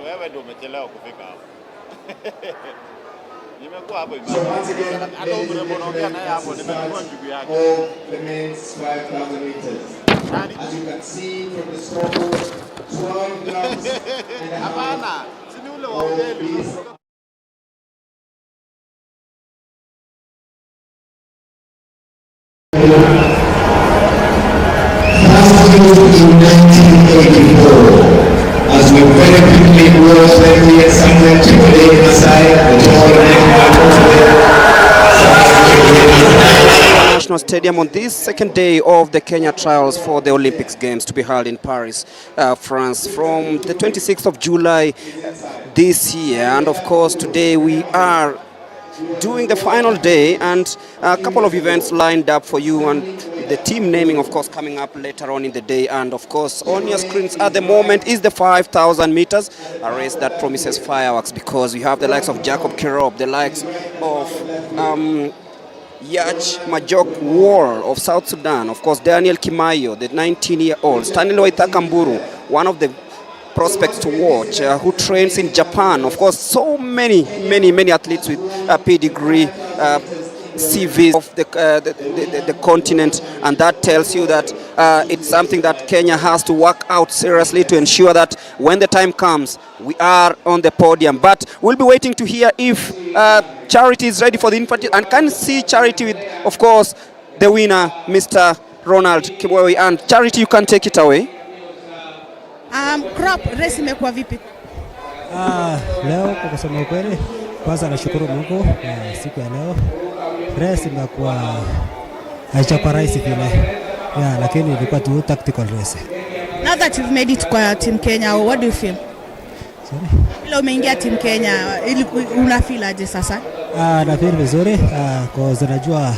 wewe ndio umechelewa kufika hapo. Nimekuwa hapo imani. Hata umrembo naongea naye hapo nimekuwa ndugu yake. Remains 5,000 meters. As you can see from the scoreboard, 12 grams and a half. Hapana, si ni ule wa hoteli. In 1984, as we very quickly grow 20 years somewhere to the Masai, National Stadium on this second day of the Kenya trials for the Olympics Games to be held in Paris, France from the 26th of July this year. And of course today we are doing the final day and a couple of events lined up for you, and the team naming of course coming up later on in the day. And of course on your screens at the moment is the 5,000 meters, a race that promises fireworks because we have the likes of Jacob Kirop, the likes of Yach Majok Wall of South Sudan, of course Daniel Kimayo, the 19-year-old, Stanley Waithakamburu, one of the prospects to watch, who trains in Japan. Of course, so many athletes with pedigree, CVs of the continent, and that tells you that it's something that Kenya has to work out seriously to ensure that when the time comes, we are on the podium. But we'll be waiting to hear if Charity is ready for the infancy, and can see Charity with, of course, the winner, Mr. Ronald Kibwewi. And Charity, you can take it away. Crop race imekuwa vipi? Leo kwa kusema ukweli, kwanza nashukuru Mungu siku ya leo. Race imekuwa haijakuwa rahisi vile. Lakini ilikuwa tu tactical race. Now that you've made it kwa Team Kenya, what do you feel? Sorry? Leo umeingia Team Kenya, una feel aje sasa? Na feel vizuri, kwa sababu najua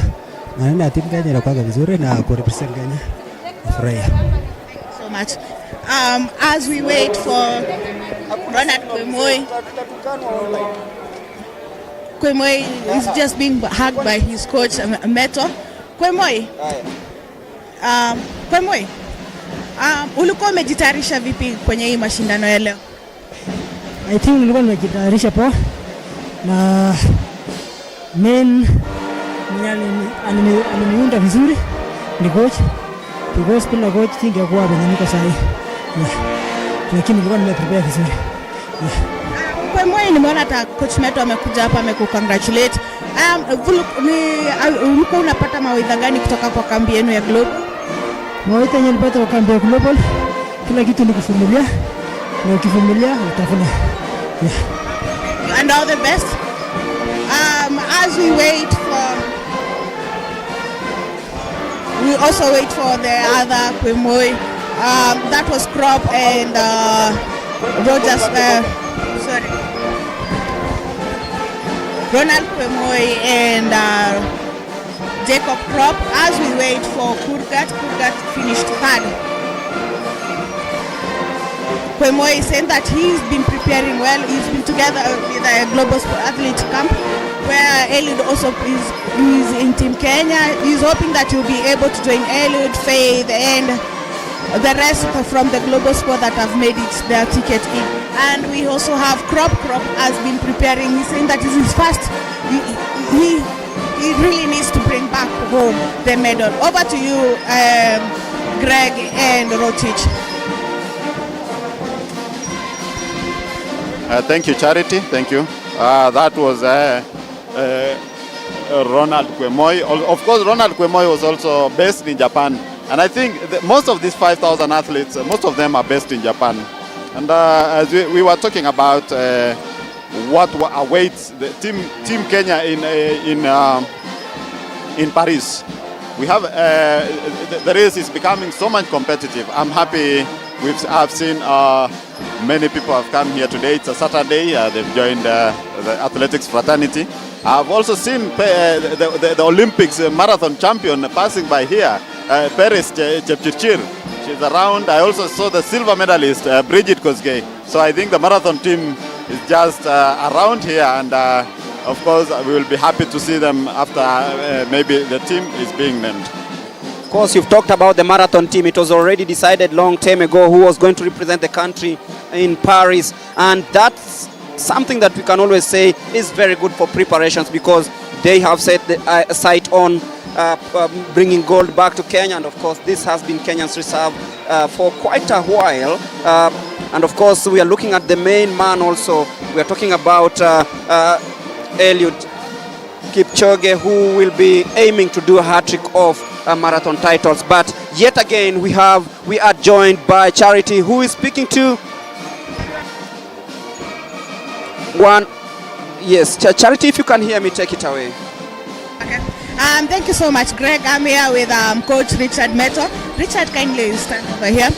maneno ya Team Kenya inakuwa vizuri na ku represent Kenya. Nafurahia. So much. As we wait for Ronald Kwemoi is just being hugged by his coach Meto. Kwemoi, ulikuwa umejitayarisha vipi kwenye hii mashindano ya leo? I think nilikuwa nimejitayarisha poa, na main aliniunda vizuri ni coach, because bila coach singekuwa kwenye niko sahihi. Lakini nilikuwa nimeprepare vizuri. Kwemoi, nimeona hata coach Meto amekuja hapa amekukongratulate. Ulikuwa unapata mawaidha gani kutoka kwa kambi yenu ya Global? Mawaidha yenye nilipata kwa kambi ya Global, kila kitu ni kuvumilia, na ukivumilia utafuna. And all the best. As we also wait for the other Kwemoi. That was Crop and Ronald Kwemoi and Jacob Crop. As we wait for Kurgat finished third. Kwemoi is saying that he's been preparing well. He's been together with the Global Sport Athlete Camp, where Eliud also is in Team Kenya. He's hoping that he'll be able to join Eliud, Faith, and the rest from the Global Sport that have made it their ticket in. And we also have Crop has been preparing. He's saying that this is fast. He really needs to bring back home the medal. Over to you, Greg and Rotich. Thank you, Charity. Thank you. That was Ronald Kwemoi. Of course, Ronald Kwemoi was also based in Japan. And I think most of these 5,000 athletes, most of them are based in Japan. And as we were talking about what awaits the Team Kenya in Paris, we have the race is becoming so much competitive. I'm happy. I've seen many people have come here today. It's a Saturday. They've joined the athletics fraternity. I've also seen the Olympics marathon champion passing by here, Paris Chepchirchir. She's around. I also saw the silver medalist, Bridget Kosgei. So I think the marathon team is just around here, and of course we will be happy to see them after maybe the team is being named. course, you've talked about the marathon team. It was already decided long time ago who was going to represent the country in Paris, and that's something that we can always say is very good for preparations, because they have set the sight on bringing gold back to Kenya, and of course this has been Kenya's reserve for quite a while. And of course we are looking at the main man also. We are talking about Eliud Kipchoge, who will be aiming to do a hat-trick of marathon titles. But yet again we are joined by Charity, who is speaking to one. Yes, Charity, if you can hear me, take it away. Okay. Thank you so much, Greg. I'm here with Coach Richard Meto. Richard, kindly stand over here.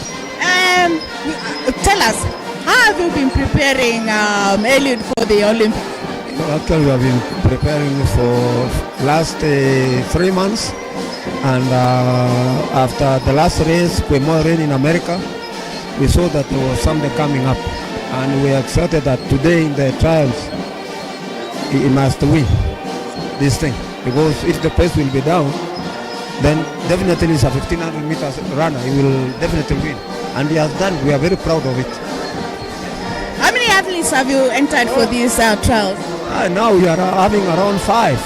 Tell us, how have you been preparing Eliud for the Olympics? Actually, we have been preparing for last 3 months, and after the last race, Rain in America, we saw that there was something coming up, and we are excited that today in the trials, he must win this thing, because if the pace will be down, then definitely he's a 1500 meters runner. He will definitely win, and he has done. We are very proud of it. How many athletes have you entered for these trials? Now we are having around five.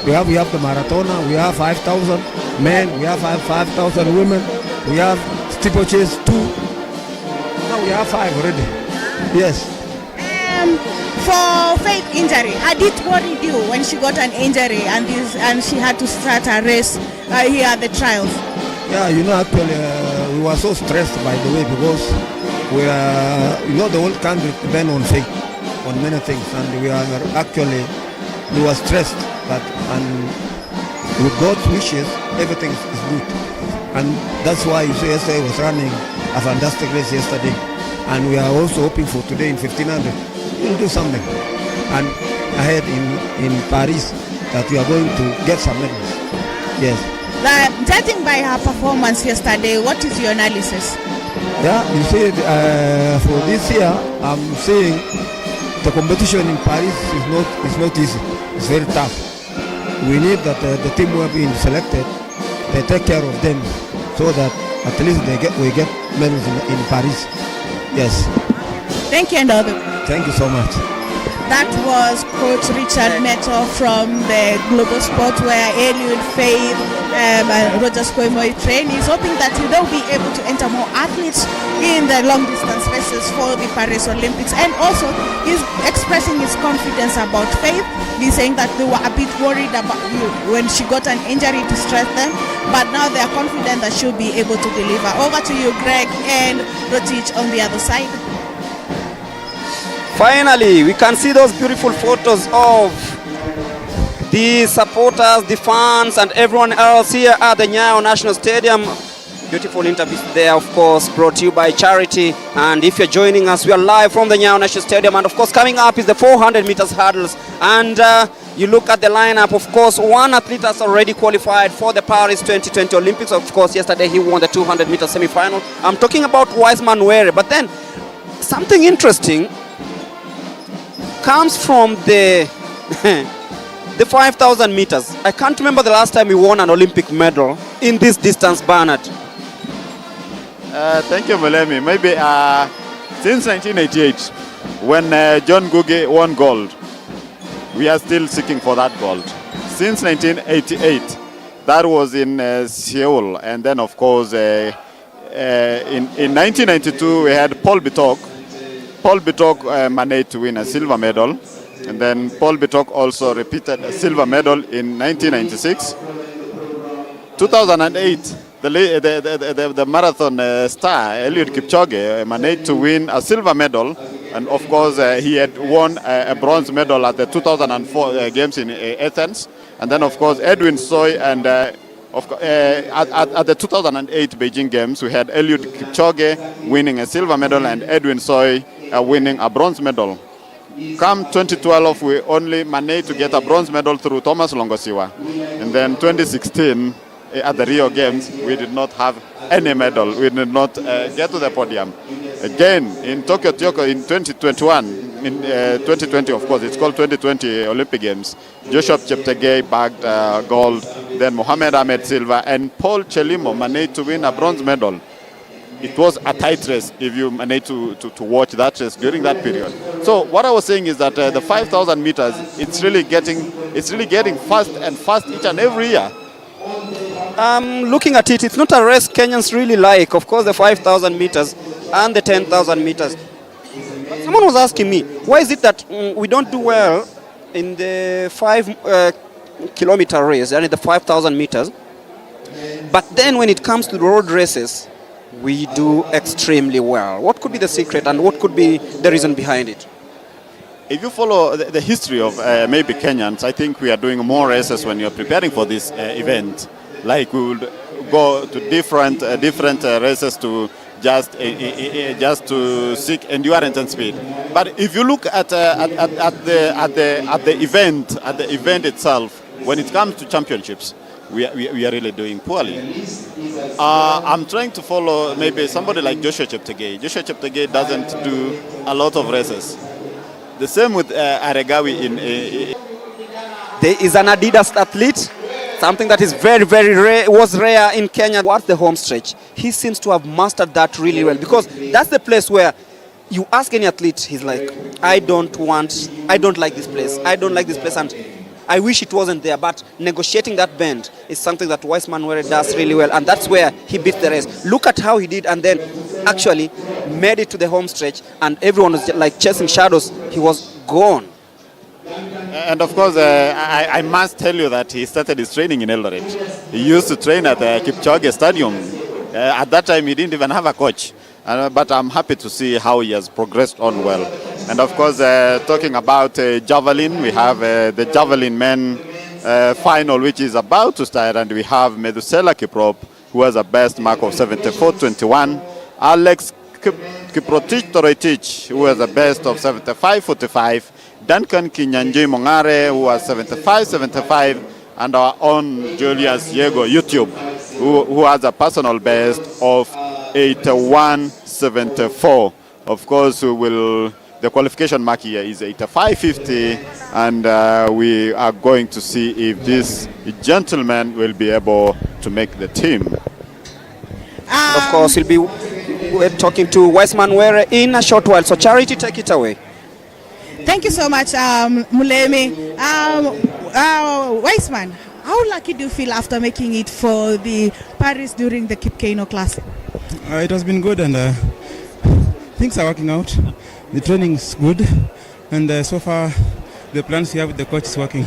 We have the marathoner. We have 5,000 men. We have 5,000 women. We have steeplechase 2. Now we have 5 already. Yes. For Faith injury, had it worried you when she got an injury and she had to start a race here at the trials? Yeah, actually we were so stressed, by the way, because we are, the whole country depends on Faith, on many things, and we were stressed, and with God's wishes, everything is good, and that's why you see yesterday was running a fantastic race yesterday, and we are also hoping for today in 1500. We'll do something, and ahead in Paris, that we are going to get some medals. Yes. Judging by her performance yesterday, what is your analysis? Yeah, you see, for this year, I'm saying the competition in Paris is not easy. It's very tough. We need that the team who have been selected, they take care of them, so that at least we get medals in Paris. Yes. Thank you, and all the best. Thank you so much. That was Coach Richard Meto from the Global Sport, where Eliud, Faith, and Rogers Koimoi train. He's hoping that they'll be able to enter more athletes in the long distance races for the Paris Olympics. And also, he's expressing his confidence about Faith. He's saying that they were a bit worried about you when she got an injury to stress them, but now they are confident that she'll be able to deliver. Over to you, Greg and Rotich on the other side. Finally, we can see those beautiful photos of the supporters, the fans, and everyone else here at the Nyayo National Stadium. Beautiful interviews there, of course, brought to you by Charity. And if you're joining us, we are live from the Nyayo National Stadium. And of course, coming up is the 400 meters hurdles. And you look at the lineup, of course, one athlete has already qualified for the Paris 2020 Olympics. Of course, yesterday he won the 200 meter semi-final. I'm talking about Wiseman Were. But then, something interesting comes from the 5,000 meters. I can't remember the last time we won an Olympic medal in this distance, Bernard. Thank you, Mulemi. Maybe since 1988, when John Ngugi won gold, we are still seeking for that gold. Since 1988, that was in Seoul. And then, of course, in 1992, we had Paul Bitok. Paul Bitok managed to win a silver medal, and then Paul Bitok also repeated a silver medal in 1996. 2008, the marathon star Eliud Kipchoge managed to win a silver medal, and of course he had won a bronze medal at the 2004 games in Athens, and then of course Edwin Soy, and at the 2008 Beijing games we had Eliud Kipchoge winning a silver medal and Edwin Soy winning a bronze medal. Come 2012, we only managed to get a bronze medal through Thomas Longosiwa. And then 2016, at the Rio Games, we did not have any medal. We did not get to the podium. Again, in Tokyo in 2021, in 2020, of course, it's called 2020 Olympic Games. Joshua Cheptegei bagged gold. then Mohamed Ahmed Silva, and Paul Chelimo managed to win a bronze medal. It was a tight race if you managed to watch that race during that period. So what I was saying is that the 5,000 meters, it's really getting fast and fast each and every year. Looking at it, it's not a race Kenyans really like. Of course, the 5,000 meters and the 10,000 meters. Someone was asking me, why is it that we don't do well in the 5-kilometer race and in the 5,000 meters, but then when it comes to the road races, we do extremely well? What could be the secret and what could be the reason behind it? If you follow the history of maybe Kenyans, I think we are doing more races when you're preparing for this event. Like we would go to different races to just to seek endurance and speed. But if you look at the event itself, when it comes to championships, we are really doing poorly. I'm trying to follow maybe somebody like Joshua Cheptegei. Joshua Cheptegei doesn't do a lot of races. The same with Aregawi. There is an Adidas athlete, something that is very, very rare, was rare in Kenya. What's the home stretch? He seems to have mastered that really well, because that's the place where you ask any athlete, he's like, I don't like this place, and I wish it wasn't there. But negotiating that bend is something that Weissman Were does really well, and that's where he beat the race. Look at how he did, and then actually made it to the home stretch, and everyone was like chasing shadows. He was gone. And of course, I must tell you that he started his training in Eldoret. He used to train at the Kipchoge Stadium. At that time, he didn't even have a coach. But I'm happy to see how he has progressed on well. And of course, talking about javelin, we have the javelin men final, which is about to start, and we have Medusela Kiprop, who has a best mark of 74.21. Alex Kiprotich Toroitich, who has a best of 75.45. Duncan Kinyanji Mongare, who has 75.75. And our own Julius Diego YouTube, who has a personal best of 81.74. Of course, the qualification mark here is 85.50, and we are going to see if this gentleman will be able to make the team. Of course, we're talking to Weissman Were in a short while. So Charity, take it away. Thank you so much, Mulemi. Weissman, how lucky do you feel after making it for the Paris during the Kipkeino Classic? It has been good, and things are working out. The training is good, and so far the plans you have with the coach is working.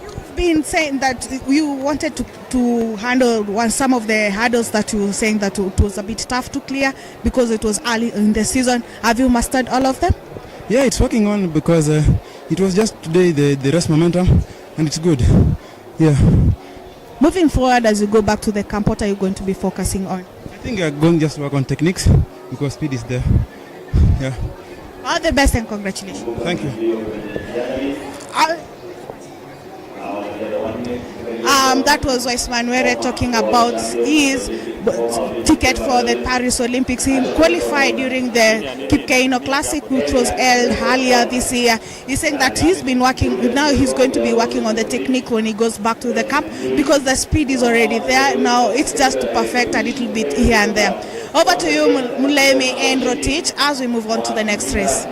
You've been saying that you wanted to handle some of the hurdles that you were saying that it was a bit tough to clear because it was early in the season. Have you mastered all of them? Yeah, it's working on because it was just today the rest momentum, and it's good. Yeah. Moving forward, as you go back to the camp, what are you going to be focusing on? I think I'm going just to work on techniques because speed is there. Yeah. All the best and congratulations. Thank you. That was Weissman Were talking about his ticket for the Paris Olympics. He qualified during the Kipkeino Classic, which was held earlier this year. He's saying that he's been working, now he's going to be working on the technique when he goes back to the camp because the speed is already there. Now it's just to perfect a little bit here and there. Over to you, Mulemi and Rotich, as we move on to the next race.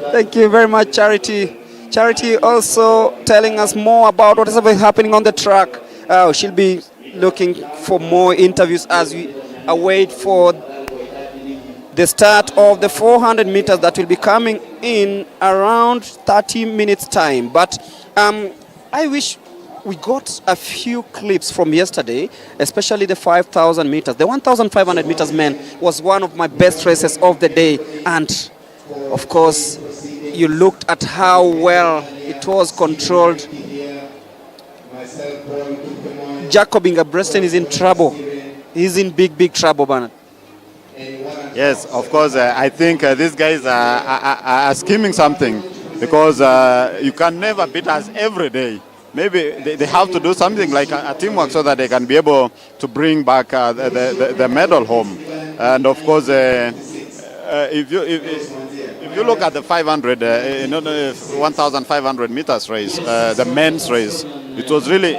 Thank you very much, Charity. Charity also telling us more about what is happening on the track. She'll be looking for more interviews as we await for the start of the 400 meters that will be coming in around 30 minutes time. But I wish we got a few clips from yesterday, especially the 5,000 meters. The 1,500 meters men was one of my best races of the day, and of course you looked at how well it was controlled. Jacob Ingabresten is in trouble. He's in big trouble, Bernard. Yes, of course. I think these guys are scheming something because you can never beat us every day. Maybe they have to do something like a teamwork so that they can be able to bring back the medal home. And of course, If you look at the 500, 1,500 meters race, the men's race, it was really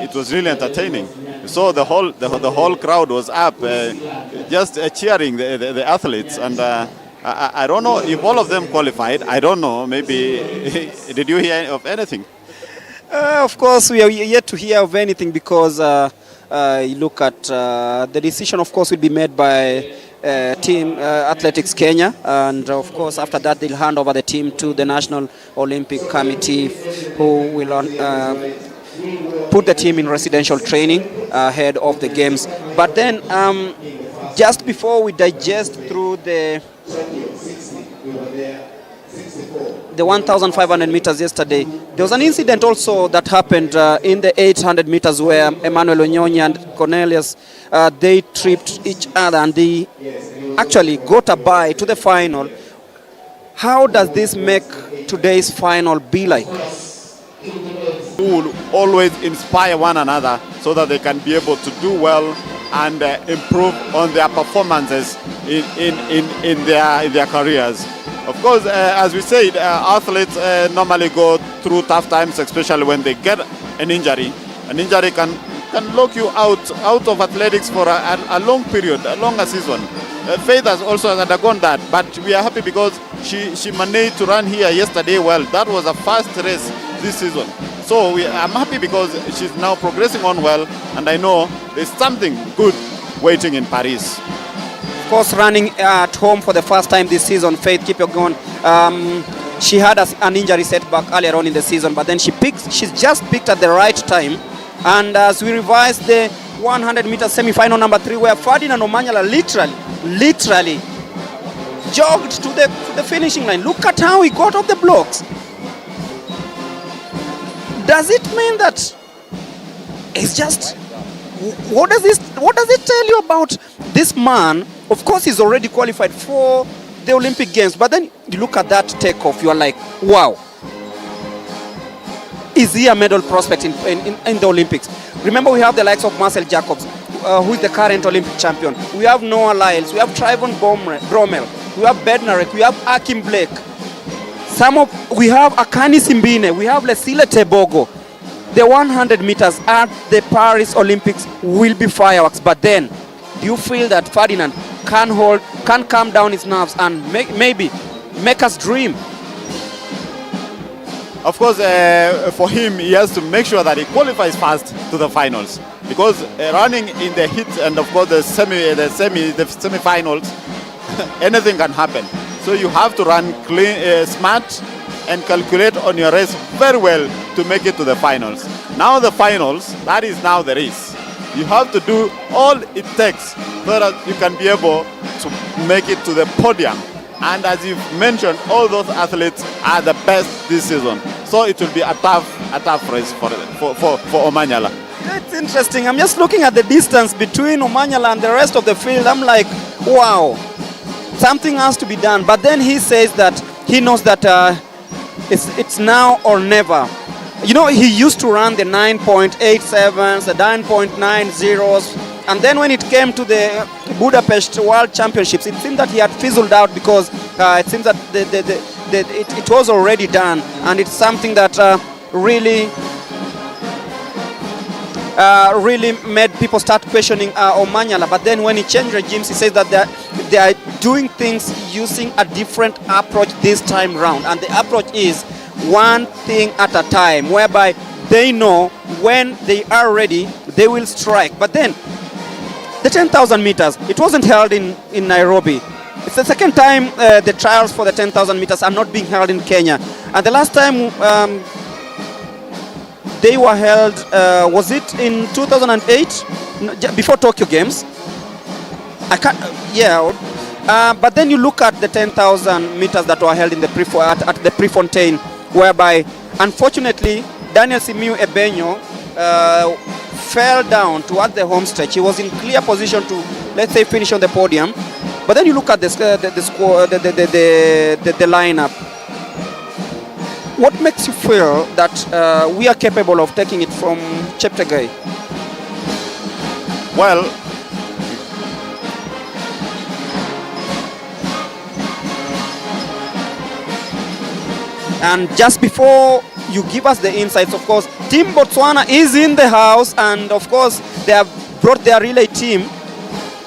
entertaining. So the whole crowd was up, just cheering the athletes, and I don't know if all of them qualified. I don't know. Maybe did you hear of anything? Of course, we are yet to hear of anything because you look at the decision. Of course, will be made by Team Athletics Kenya, and of course after that they'll hand over the team to the National Olympic Committee, who will put the team in residential training ahead of the games. But then just before we digest through the 1,500 meters yesterday, there was an incident also that happened in the 800 meters where Emmanuel Onyonyi and Cornelius, they tripped each other and they actually got a bye to the final. How does this make today's final be like? Who will always inspire one another so that they can be able to do well and improve on their performances in their careers. Of course, as we said, athletes normally go through tough times, especially when they get an injury. An injury can lock you out of athletics for a long period, a longer season. Faith has also undergone that, but we are happy because she managed to run here yesterday well. That was a fast race this season. So I'm happy because she's now progressing on well, and I know there's something good waiting in Paris. Of course, running at home for the first time this season, Faith Kipyegon, she had an injury setback earlier on in the season, but then she's just picked at the right time. And as we revise the 100 meter semi-final number 3, where Ferdinand Omanyala literally jogged to the finishing line. Look at how he got off the blocks. Does it mean that it's just, what does it tell you about this man? Of course, he's already qualified for the Olympic Games, but then you look at that takeoff, you are like, wow. Is he a medal prospect in the Olympics? Remember, we have the likes of Marcel Jacobs, who is the current Olympic champion. We have Noah Lyles, we have Trayvon Bromell, we have Bednarek, we have Akim Blake. We have Akani Simbine, we have Lesile Tebogo. The 100 meters at the Paris Olympics will be fireworks, but then do you feel that Ferdinand can calm down his nerves and maybe make us dream? Of course, for him, he has to make sure that he qualifies fast to the finals, because running in the heat and of course the semi-finals, anything can happen. So you have to run clean, smart, and calculate on your race very well to make it to the finals. Now the finals, that is now the race. You have to do all it takes so that you can be able to make it to the podium. And as you've mentioned, all those athletes are the best this season. So it will be a tough race for Omanyala. It's interesting. I'm just looking at the distance between Omanyala and the rest of the field. I'm like, wow, something has to be done. But then he says that he knows that it's now or never. You know, he used to run the 9.87s, the 9.90s. And then when it came to the Budapest World Championships, it seemed that he had fizzled out because it seems that it was already done. And it's something that really made people start questioning Omanyala. But then when he changed regimes, he says that they are doing things using a different approach this time round. And the approach is one thing at a time, whereby they know when they are ready, they will strike. But then the 10,000 meters, it wasn't held in Nairobi. It's the second time the trials for the 10,000 meters are not being held in Kenya. And the last time they were held, was it in 2008? Before Tokyo Games? But then you look at the 10,000 meters that were held in the at the Prefontaine, whereby, unfortunately, Daniel Simiu Ebenyo fell down towards the home stretch. He was in clear position to, let's say, finish on the podium. But then you look at the lineup. What makes you feel that we are capable of taking it from Cheptegei? Well, And just before you give us the insights, of course, Team Botswana is in the house, and of course, they have brought their relay team,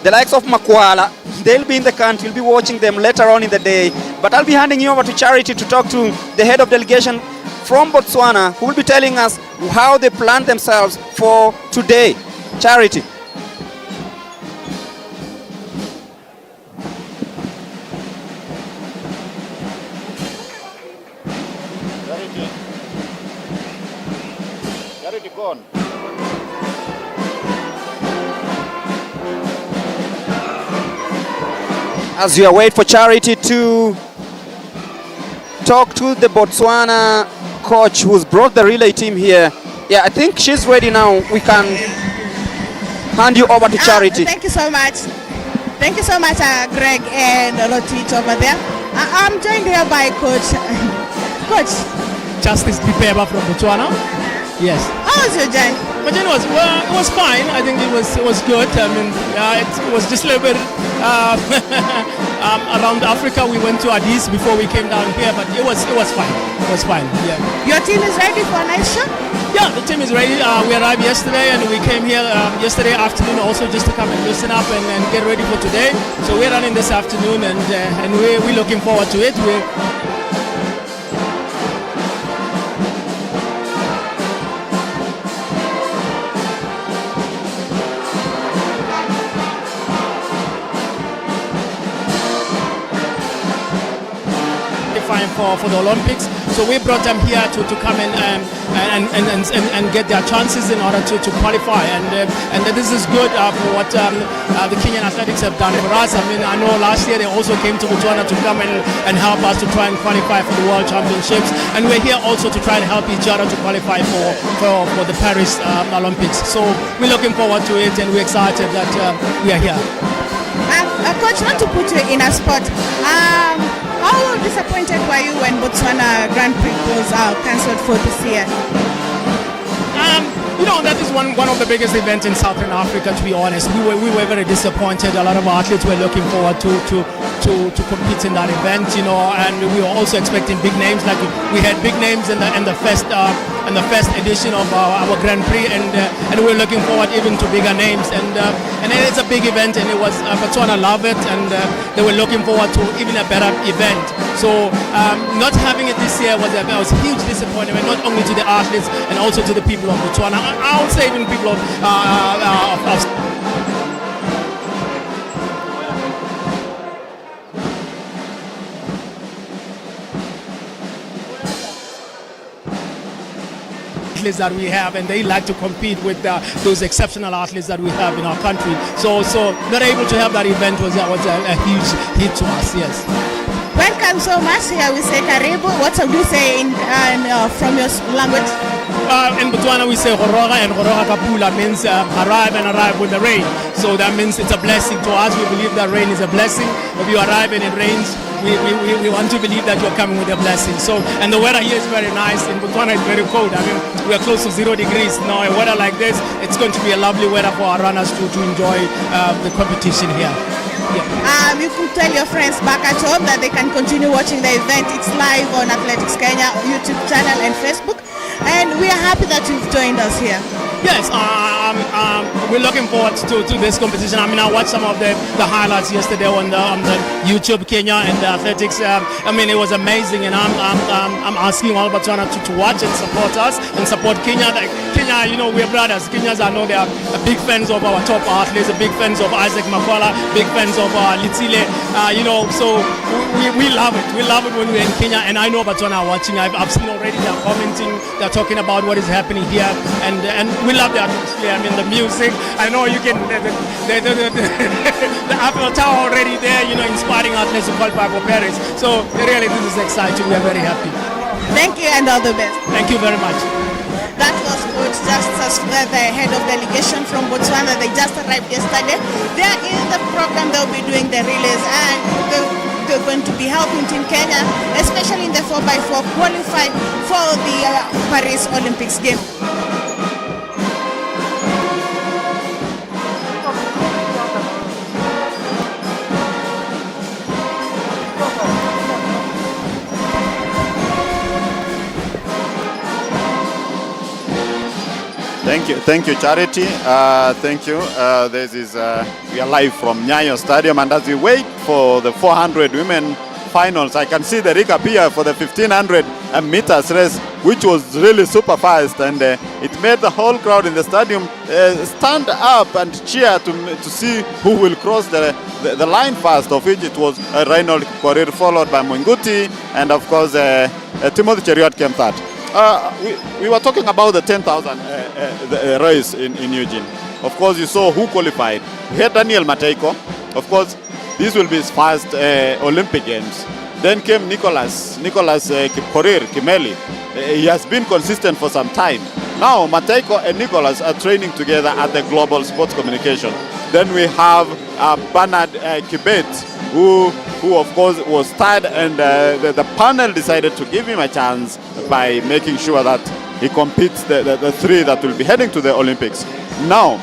the likes of Makwala. They'll be in the country, we'll be watching them later on in the day. But I'll be handing you over to Charity to talk to the head of delegation from Botswana, who will be telling us how they plan themselves for today. Charity. Charity, go on. As you wait for Charity to talk to the Botswana coach who's brought the relay team here. Yeah, I think she's ready now. We can hand you over to Charity. Thank you so much. Thank you so much, Greg and Lotit over there. I'm joined here by Coach. Coach. Justice Dipeba from Botswana. Yes. How was your journey? My journey was, well, it was fine. I think it was good. I mean, it was just a little bit around Africa. We went to Addis before we came down here, but it was fine. It was fine. Yeah. Your team is ready for a nice show? Yeah, the team is ready. We arrived yesterday, and we came here yesterday afternoon also just to come and loosen up and get ready for today. So we're running this afternoon, and we're looking forward to it. For the Olympics, so we brought them here to come and get their chances in order to qualify, and this is good for what the Kenyan athletics have done for us. I mean, I know last year they also came to Botswana to come and help us to try and qualify for the World Championships, and we're here also to try and help each other to qualify for the Paris Olympics. So we're looking forward to it, and we're excited that we are here. Coach, not to put you in a spot, how disappointed were you when Botswana Grand Prix was cancelled for this year? You know, that is one of the biggest events in Southern Africa, to be honest. We were very disappointed. A lot of our athletes were looking forward to compete in that event, you know, and we were also expecting big names. Like we had big names in the first edition of our Grand Prix, and we were looking forward even to bigger names. And it's a big event, and it was Botswana love it, and they were looking forward to even a better event. So not having it this year was a huge disappointment, not only to the athletes and also to the people of Botswana. I would say even people of athletes that we have, and they like to compete with those exceptional athletes that we have in our country. So not able to have that event was a huge hit to us. Yes. Welcome so much. Here we say karibu. What do you say from your language? In Botswana we say horoga, and horoga kapula means arrive with the rain. So that means it's a blessing to us. We believe that rain is a blessing. If you arrive and it rains, we want to believe that you're coming with a blessing. So, and the weather here is very nice. In Botswana it's very cold. I mean, we are close to 0 degrees. Now a weather like this, it's going to be a lovely weather for our runners to enjoy the competition here. Yeah. You could tell your friends back at home that they can continue watching the event. It's live on Athletics Kenya YouTube channel and Facebook, and we are happy that you've joined us here. Yes, we're looking forward to this competition. I mean, I watched some of the highlights yesterday on the YouTube Kenya and the athletics. I mean, it was amazing, and I'm asking all Botswana to watch and support us and support Kenya. Like Kenya, you know, we're brothers. Kenyans, I know they are big fans of our top athletes, big fans of Isaac Makwala, big fans of Litsile. You know, so we love it. We love it when we're in Kenya, and I know Botswana are watching. I've seen already they're commenting, they're talking about what is happening here, and we love the atmosphere. I mean, the music. I know you can the Eiffel Tower already there, you know, inspiring athletes to qualify for Paris. So really, this is exciting. We are very happy. Thank you, and all the best. Thank you very much. That was Coach Justice, the head of delegation from Botswana. They just arrived yesterday. They are in the program. They'll be doing the relays, and they're going to be helping Team Kenya, especially in the 4x4, qualify for the Paris Olympics game. Thank you, Charity. Thank you. This is we are live from Nyayo Stadium, and as we wait for the 400 women finals, I can see the recap here for the 1500 meters race, which was really super fast, and it made the whole crowd in the stadium stand up and cheer to see who will cross the line first, of which it was Reynold Korir, followed by Mwinguti, and of course Timothy Cheriot came third. We were talking about the 10,000 race in Eugene. Of course, you saw who qualified. We had Daniel Mateiko. Of course, this will be his first Olympic Games. Then came Nicholas Korir Kimeli. He has been consistent for some time. Now, Mateiko and Nicholas are training together at the Global Sports Communication. Then we have Bernard Kibet, who of course was third, and the panel decided to give him a chance by making sure that he competes the three that will be heading to the Olympics. Now,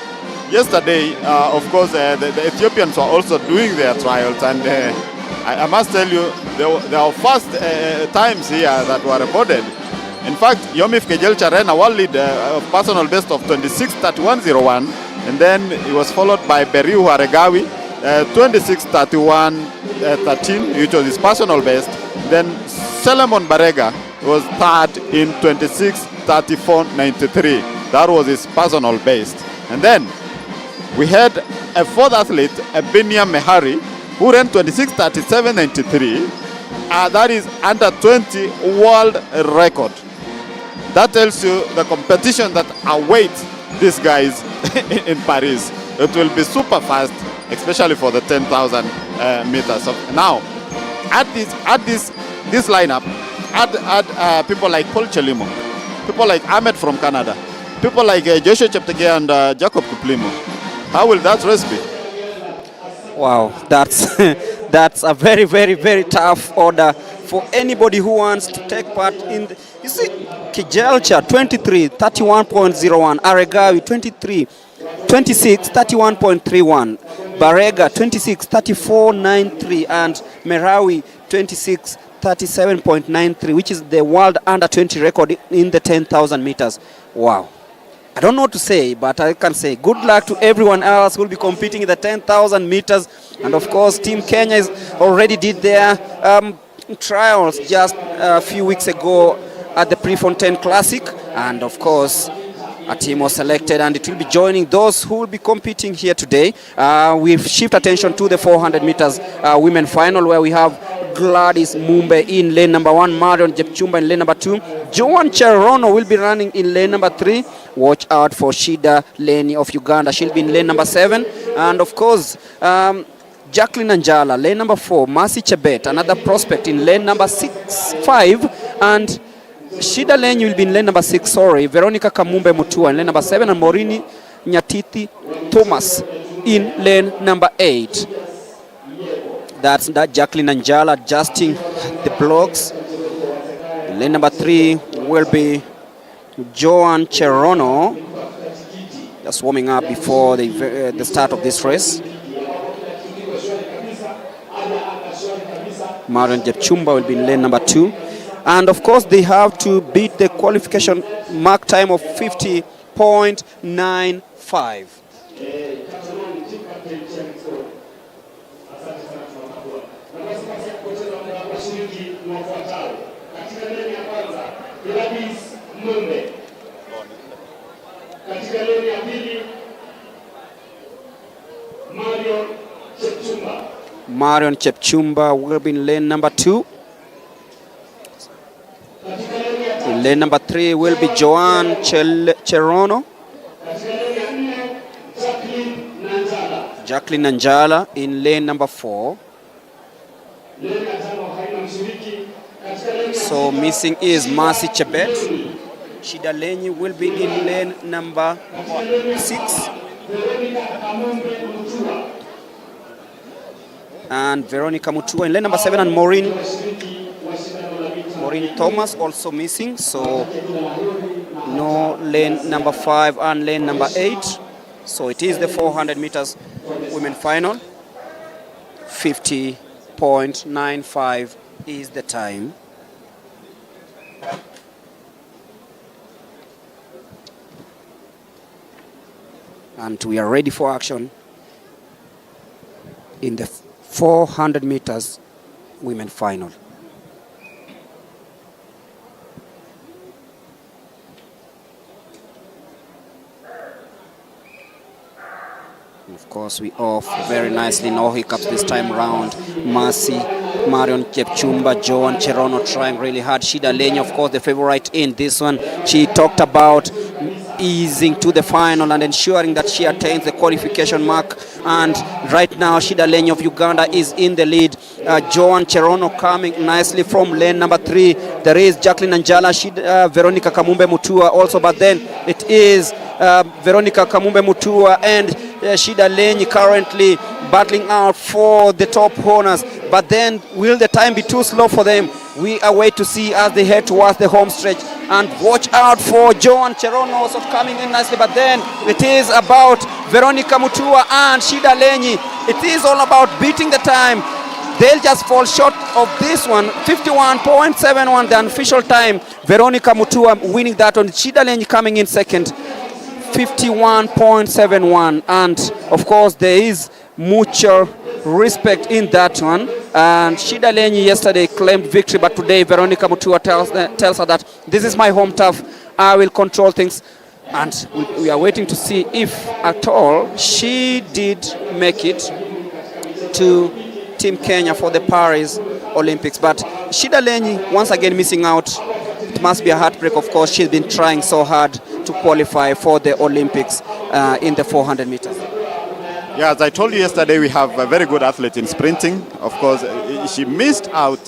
yesterday, of course, the Ethiopians were also doing their trials, and I must tell you, there were fast times here that were recorded. In fact, Yomif Kejelcha ran a world lead personal best of 26:31.01, and then he was followed by Beriu Haregawi, 26:31.13, which was his personal best. Then Solomon Barega was third in 26:34.93. That was his personal best. And then we had a fourth athlete, Binyam Mehari, who ran 26:37.93. That is under 20 world record. That tells you the competition that awaits these guys in Paris. It will be super fast, especially for the 10,000 meters. So now, at this lineup, add people like Paul Chelimo, people like Ahmed from Canada, people like Joshua Cheptegei and Jacob Kiplimo. How will that race be? Wow, that's that's a very, very, very tough order for anybody who wants to take part in the, you see, Kijelcha 23:31.01, Aregawi 26:31.31, Barega 26:34.93, and Merawi 26:37.93, which is the world under 20 record in the 10,000 meters. Wow. I don't know what to say, but I can say good luck to everyone else who will be competing in the 10,000 meters. And of course, Team Kenya is already did their trials just a few weeks ago at the Prefontaine Classic. And of course, a team was selected, and it will be joining those who will be competing here today. We've shift attention to the 400 meters women final, where we have Gladys Mumbe in lane number 1, Marion Jepchumba in lane number 2. Joan Cherono will be running in lane number 3. Watch out for Shida Leni of Uganda. She'll be in lane number 7. And of course, Jacqueline Anjala, lane number 4. Mercy Chebet, another prospect, in lane number 5. And Shida Leni will be in lane number 6, Veronica Kamumbe Mutua in lane number 7. And Morini Nyatiti Thomas in lane number 8. That's that Jacqueline Anjala adjusting the blocks. Lane number 3 will be Joan Cherono, just warming up before the start of this race. Marion Jepchumba will be in lane number 2. And of course, they have to beat the qualification mark time of 50.95. Marion Chepchumba will be in lane number 2. In lane number 3 will be Joan Cherono. Jacqueline Anjala in lane number 4. So missing is Mercy Chebet. Shida Leni will be in lane number 6. And Veronica Mutua in lane number 7, and Maureen Thomas also missing. So no lane number 5 and lane number 8. So it is the 400 meters women final. 50.95 is the time. And we are ready for action in the 400 meters women final. Of course, we off very nicely. No hiccups this time round. Mercy, Marion Chepchumba, Joan Cherono trying really hard. Shida Lenye, of course, the favorite in this one. She talked about easing to the final and ensuring that she attains the qualification mark. And right now, Shida Lenye of Uganda is in the lead. Joan Cherono coming nicely from lane number 3. There is Jacqueline Anjala, Veronica Kamumbe Mutua also, but then it is Veronica Kamumbe Mutua and Shida Lenye currently battling out for the top honors. But then will the time be too slow for them? We await to see as they head towards the home stretch. And watch out for Joan Cherono also coming in nicely. But then it is about Veronica Mutua and Shida Lenye. It is all about beating the time. They'll just fall short of this one. 51.71 the unofficial time. Veronica Mutua winning that one. Shida Lenye coming in second. 51.71, and of course there is mutual respect in that one. And Shida Lenye yesterday claimed victory, but today Veronica Mutua tells her that this is my home turf, I will control things. And we are waiting to see if at all she did make it to Team Kenya for the Paris Olympics. But Shida Lenye once again missing out. It must be a heartbreak, of course. She's been trying so hard to qualify for the Olympics in the 400 meters. Yeah, as I told you yesterday, we have a very good athlete in sprinting. Of course, she missed out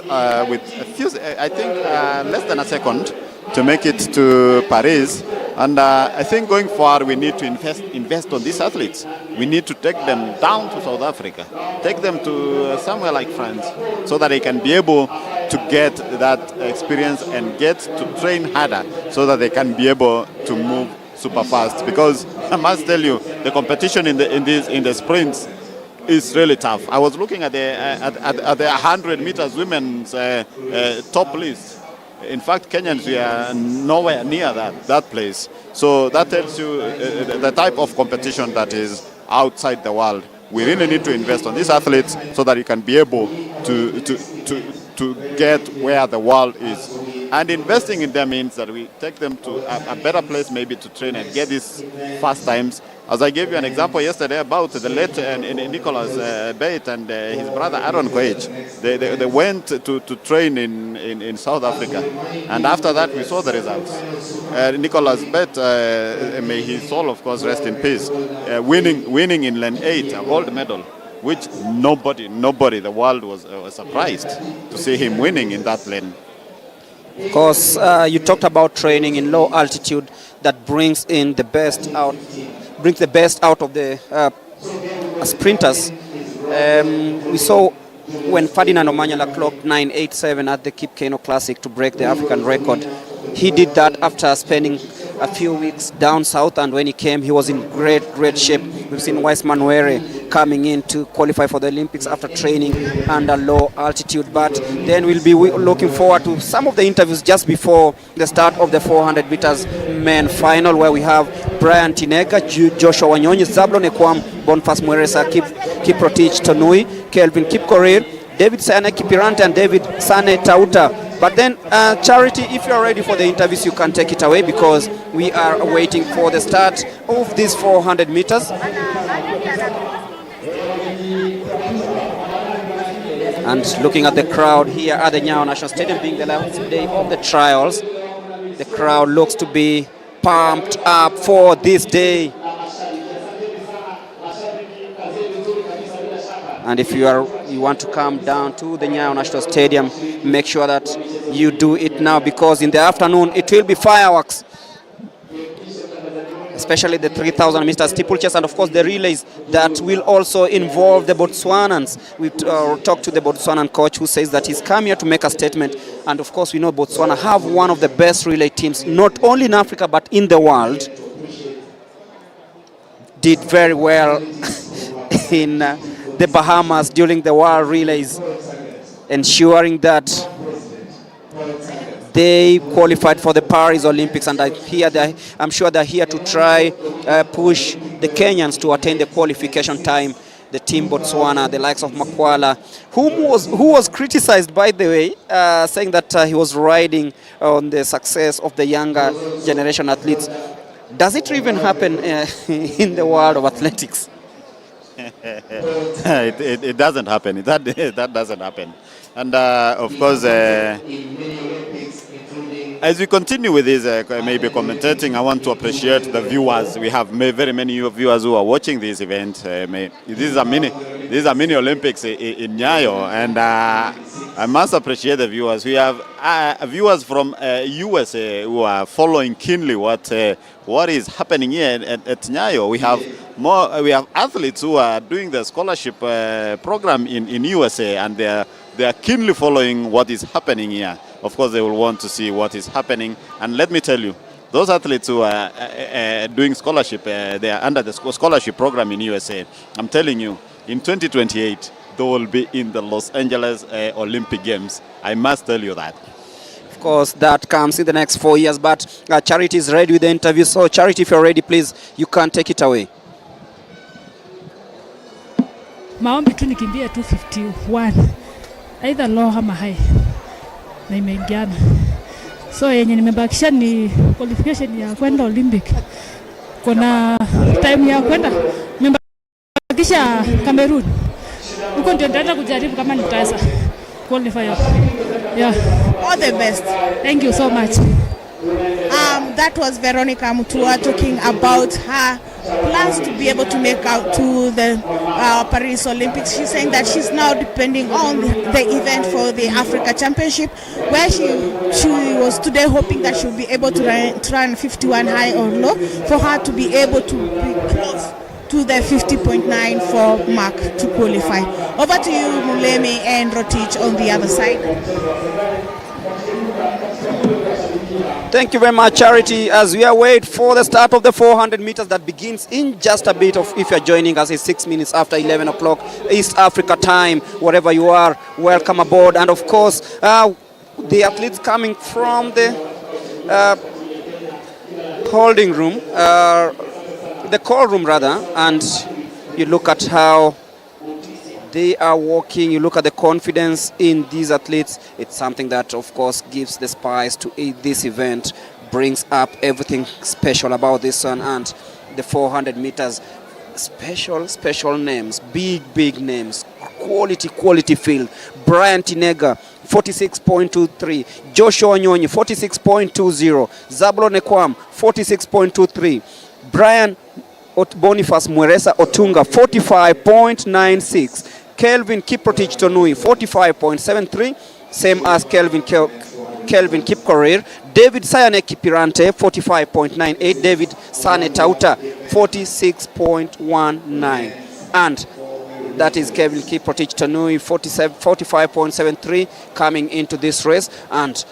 with a few, I think less than a second to make it to Paris. And I think going forward, we need to invest on these athletes. We need to take them down to South Africa, take them to somewhere like France, so that they can be able to get that experience and get to train harder, so that they can be able to move super fast. Because I must tell you, the competition in the sprints is really tough. I was looking at the 100 meters women's top list. In fact, Kenyans, we are nowhere near that place. So that tells you the type of competition that is outside the world. We really need to invest on these athletes so that you can be able to get where the world is. And investing in them means that we take them to a better place maybe to train and get these fast times. As I gave you an example yesterday about the late Nicholas Bate and his brother Aaron Koech. They went to train in South Africa. And after that we saw the results. Nicholas Bate, may his soul of course rest in peace, winning in lane 8, a gold medal, which nobody the world was surprised to see him winning in that lane. Of course, you talked about training in low altitude that brings the best out of the sprinters. We saw when Ferdinand Omanyala clocked 9:87 at the Kip Keino Classic to break the African record. He did that after spending a few weeks down south, and when he came, he was in great shape. We've seen Wise Manwere coming in to qualify for the Olympics after training under low altitude. But then we'll be looking forward to some of the interviews just before the start of the 400 meters men final, where we have Brian Tinega, Joshua Wanyonyi, Zablon Ekwam, Boniface Mweresa, Kiprotich Tonui, Kelvin Kipkorir, David Sayane Kipirante, and David Sane Tauta. But then, Charity, if you are ready for the interviews, you can take it away, because we are waiting for the start of these 400 meters. And looking at the crowd here at the Nyayo National Stadium, being the last day of the trials, the crowd looks to be pumped up for this day. And if you want to come down to the Nyayo National Stadium, make sure that you do it now, because in the afternoon it will be fireworks, especially the 3,000 meter steeplechase, and of course the relays that will also involve the Botswanans. We talked to the Botswanan coach, who says that he's come here to make a statement. And of course we know Botswana have one of the best relay teams, not only in Africa but in the world. Did very well in the Bahamas during the World Relays, ensuring that they qualified for the Paris Olympics. And I'm sure they're here to try push the Kenyans to attain the qualification time. The team Botswana, the likes of Makwala, who was criticized, by the way, saying that he was riding on the success of the younger generation athletes. Does it even happen in the world of athletics? It doesn't happen. That doesn't happen. And of course, as we continue with this, maybe commentating, I want to appreciate the viewers. We have very many viewers who are watching this event. This is a mini Olympics in Nyayo, and I must appreciate the viewers. We have viewers from USA who are following keenly what is happening here at Nyayo. We have athletes who are doing the scholarship program in USA, and they are keenly following what is happening here. Of course, they will want to see what is happening. And let me tell you, those athletes who are doing scholarship, they are under the scholarship program in USA. I'm telling you, in 2028, they will be in the Los Angeles Olympic Games. I must tell you that. Of course, that comes in the next 4 years. But Charity is ready with the interview. So, Charity, if you're ready, please, you can take it away. Maombi tu nikimbia 251 either low ama high na imeingiana, so yenye nimebakisha ni qualification ya kwenda Olympic. Kuna time ya kwenda nimebakisha Cameroon, huko ndio nitaenda kujaribu kama nitaweza qualify. Yeah, All the best. thank you so much. That was Veronica Mutua talking about her plans to be able to make out to the Paris Olympics. She's saying that she's now depending on the event for the Africa Championship, where she was today hoping that she'll be able to run 51 high or low for her to be able to be close to the 50.94 mark to qualify. Over to you, Mulemi and Rotich on the other side. Thank you very much, Charity. As we await for the start of the 400 meters that begins in just a bit of, if you're joining us, it's 6 minutes after 11 o'clock East Africa time. Wherever you are, welcome aboard. And of course, the athletes coming from the holding room, the call room rather, and you look at how they are walking, you look at the confidence in these athletes. It's something that, of course, gives the spice to this event, brings up everything special about this one. And the 400 meters, special names, big names, quality field. Brian Tinega, 46.23. Joshua Nyonyi, 46.20. Zabulon Ekwam, 46.23. Brian Boniface Mweresa Otunga, 45.96. Kelvin Kiprotich Tonui, 45.73, same as Kelvin Kipkorir. David Sayane Kipirante, 45.98. David Sane Tauta, 46.19. And that is Kelvin Kiprotich Tonui, 45.73, coming into this race. And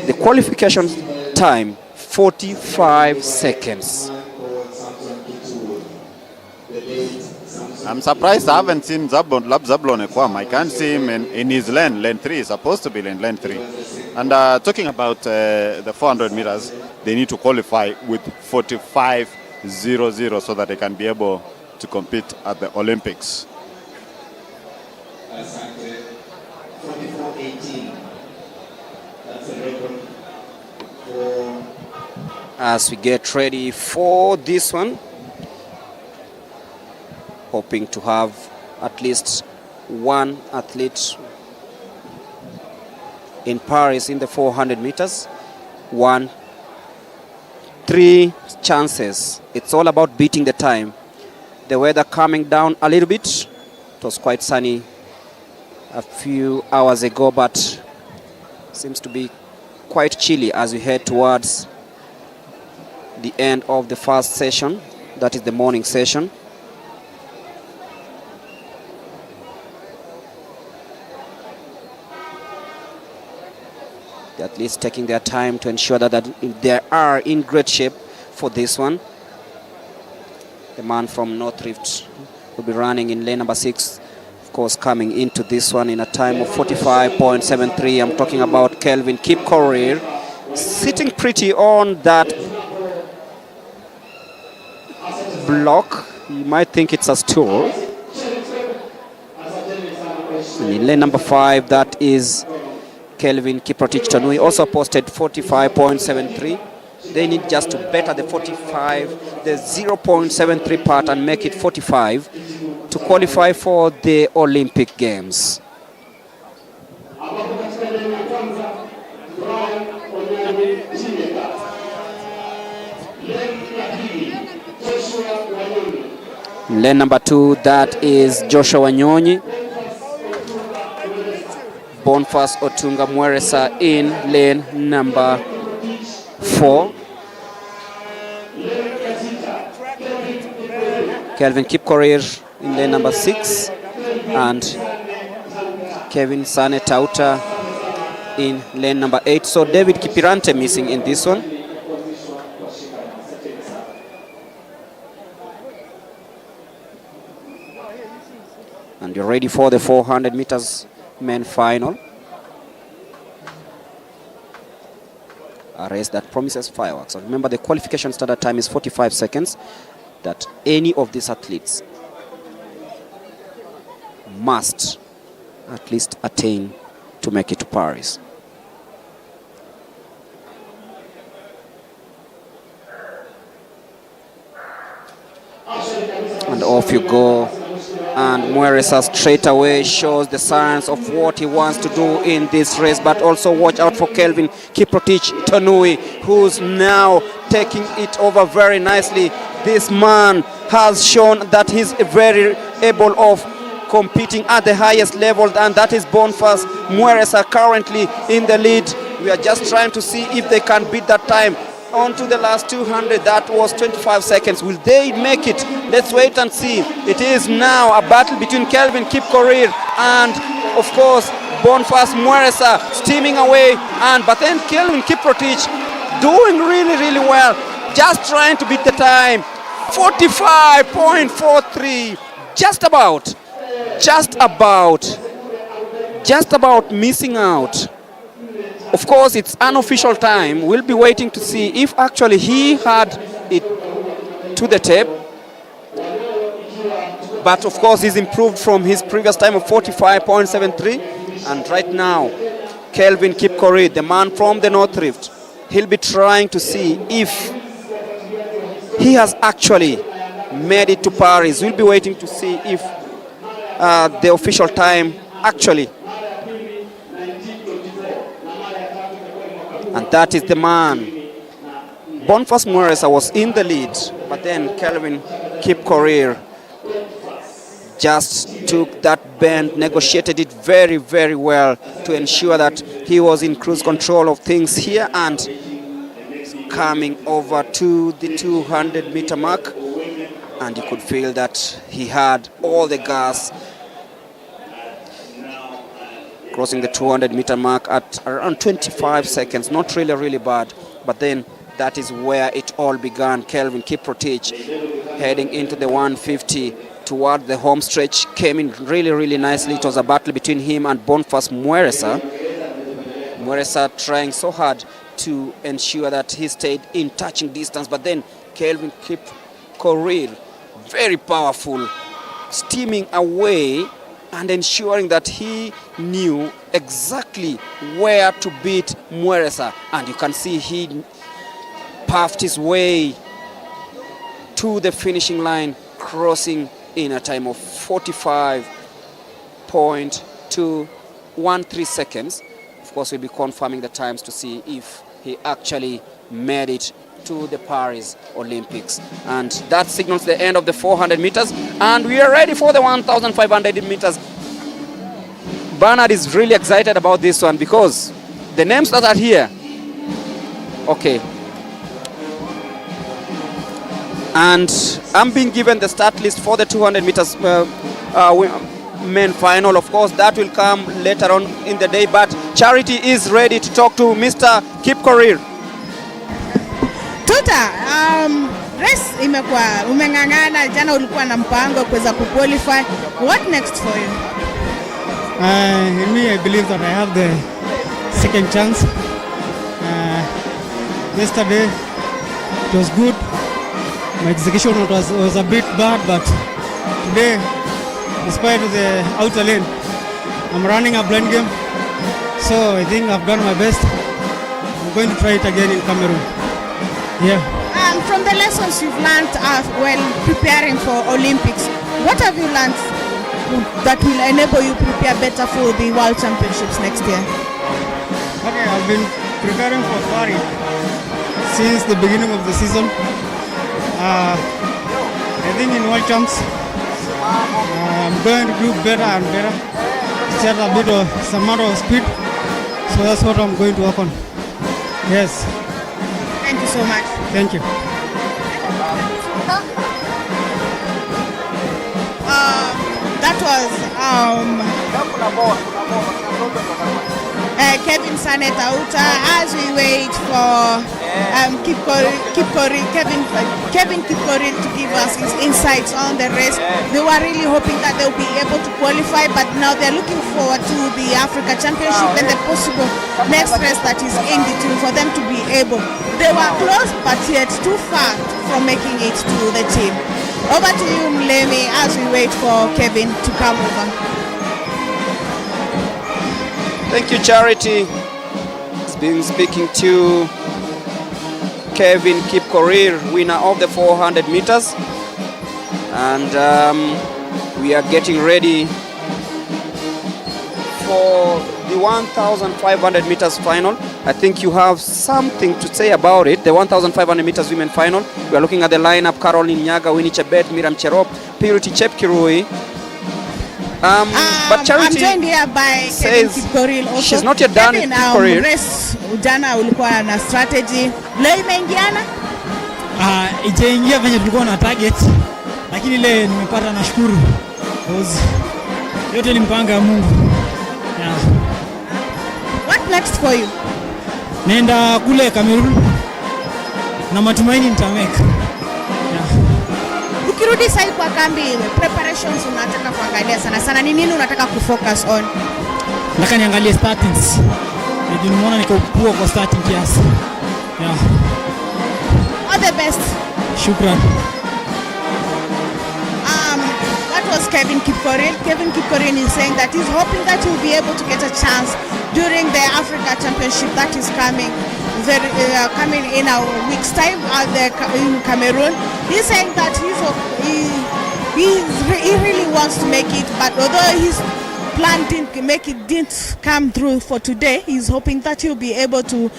the qualification time, 45 seconds. I'm surprised I haven't seen Zabulon Ekwam. I can't see him in his lane 3. He's supposed to be in lane 3. And talking about the 400 meters, they need to qualify with 45.00 so that they can be able to compete at the Olympics. 44.18. That's a record for... As we get ready for this one, hoping to have at least one athlete in Paris in the 400 meters. 3 chances. It's all about beating the time. The weather coming down a little bit. It was quite sunny a few hours ago, but seems to be quite chilly as we head towards the end of the first session. That is the morning session. At least taking their time to ensure that they are in great shape for this one. The man from North Rift will be running in lane number 6, of course, coming into this one in a time of 45.73. I'm talking about Kelvin Kipkorir, sitting pretty on that block. You might think it's a stool. And in lane number 5, that is Kelvin Kiprotich Tanui, also posted 45.73. They need just to better the 45, the 0.73 part, and make it 45 to qualify for the Olympic Games. Lane number 2, that is Joshua Wanyonyi. Boniface Otunga Mweresa in lane number 4. Kelvin Kipkorir in lane number 6. And Kevin Sane Tauta in lane number 8. So David Kipirante missing in this one. And you're ready for the 400 meters men final. A race that promises fireworks. And remember, the qualification standard time is 45 seconds that any of these athletes must at least attain to make it to Paris. And off you go. And Mweresa straight away shows the signs of what he wants to do in this race. But also watch out for Kelvin Kiprotich Tanui, who's now taking it over very nicely. This man has shown that he's very able of competing at the highest level, and that is Boniface Mweresa currently in the lead. We are just trying to see if they can beat that time. On to the last 200, that was 25 seconds. Will they make it? Let's wait and see. It is now a battle between Kelvin Kipkorir and, of course, Boniface Mweresa steaming away. But then Kelvin Kiprotich doing really, really well. Just trying to beat the time. 45.43. Just about missing out. Of course, it's unofficial time. We'll be waiting to see if actually he had it to the tape. But of course, he's improved from his previous time of 45.73. And right now, Kelvin Kipkorir, the man from the North Rift, he'll be trying to see if he has actually made it to Paris. We'll be waiting to see if the official time actually. And that is the man. Boniface Mweresa was in the lead, but then Kelvin Kipkorir just took that bend, negotiated it very, very well to ensure that he was in cruise control of things here and coming over to the 200-meter mark. And you could feel that he had all the gas. Crossing the 200-meter mark at around 25 seconds. Not really, really bad. But then that is where it all began. Kelvin Kiprotich heading into the 150 toward the home stretch. Came in really, really nicely. It was a battle between him and Boniface Mweresa. Mweresa trying so hard to ensure that he stayed in touching distance. But then Kelvin Kipkorir, very powerful, steaming away and ensuring that he knew exactly where to beat Mweresa. And you can see he puffed his way to the finishing line, crossing in a time of 45.213 seconds. Of course, we'll be confirming the times to see if he actually made it to the Paris Olympics. And that signals the end of the 400 meters. And we are ready for the 1,500 meters. Bernard is really excited about this one because the names that are here. Okay. And I'm being given the start list for the 200 meters men final. Of course, that will come later on in the day. But Charity is ready to talk to Mr. Kipkorir. Tuta, race imekuwa umeng'ang'ana, jana ulikuwa na mpango kuweza kuqualify. What next for you? In me, I believe that I have the second chance. Yesterday, it was good. My execution was a bit bad, but today, despite the outer lane, I'm running a blind game, so I think I've done my best. I'm going to try it again in Cameroon. Yeah. From the lessons you've learned while preparing for Olympics, what have you learned that will enable you prepare better for the World Championships next year? Okay, I've been preparing for Paris since the beginning of the season. I think in World Champs, I'm going to do better and better. Just a bit of some amount of speed, so that's what I'm going to work on. Yes. Thank you so much. Thank you. That was Kevin Sanet Auta as we wait for Kevin Kipkorir to give us his insights on the race. They were really hoping that they'll be able to qualify, but now they're looking forward to the Africa Championship and the possible next race that is in between for them to be able. They were close, but yet too far from making it to the team. Over to you, Mlemi, as we wait for Kevin to come over. Thank you, Charity. It's been speaking to Kevin Kipkorir, winner of the 400 meters. And we are getting ready for the 1,500 meters final. I think you have something to say about it. The 1,500 meters women final. We are looking at the lineup: Caroline Nyaga, Winnie Chebet, Miriam Cherop, Purity Chepkirui. But Charity I'm joined here by Kevin Kipkorir also. She's not yet done with Kipkorir. Race jana ulikuwa na strategy. Leo imeingiana? Itaingia venye tulikuwa na target, lakini ile nimepata, nashukuru. Yote ni mpango wa Mungu. Yeah. What next for you? Nenda kule Cameroon na matumaini nitameka. Ukirudi sasa kwa kambi, preparations unataka kuangalia sana, ni nini unataka kufocus on? Nataka niangalie startings. Ndio nimeona niko poa kwa starting kiasi. Yeah. All the best. Shukran. That was Kevin Kipkorir. Kevin Kipkorir is saying that he's hoping that he'll be able to get a chance during the Africa Championship that is coming in a week's time in Cameroon. He's saying that he really wants to make it, but although his plan didn't come through for today, he's hoping that he'll be able to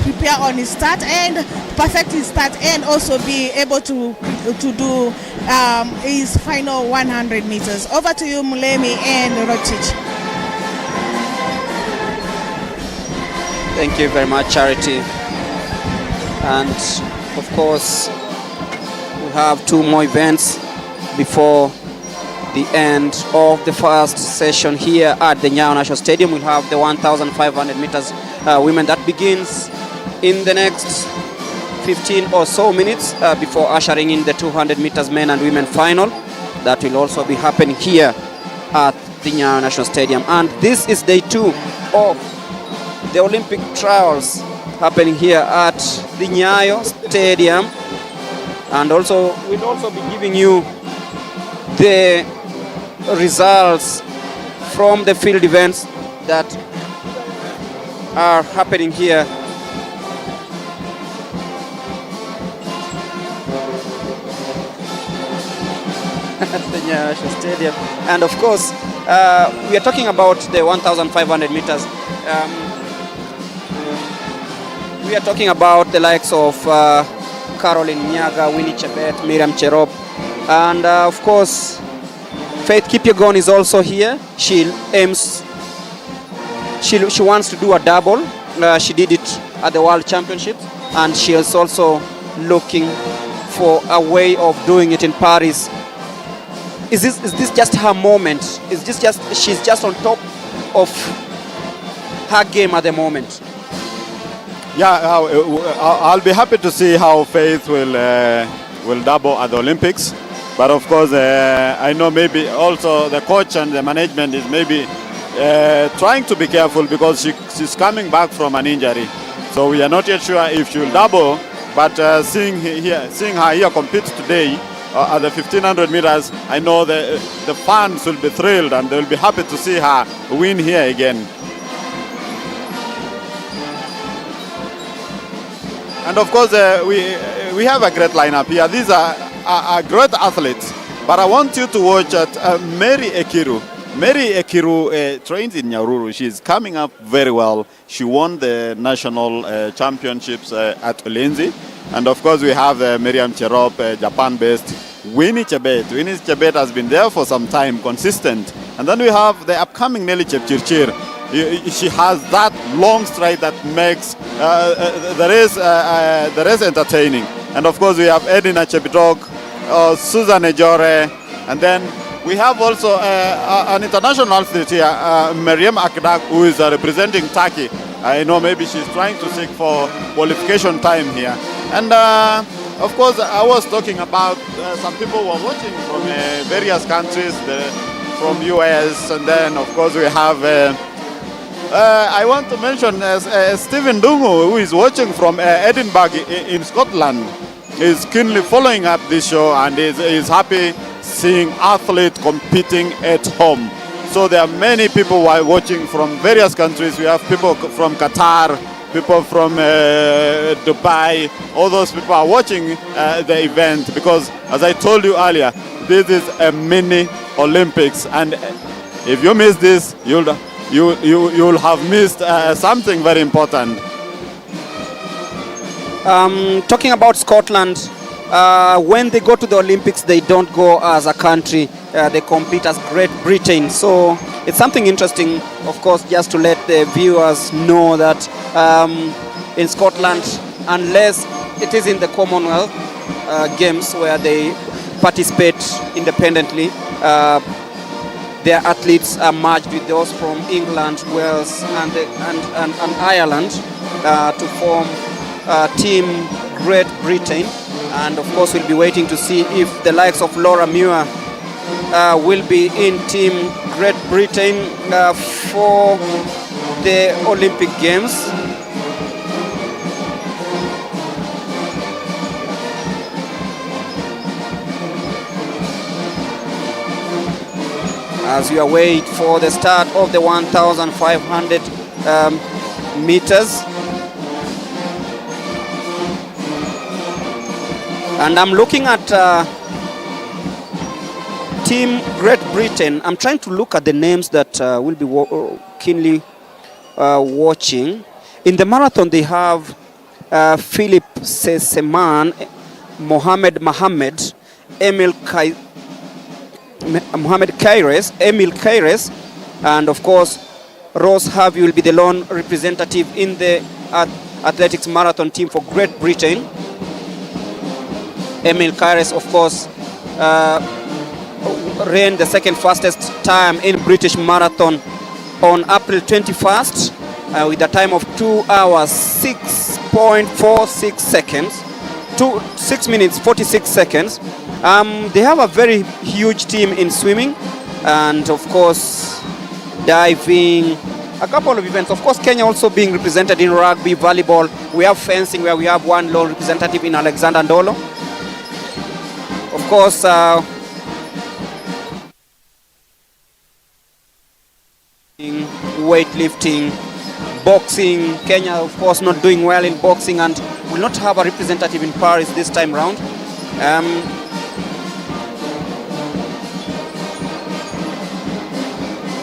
prepare on his start and perfect his start, and also be able to do his final 100 meters. Over to you, Mulemi and Rochich. Thank you very much, Charity. And of course, we have two more events before the end of the first session here at the Nyayo National Stadium. We'll have the 1,500 meters women that begins in the next 15 or so minutes before ushering in the 200 meters men and women final. That will also be happening here at the Nyayo National Stadium. And this is day 2 of the Olympic trials happening here at the Nyayo Stadium. And also we'll also be giving you the results from the field events that are happening here. At the Nyayo National Stadium. And of course, we are talking about the 1,500 meters. We are talking about the likes of Caroline Nyaga, Winnie Chebet, Miriam Cherop, and of course, Faith Kipyegon is also here. She wants to do a double. She did it at the World Championships, and she is also looking for a way of doing it in Paris. Is this just her moment? She's just on top of her game at the moment? Yeah, I'll be happy to see how Faith will double at the Olympics. But of course, I know maybe also the coach and the management is maybe trying to be careful because she's coming back from an injury. So we are not yet sure if she'll double But seeing her here compete today at the 1500 meters, I know the fans will be thrilled and they will be happy to see her win here again. And of course, we have a great lineup here. These are great athletes. But I want you to watch at Mary Ekiru. Mary Ekiru trains in Nyahururu. She's coming up very well. She won the national championships at Ulinzi. And of course, we have Miriam Cherop, Japan-based. Winnie Chebet. Winnie Chebet has been there for some time, consistent. And then we have the upcoming Nelly Chepchirchir. She has that long stride that makes the race entertaining. And of course, we have Edina Chepitog, Susan Ejore, and then we have also an international athlete here, Mariam Akdak, who is representing Turkey. I know maybe she's trying to seek for qualification time here. And of course, I was talking about some people who are watching from various countries, from US, and then of course we have, I want to mention Stephen Dungu, who is watching from Edinburgh in Scotland. He's keenly following up this show and is happy seeing athletes competing at home. So there are many people who are watching from various countries. We have people from Qatar, people from Dubai. All those people are watching the event because, as I told you earlier, this is a mini Olympics, and if you miss this, you'll have missed something very important. Talking about Scotland, when they go to the Olympics, they don't go as a country. They compete as Great Britain. So it's something interesting, of course, just to let the viewers know that in Scotland, unless it is in the Commonwealth Games where they participate independently, their athletes are merged with those from England, Wales, and Ireland to form Team Great Britain. And of course, we'll be waiting to see if the likes of Laura Muir will be in Team Great Britain for the Olympic Games. As we await for the start of the 1,500 meters. And I'm looking at Team Great Britain. I'm trying to look at the names that will be keenly watching. In the marathon, they have Philip Seseman, Mohamed Emil Kaires, and of course, Rose Harvey will be the lone representative in the athletics marathon team for Great Britain. Emil Kaires, of course, ran the second fastest time in British Marathon on April 21st with a time of 2 hours 6.46 seconds, 6 minutes 46 seconds. They have a very huge team in swimming and of course diving, a couple of events. Of course, Kenya also being represented in rugby, volleyball. We have fencing where we have one lone representative in Alexander Ndolo. Of course, weightlifting, boxing. Kenya, of course, not doing well in boxing and will not have a representative in Paris this time round.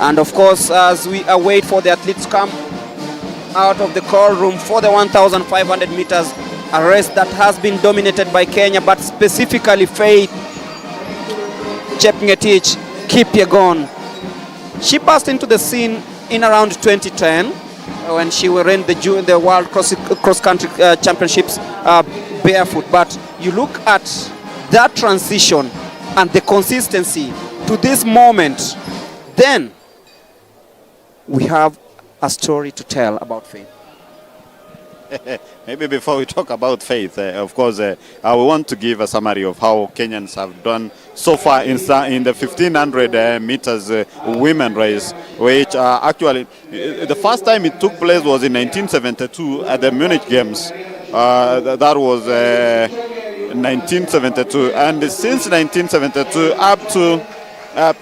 And of course, as we await for the athletes to come out of the call room for the 1,500 meters, a race that has been dominated by Kenya, but specifically Faith Chepngetich Kipyegon. She burst into the scene in around 2010 when she ran the World Cross Country Championships barefoot. But you look at that transition and the consistency to this moment, then we have a story to tell about Faith. Maybe before we talk about Faith, of course, we want to give a summary of how Kenyans have done so far in the 1,500 meters women race, which actually, the first time it took place was in 1972 at the Munich Games. That was 1972, and since 1972 up to,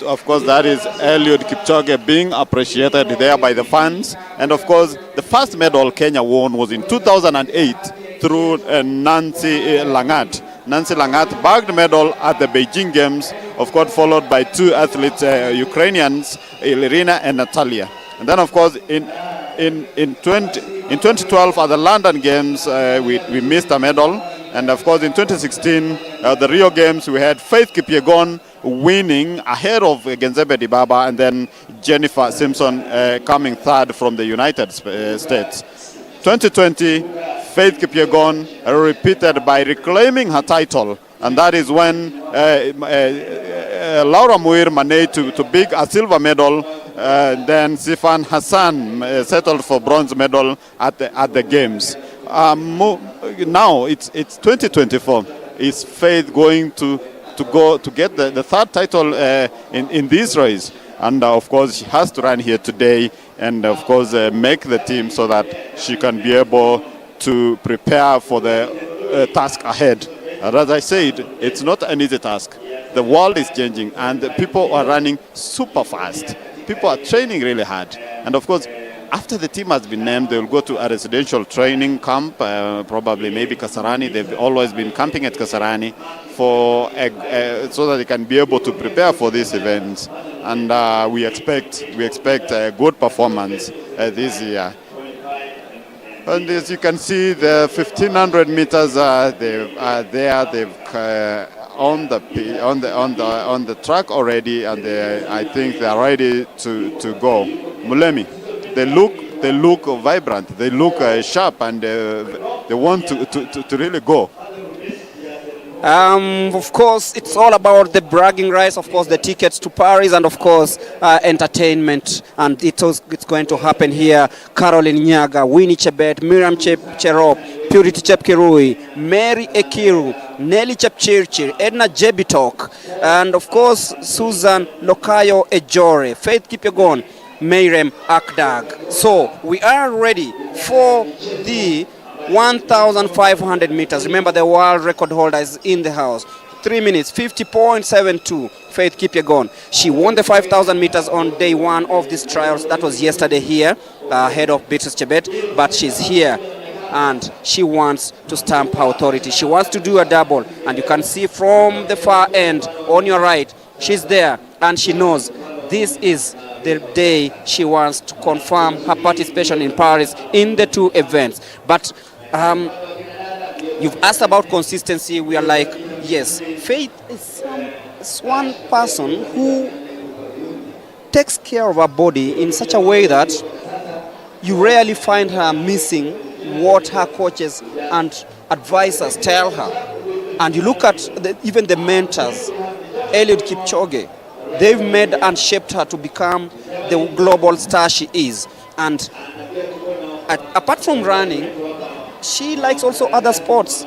of course, that is Eliud Kipchoge being appreciated there by the fans. And of course, the first medal Kenya won was in 2008 through Nancy Langat. Nancy Langat bagged medal at the Beijing Games, of course, followed by two athletes, Ukrainians, Irina and Natalia. And then, of course, in 2012 at the London Games, we missed a medal. And of course, in 2016, the Rio Games, we had Faith Kipyegon winning ahead of Genzebe Dibaba, and then Jennifer Simpson coming third from the United States. 2020, Faith Kipyegon repeated by reclaiming her title, and that is when Laura Muir managed to pick a silver medal. Then Sifan Hassan settled for bronze medal at the Games. Now it's 2024. Is Faith going to go to get the third title in this race? And of course, she has to run here today, and of course make the team so that she can be able to prepare for the task ahead. And as I said, it's not an easy task. The world is changing, and the people are running super fast. People are training really hard, and of course, after the team has been named, they will go to a residential training camp, probably maybe Kasarani. They've always been camping at Kasarani for so that they can be able to prepare for these events. And we expect a good performance this year. And as you can see, the 1500 meters they are there. They've on the track already, and I think they are ready to go. Mulemi. They look vibrant. They look sharp, and they want to really go. Of course, it's all about the bragging rights, of course, the tickets to Paris, and of course, entertainment. And it's going to happen here. Caroline Nyaga, Winnie Chebet, Miriam Cherop, Purity Chepkirui, Mary Ekiru, Nelly Chepchirchir, Edna Jebitok, and of course, Susan Lokayo Ejore, Faith Kipyegon, Mayrem Akdag. So we are ready for the 1,500 meters. Remember, the world record holder is in the house. 3 minutes, 50.72, Faith Kipyegon. She won the 5,000 meters on day one of these trials. That was yesterday here, ahead of Beatrice Chebet. But she's here, and she wants to stamp her authority. She wants to do a double. And you can see from the far end on your right, she's there, and she knows this is the day she wants to confirm her participation in Paris in the two events. But you've asked about consistency. We are like, yes, Faith is one person who takes care of her body in such a way that you rarely find her missing what her coaches and advisors tell her. And you look at even the mentors, Eliud Kipchoge, they've made and shaped her to become the global star she is. And apart from running, she likes also other sports.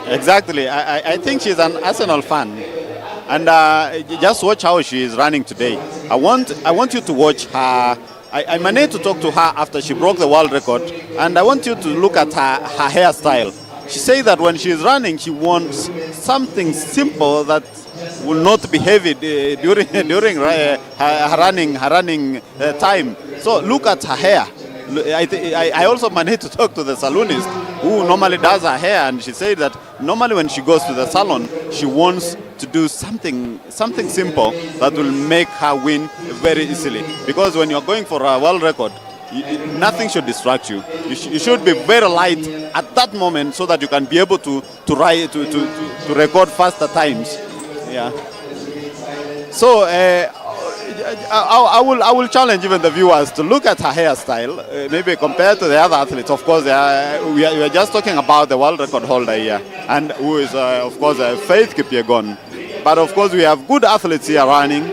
Exactly. I think she's an Arsenal fan. And just watch how she is running today. I want you to watch her. I managed to talk to her after she broke the world record. And I want you to look at her hairstyle. She says that when she is running, she wants something simple that will not be heavy during her running time. So look at her hair. I also managed to talk to the salonist who normally does her hair, and she said that normally when she goes to the salon, she wants to do something simple that will make her win very easily. Because when you're going for a world record, nothing should distract you. You should be very light at that moment so that you can be able to record faster times. Yeah. So I will challenge even the viewers to look at her hairstyle, maybe compared to the other athletes. Of course, we are just talking about the world record holder here, and who is of course Faith Kipyegon. But of course, we have good athletes here running.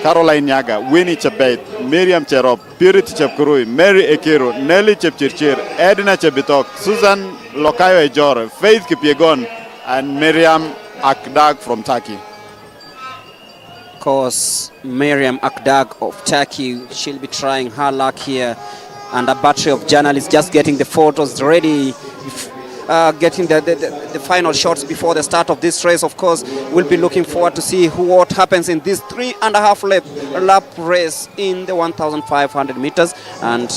Caroline Nyaga, Winnie Chebet, Miriam Cherop, Purity Chepkurui, Mary Ekiru, Nelly Chepchirchir, Edna Chebitok, Susan Lokayo Ejore, Faith Kipyegon, and Miriam Akdag from Turkey. course, Miriam Akdag of Turkey, she'll be trying her luck here. And a battery of journalists just getting the photos ready, getting the final shots before the start of this race. Of course, we'll be looking forward to see what happens in this 3.5 lap race in the 1,500 meters. And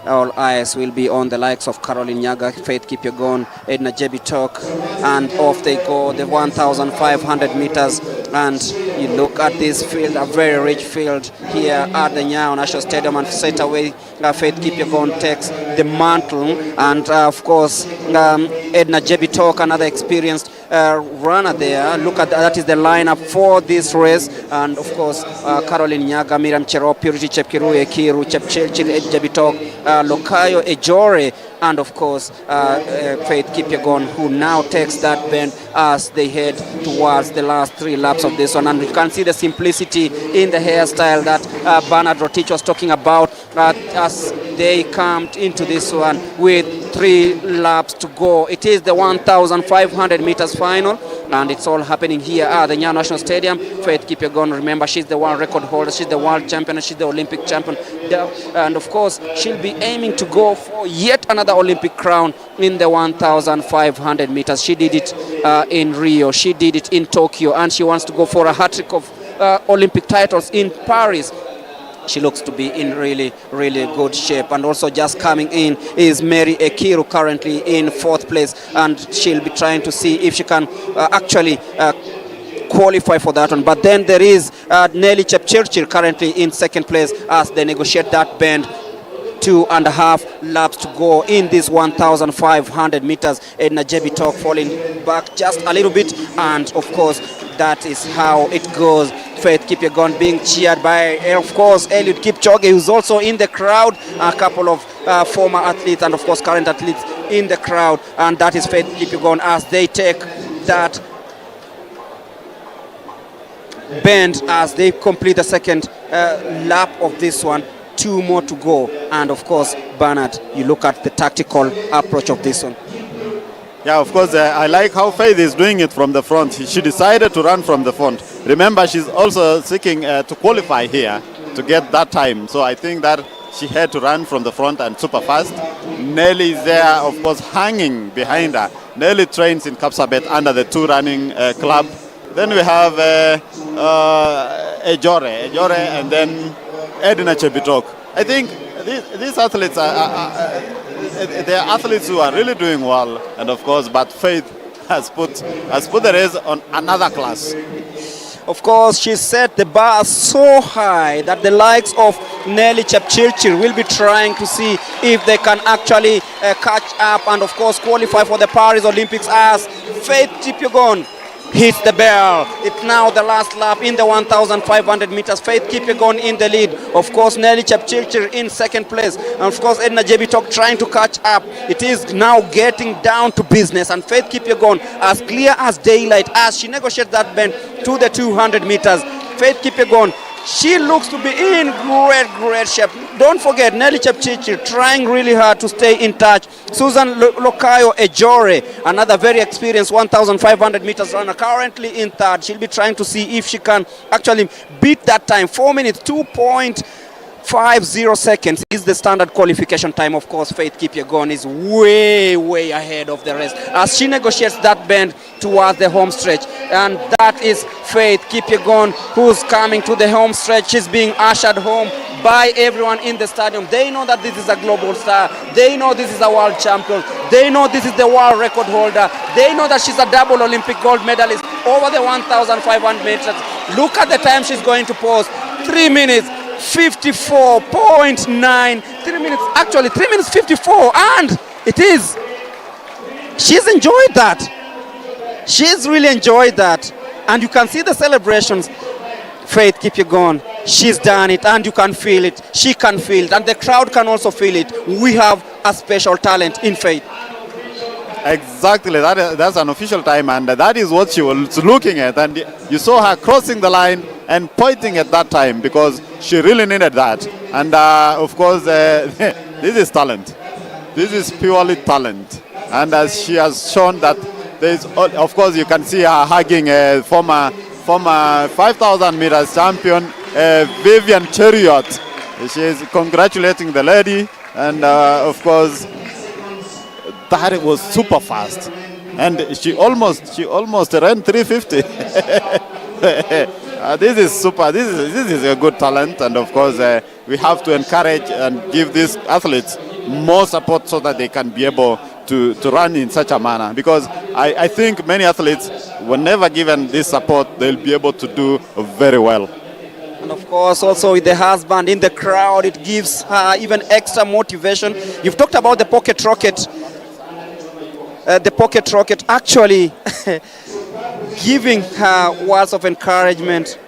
all eyes will be on the likes of Caroline Nyaga, Faith Kipyegon, Edna Jebitok, and off they go, the 1,500 meters. And you look at this field, a very rich field here at the Nyayo National Stadium, and straight away Faith Kipyegon takes the mantle. And of course, Edna Jebitok, another experienced runner there. Look at that, is the lineup for this race. And of course, Caroline Nyaga, Miriam Cherop, Purity Chepkirui, Kiru, Chepchirchir, Ed Jebitok, Lokayo Ejore, and of course Faith Kipyegon, who now takes that bend as they head towards the last 3 laps of this one. And you can see the simplicity in the hairstyle that Bernard Rotich was talking about as they come into this one with 3 laps to go. It is the 1,500 meters final, and it's all happening here at the Nyayo National Stadium. Faith Kipyegon, remember, she's the world record holder, she's the world champion, she's the Olympic champion, and of course she'll be aiming to go for yet another Olympic crown in the 1,500 meters. She did it in Rio, she did it in Tokyo, and she wants to go for a hat-trick of Olympic titles in Paris. She looks to be in really, really good shape. And also just coming in is Mary Ekiru, currently in 4th place, and she'll be trying to see if she can actually qualify for that one. But then there is Nelly Chepchirchir, currently in 2nd place, as they negotiate that bend. 2.5 laps to go in this 1,500 meters. Edna Jebitok falling back just a little bit, and of course that is how it goes. Faith Kipyegon being cheered by, of course, Eliud Kipchoge, who's also in the crowd, a couple of former athletes and of course current athletes in the crowd, and that is Faith Kipyegon as they take that bend as they complete the 2nd lap of this one. 2 more to go. And of course, Bernard, you look at the tactical approach of this one. Yeah, of course, I like how Faith is doing it from the front. She decided to run from the front. Remember, she's also seeking to qualify here to get that time. So I think that she had to run from the front and super fast. Nelly is there, of course, hanging behind her. Nelly trains in Kapsabet under the 2 running club. Then we have Ejore, and then Edna Chebitok. I think these athletes they are athletes who are really doing well, and of course, but Faith has put the race on another class. Of course, she set the bar so high that the likes of Nelly Chepchirchir will be trying to see if they can actually catch up and of course qualify for the Paris Olympics, as Faith Kipyegon hits the bell. It's now the last lap in the 1,500 meters. Faith Kipyegon in the lead. Of course, Nelly Chepchirchir in 2nd place. And of course, Edna Jebitok trying to catch up. It is now getting down to business. And Faith Kipyegon, as clear as daylight, as she negotiates that bend to the 200 meters. Faith Kipyegon, she looks to be in great shape. Don't forget, Nelly Chepchirchir trying really hard to stay in touch. Susan Lokayo Ejore, another very experienced 1,500 meters runner, currently in 3rd. She'll be trying to see if she can actually beat that time. 4 minutes, 2.50 seconds is the standard qualification time. Of course, Faith Kipyegon is way ahead of the rest as she negotiates that bend towards the home stretch. And that is Faith Kipyegon, who's coming to the home stretch. She's being ushered home by everyone in the stadium. They know that this is a global star. They know this is a world champion. They know this is the world record holder. They know that she's a double Olympic gold medalist over the 1,500 meters. Look at the time she's going to post. 3 minutes 54.9. 3 minutes, actually 3 minutes 54, and it is. She's enjoyed that. She's really enjoyed that, and you can see the celebrations. Faith Kipyegon, she's done it, and you can feel it. She can feel it, and the crowd can also feel it. We have a special talent in Faith. Exactly, that's an official time, and that is what she was looking at. And you saw her crossing the line and pointing at that time because she really needed that. And of course, this is talent. This is purely talent. And as she has shown that there is, of course, you can see her hugging a former former 5,000 meters champion, Vivian Cheriot. She is congratulating the lady, and of course, that was super fast, and she almost ran 350. This is super. This is a good talent, and of course, we have to encourage and give these athletes more support so that they can be able to run in such a manner. Because I think many athletes, whenever given this support, they'll be able to do very well. And of course, also with the husband in the crowd, it gives her even extra motivation. You've talked about the pocket rocket. The pocket rocket actually giving her words of encouragement.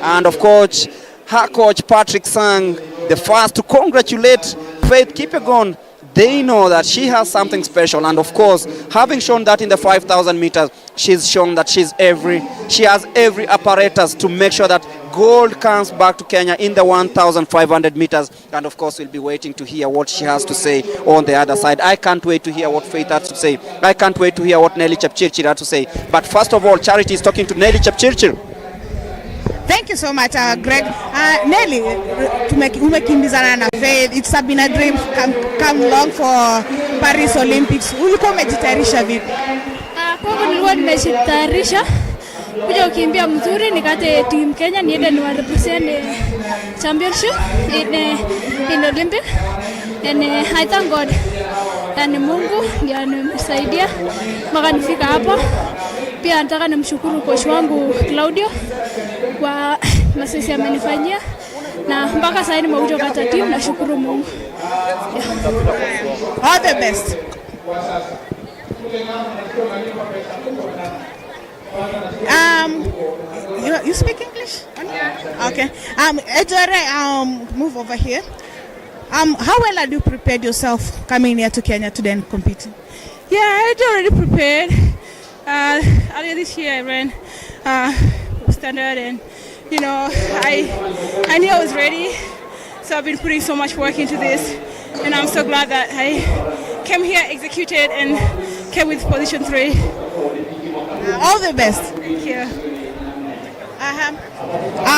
And of course, her coach Patrick Sang, the first to congratulate Faith Kipyegon. They know that she has something special, and of course, having shown that in the 5,000 meters, she's shown that she has every apparatus to make sure that gold comes back to Kenya in the 1,500 meters. And of course, we'll be waiting to hear what she has to say on the other side. I can't wait to hear what Faith has to say. I can't wait to hear what Nelly Chepchirchir has to say. But first of all, Charity is talking to Nelly Chepchirchir. Thank you so much, Greg. Nelly, umekimbizana na Faith. It's been a dream come long for Paris Olympics. Ulikuwa umejitayarisha vipi? Kwangu nilikuwa nimejitayarisha kuja kukimbia mzuri, nikate team Kenya niende ni represent championship in Olympic. And I thank God. Yani Mungu ndiye anisaidia mpaka nifika hapa. Pia nataka nimshukuru coach wangu Claudio kwa masisi amenifanyia, na mpaka sasa nimekuja kata team, nashukuru Mungu. All the best. You speak English? Okay. Ejore, move over here. How well have you prepared yourself coming here to Kenya today and competing? Yeah, I already prepared. Earlier this year I ran standard, and I knew I was ready. So I've been putting so much work into this, and I'm so glad that I came here, executed, and came with position 3. All the best. Thank you.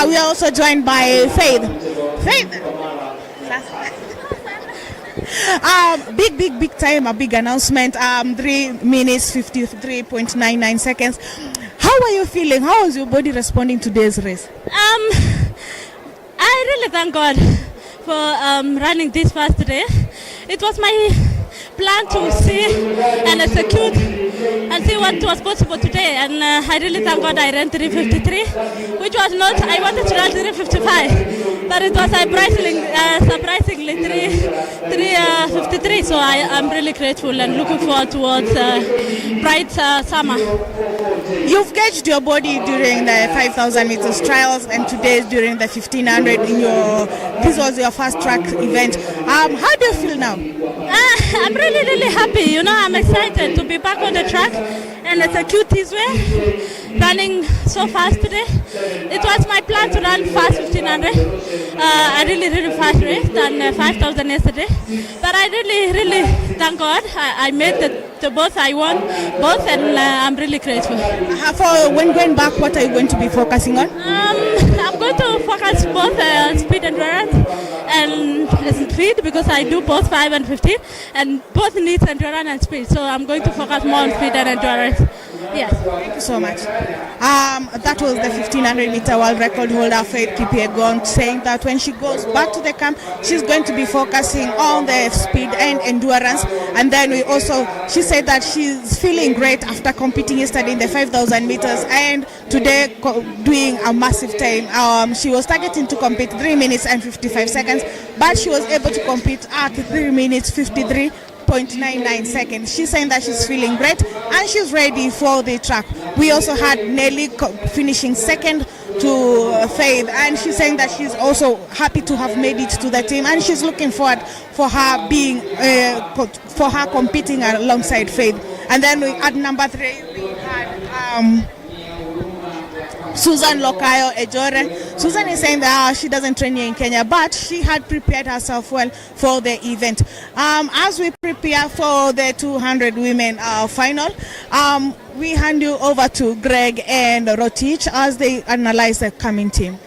We are also joined by Faith. Big time, a big announcement. 3 minutes 53.99 seconds. How are you feeling? How is your body responding to today's race? I really thank God for running this fast today. It was my plan to see and execute and see what was possible today, and I really thank God I ran 3:53, which was not, I wanted to run 3:55, but it was surprisingly 3:53, so I'm really grateful and looking forward towards bright summer. You've gauged your body during the 5,000 meters trials and today during the 1,500 this was your first track event. How do you feel now? I'm really happy. I'm excited to be back on the track and execute this way, running so fast today. It was my plan to run fast 1,500, a really fast race than 5,000 yesterday. But I really thank God. I made the both. I won both, and I'm really grateful. For when going back, what are you going to be focusing on? I'm going to focus both speed endurance and speed, because I do both 5 and 15, and both needs endurance and speed. So I'm going to focus more on speed and endurance. Yes. Thank you so much. That was the 1,500 meter world record holder Faith Kipyegon saying that when she goes back to the camp, she's going to be focusing on the speed and endurance. And then she said that she's feeling great after competing yesterday in the 5,000 meters and today doing a massive time. She was targeting to compete 3 minutes and 55 seconds, but she was able to compete at 3 minutes 53.99 seconds. She's saying that she's feeling great and she's ready for the track. We also had Nelly finishing second to Faith, and she's saying that she's also happy to have made it to the team, and she's looking forward for her competing alongside Faith. And then at number 3 we had Susan Lokayo Ejore. Susan is saying that she doesn't train here in Kenya, but she had prepared herself well for the event. As we prepare for the 200 women final, we hand you over to Greg and Rotich as they analyze the coming team.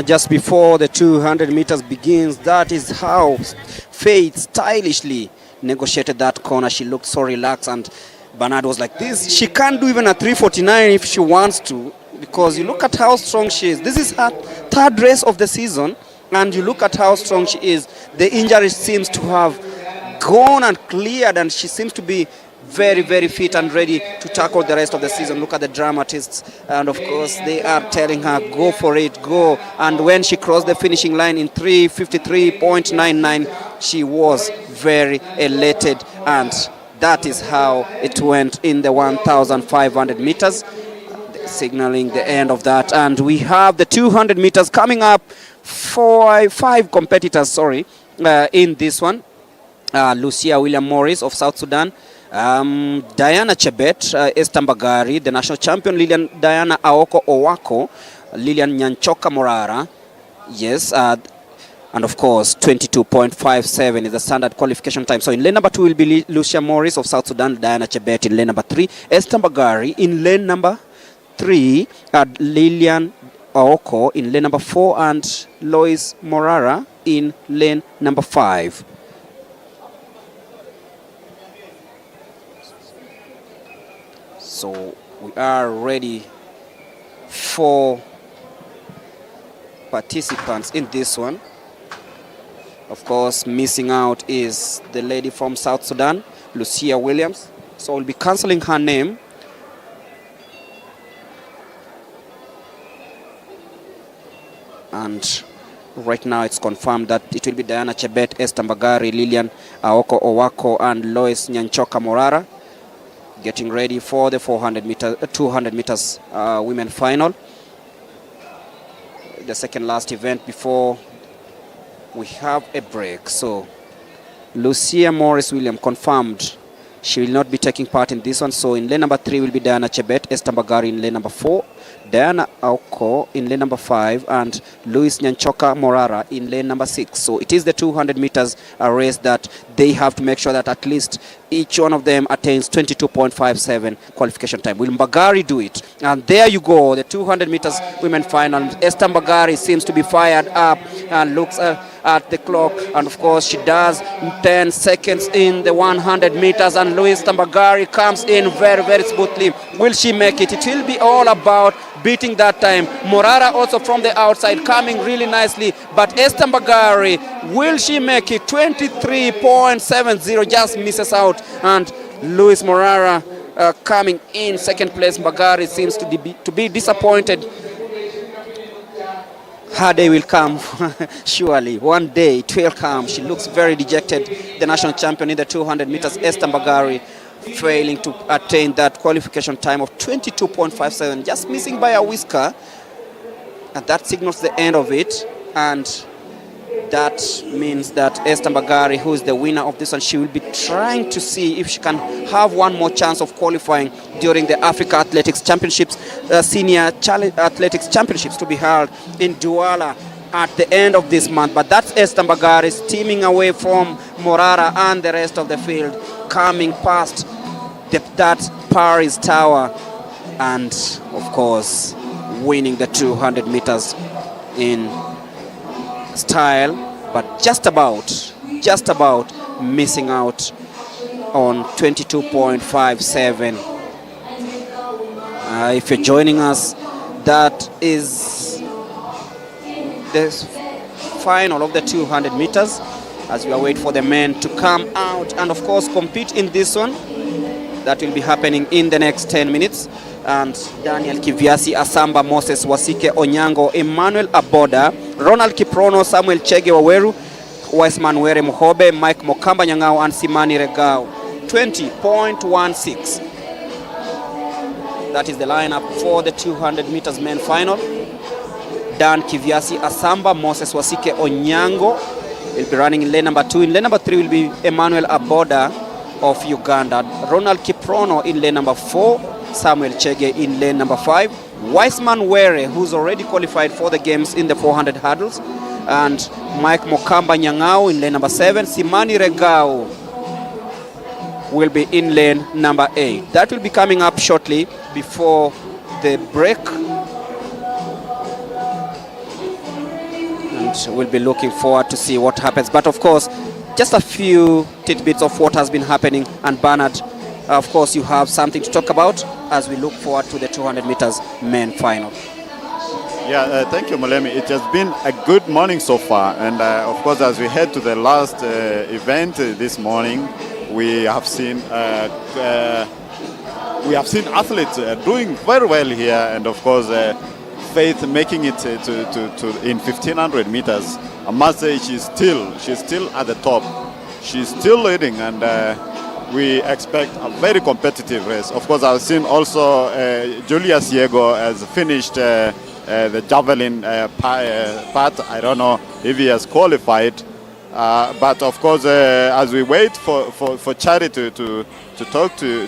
Just before the 200 meters begins, that is how Faith stylishly negotiated that corner. She looked so relaxed, and Bernard was like this. She can't do even a 3:49 if she wants to, because you look at how strong she is. This is her third race of the season, and you look at how strong she is. The injury seems to have gone and cleared, and she seems to be very, very fit and ready to tackle the rest of the season. Look at the dramatists, and of course they are telling her, go for it, go. And when she crossed the finishing line in 3:53.99, she was very elated, and that is how it went in the 1,500 meters, signaling the end of that. And we have the 200 meters coming up. Five competitors, in this one. Lucia William Morris of South Sudan, Diana Chebet, Esther Mbagari, the national champion, Diana Aoko Owako, Lilian Nyanchoka Morara, yes, and of course 22.57 is the standard qualification time. So in lane number 2 will be Lucia Morris of South Sudan, Diana Chebet in lane number 3, Esther Mbagari in lane number 3, Lilian Aoko in lane number 4, and Lois Morara in lane number 5. So we are ready for participants in this one. Of course, missing out is the lady from South Sudan, Lucia Williams. So we'll be cancelling her name. And right now it's confirmed that it will be Diana Chebet, Esther Mbagari, Lilian Aoko Owako, and Lois Nyanchoka Morara, getting ready for the 200 meters women final. The second last event before we have a break. So Lucia Morris William confirmed she will not be taking part in this one. So in lane number 3 will be Diana Chebet, Esther Mbagari in lane number 4, Diana Aoko in lane number 5, and Luis Nyanchoka Morara in lane number 6. So it is the 200 meters race that they have to make sure that at least each one of them attains 22.57 qualification time. Will Mbagari do it? And there you go, the 200 meters women final. Esther Mbagari seems to be fired up and looks at the clock, and of course she does 10 seconds in the 100 meters, and Luis Mbagari comes in very, very smoothly. Will she make it? It will be all about beating that time. Morara also from the outside coming really nicely, but Esther Mbagari, will she make it? 23.70, just misses out, and Luis Morara coming in second place. Mbagari seems to be disappointed. Her day will come, surely. One day it will come. She looks very dejected. The national champion in the 200 meters, Esther Mbagari, failing to attain that qualification time of 22.57, just missing by a whisker. And that signals the end of it. And that means that Esther Mbagari, who is the winner of this one, she will be trying to see if she can have one more chance of qualifying during the Africa Athletics Championships, Senior Athletics Championships, to be held in Douala at the end of this month. But that's Esther Mbagari steaming away from Morara and the rest of the field, coming past that Paris Tower, and of course winning the 200 meters in style, but just about missing out on 22.57. If you're joining us, that is the final of the 200 meters as we await for the men to come out and of course compete in this one. That will be happening in the next 10 minutes. And Daniel Kiviasi, Asamba, Moses Wasike, Onyango, Emmanuel Aboda, Ronald Kiprono, Samuel Chege Waweru, Wiseman Were Mohobe, Mike Mokamba Nyangao, and Simani Regao. 20.16. That is the lineup for the 200 meters men final. Dan Kiviasi, Asamba, Moses Wasike, Onyango will be running in lane number 2. In lane number 3 will be Emmanuel Aboda of Uganda. Ronald Kiprono in lane number 4. Samuel Chege in lane number 5. Wiseman Were, who's already qualified for the games in the 400 hurdles, and Mike Mokamba Nyangao in lane number 7. Simani Regao will be in lane number 8. That will be coming up shortly before the break. And we'll be looking forward to see what happens. But of course, just a few tidbits of what has been happening. And Bernard, of course, you have something to talk about as we look forward to the 200 meters men final. Yeah, thank you, Malemi. It has been a good morning so far. And of course, as we head to the last event this morning, we have seen athletes doing very well here. And of course, Faith making it to in 1500 meters. I must say she's still at the top. She's still leading, and we expect a very competitive race. Of course, I've seen also Julius Yego has finished the javelin part. I don't know if he has qualified, but of course, as we wait for Charity to talk to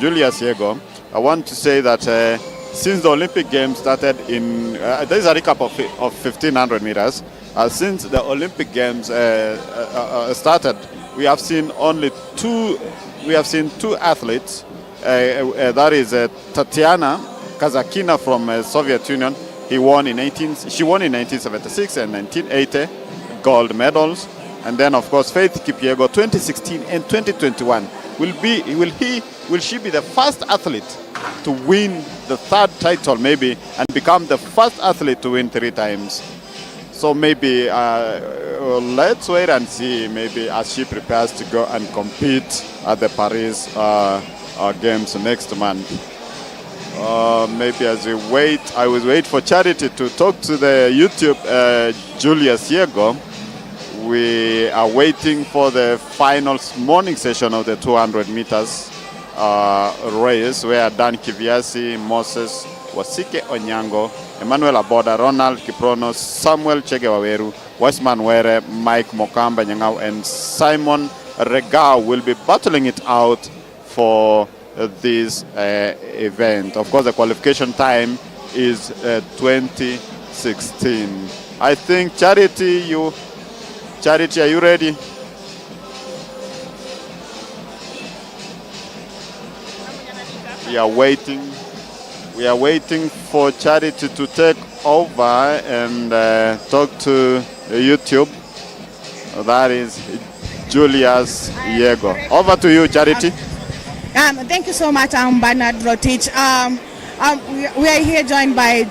Julius Yego, I want to say that since the Olympic Games started in, there is a recap of 1500 meters. Since the Olympic Games started, we have seen only two athletes. That is Tatiana Kazakina from Soviet Union. She won in 1976 and 1980 gold medals. And then of course Faith Kipyego 2016 and 2021 will she be the first athlete to win the third title maybe and become the first athlete to win 3 times. So maybe let's wait and see, maybe as she prepares to go and compete at the Paris Games next month. Maybe as we wait, I will wait for Charity to talk to the YouTube Julius Yego. We are waiting for the final morning session of the 200 meters race, where Dan Kiviasi, Moses Wasike Onyango, Emmanuel Aboda, Ronald Kipronos, Samuel Chege Waweru, Wiseman Were, Mike Mokamba Nyangao, and Simon Regao will be battling it out for this event. Of course, the qualification time is 2016. I think Charity, are you ready? We are waiting for Charity to take over and talk to YouTube. That is Julius Yego. Over to you, Charity. Thank you so much, Bernard Rotich. We are here joined by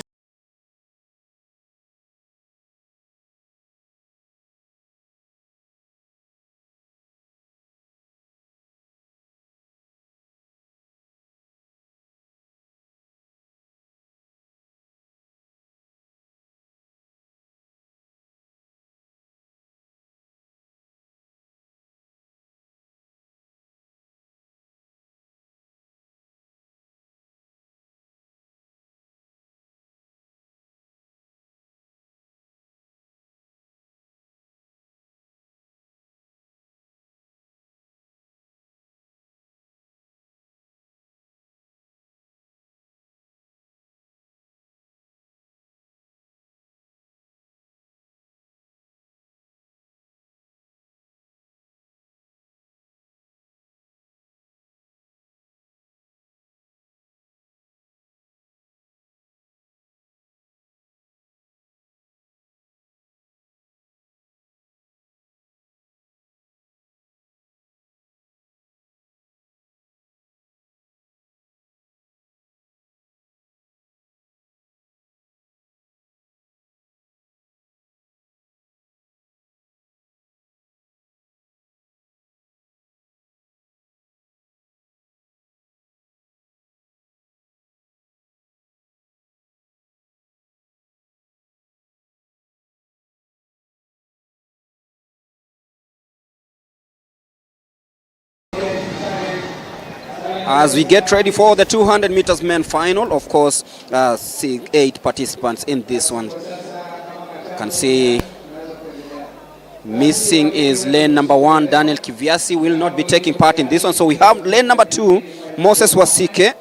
As we get ready for the 200 meters men final, of course, see 8 participants in this one. You can see missing is lane number 1, Daniel Kiviasi will not be taking part in this one. So we have lane number 2, Moses Wasike,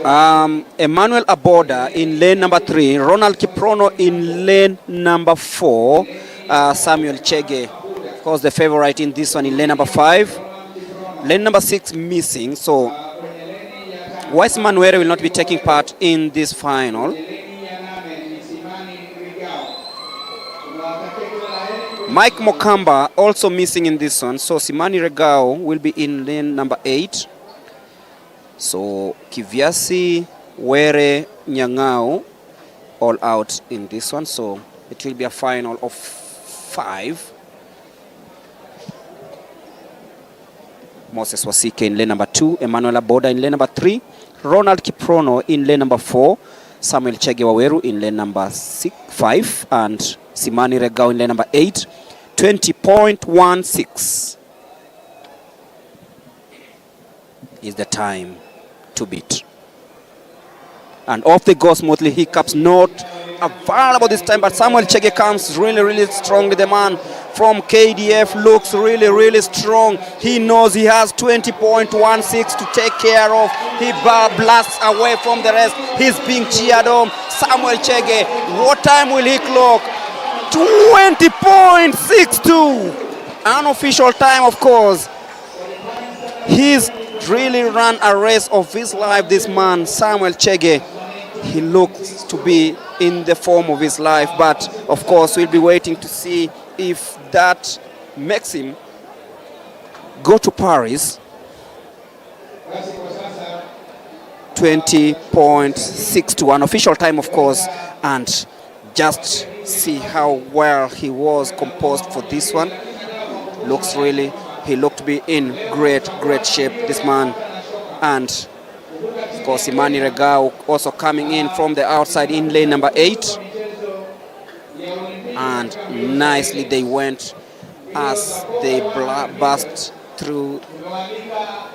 Emmanuel Aboda in lane number 3, Ronald Kiprono in lane number 4, Samuel Chege, of course the favorite in this one, in lane number 5. Lane number 6 missing, so Wise Manuere will not be taking part in this final. Mike Mokamba also missing in this one, so Simani Regao will be in lane number 8. So Kiviasi, Were, Nyangao all out in this one, so it will be a final of 5. Moses Wasike in lane number 2, Emmanuel Aboda in lane number 3, Ronald Kiprono in lane number 4, Samuel Chege Waweru in lane number 5, and Simani Regao in lane number 8. 20.16 is the time to beat. And off they go smoothly. Hiccups not available this time, but Samuel Chege comes really strongly. The man from KDF looks really strong. He knows he has 20.16 to take care of. He blasts away from the rest. He's being cheered on. Samuel Chege, what time will he clock? 20.62, unofficial time, of course. He's really run a race of his life, this man, Samuel Chege. He looks to be in the form of his life, but of course we'll be waiting to see if that makes him go to Paris. 20.62, unofficial time, of course, and just see how well he was composed for this one. He looked to be in great shape, this man. And of course Imani Regao also coming in from the outside in lane number 8. And nicely they went as they burst through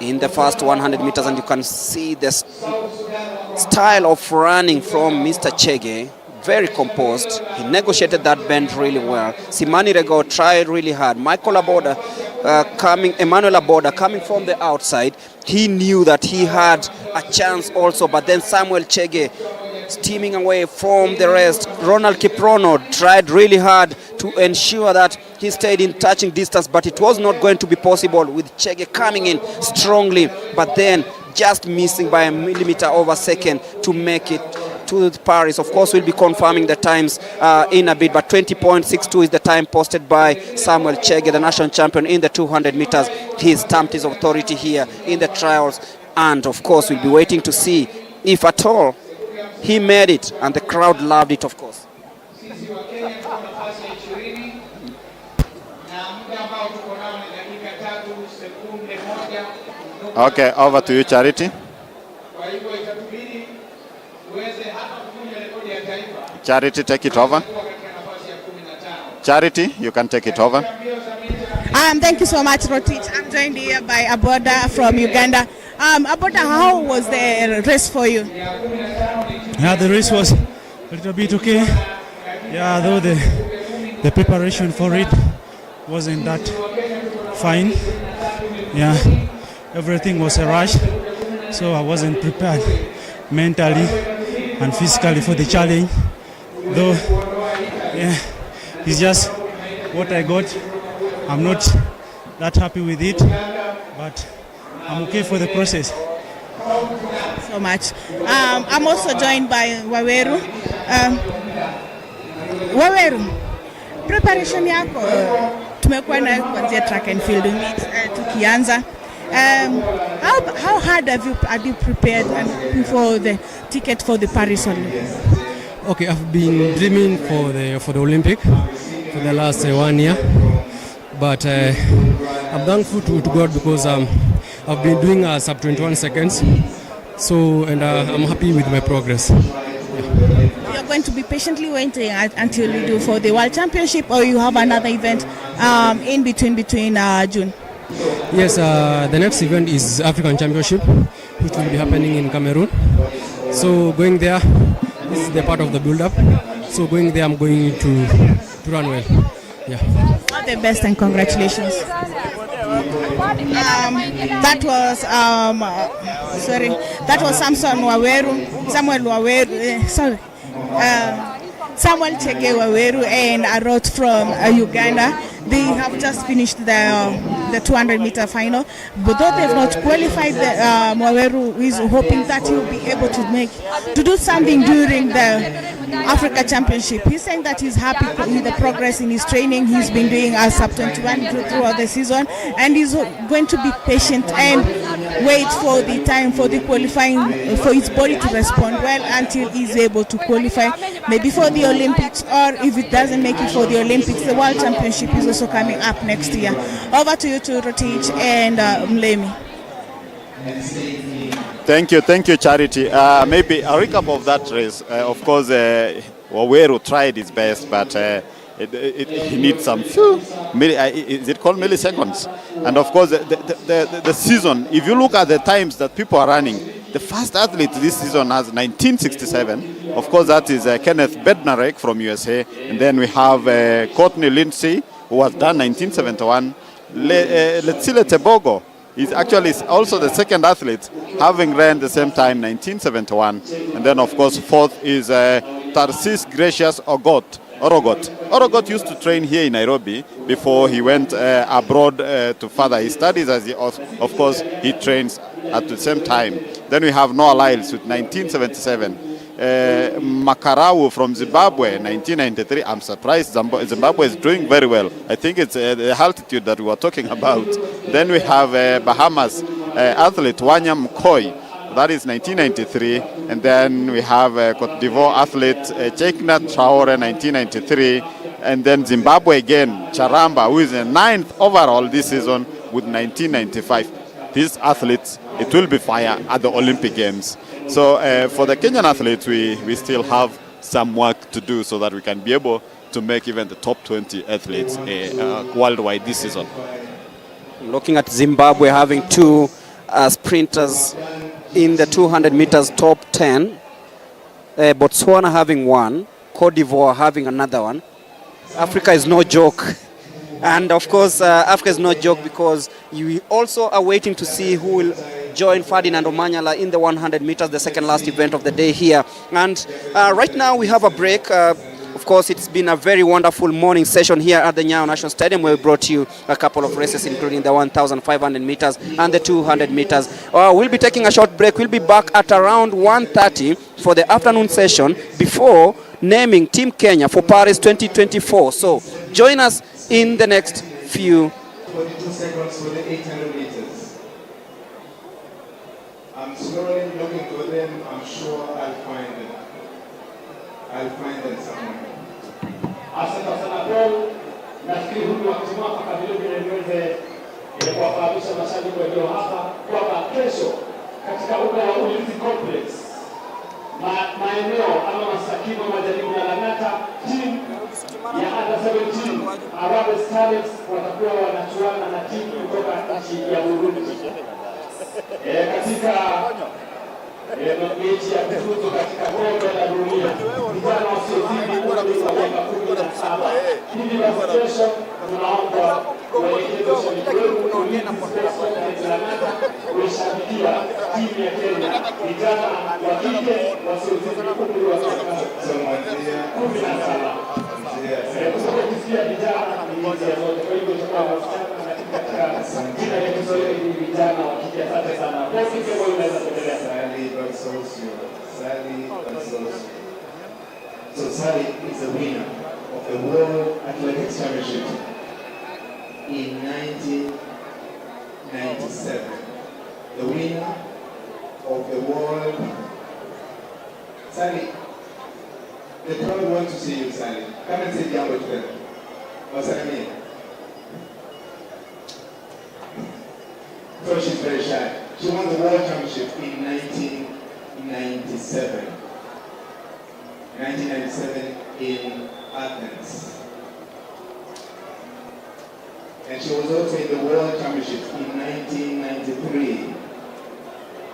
in the first 100 meters, and you can see the style of running from Mr. Chege. Very composed. He negotiated that bend really well. Simani Regao tried really hard. Emmanuel Aboda coming from the outside. He knew that he had a chance also, but then Samuel Chege steaming away from the rest. Ronald Kiprono tried really hard to ensure that he stayed in touching distance, but it was not going to be possible with Chege coming in strongly, but then just missing by a millimeter over second to make it to Paris. Of course, we'll be confirming the times in a bit, but 20.62 is the time posted by Samuel Chege, the national champion in the 200 meters. He stamped his authority here in the trials, and of course, we'll be waiting to see if at all he made it, and the crowd loved it, of course. Okay, over to you, Charity. Charity, take it over. Charity, you can take it over. Thank you so much, Rotich. I'm joined here by Aboda from Uganda. Aboda, how was the race for you? Yeah, the race was a little bit okay. Yeah, though the preparation for it wasn't that fine. Yeah, everything was a rush, so I wasn't prepared mentally and physically for the challenge. Though, yeah, it's just what I got. I'm not that happy with it, but I'm okay for the process. So much. I'm also joined by Waweru. Waweru, preparation yako tumekuwa na kuanzia track and field meet tukianza. How hard have you prepared for the ticket for the Paris Olympics? Okay, I've been dreaming for the Olympic for the last 1 year, but I'm thankful to God because I've been doing sub 21 seconds. So, and I'm happy with my progress. Yeah. You're going to be patiently waiting until you do for the World Championship, or you have another event in between June? Yes, the next event is African Championship, which will be happening in Cameroon. So going there, this is the part of the build-up. So going there, I'm going to run well. Yeah. All the best and congratulations. That was Samuel Chege Waweru and Arot from Uganda. They have just finished the 200-meter final, but though they've not qualified, Waweru is hoping that he'll be able to do something during the Africa Championship. He's saying that he's happy with the progress in his training he's been doing as sub-21 throughout the season, and he's going to be patient and wait for the time for the qualifying, for his body to respond well until he's able to qualify, maybe for the Olympics, or if it doesn't make it for the Olympics, the World Championship is also coming up next year. Over to you, to Rotich and Mlemi. Thank you, Charity. Maybe a recap of that race. Of course, Waweru tried his best, but he needs some is it called milliseconds? And of course, the season, if you look at the times that people are running, the first athlete this season has 1967. Of course, that is Kenneth Bednarek from USA. And then we have Courtney Lindsay, who has done 1971. Letsile Tebogo is actually also the second athlete, having ran the same time, 1971. And then, of course, fourth is Tarsis Gracious Orogot used to train here in Nairobi before he went abroad to further his studies. Of course, he trains at the same time. Then we have Noah Lyles with 1977. Makarau from Zimbabwe, 1993. I'm surprised Zimbabwe is doing very well. I think it's the altitude that we were talking about. Then we have Bahamas athlete Wanya Mkoi. That is 1993. And then we have Cote d'Ivoire athlete Chekna Traore, 1993. And then Zimbabwe again, Charamba, who is the 9th overall this season with 1995. These athletes, it will be fire at the Olympic Games. So for the Kenyan athletes, we still have some work to do so that we can be able to make even the top 20 athletes worldwide this season. Looking at Zimbabwe having two sprinters in the 200 meters top 10, Botswana having one, Cote d'Ivoire having another one. Africa is no joke. And of course, Africa is no joke because you also are waiting to see who will join Ferdinand Omanyala in the 100 meters, the second last event of the day here. And right now we have a break. Of course, it's been a very wonderful morning session here at the Nyayo National Stadium, where we brought you a couple of races, including the 1,500 meters and the 200 meters. We'll be taking a short break. We'll be back at around 1:30 for the afternoon session before naming Team Kenya for Paris 2024. So join us in the next few. 42 seconds for the 800 meters. I'm slowly looking for them. I'm sure I'll find them. I'll find them somewhere. Asante sana Paul. Nafikiri huu wakati mwafaka vile vile niweze kuwafahamisha mashabiki walio hapa kwamba kesho katika uga wa Ulinzi Complex maeneo ama Masakino Majaribu na Lang'ata, timu ya Under 17 Arabe Starlets watakuwa wanachuana na timu kutoka nchi ya Burundi katika mechi ya kufuzu katika kombe la dunia vijana wasiozidi umri wa miaka 17. Hivi basi kesho tunaomba waelekeze ushabiki wenu kuishabikia timu ya Kenya, vijana wa kike wasiozidi umri wa miaka 17. Kutoka kisikia vijana ni njia zote, kwa hivyo tutakuwa wasichana katika jina ya Kiswahili vijana wa kike. Asante sana. Basi kama unaweza kuendelea. So Sally is the winner of the World Athletics Championship in 1997. The winner of the World. Sally, the crowd wants to see you, Sally. Come and say the to them. What's her name? So she's very shy. She won the World Championship in 1997. 1997 in Athens. And she was also in the World Championship in 1993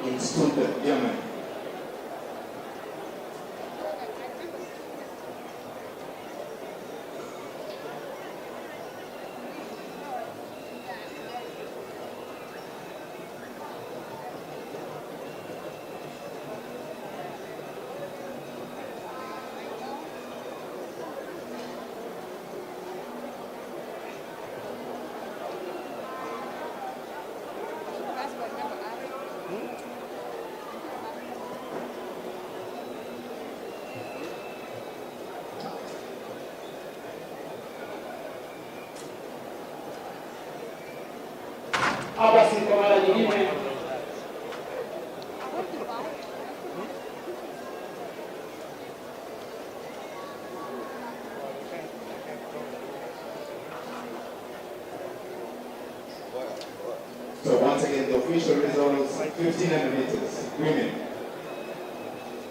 in Stuttgart, Germany. Hapa si kwa mara nyingine So once again, the official results, 1500 meters, women.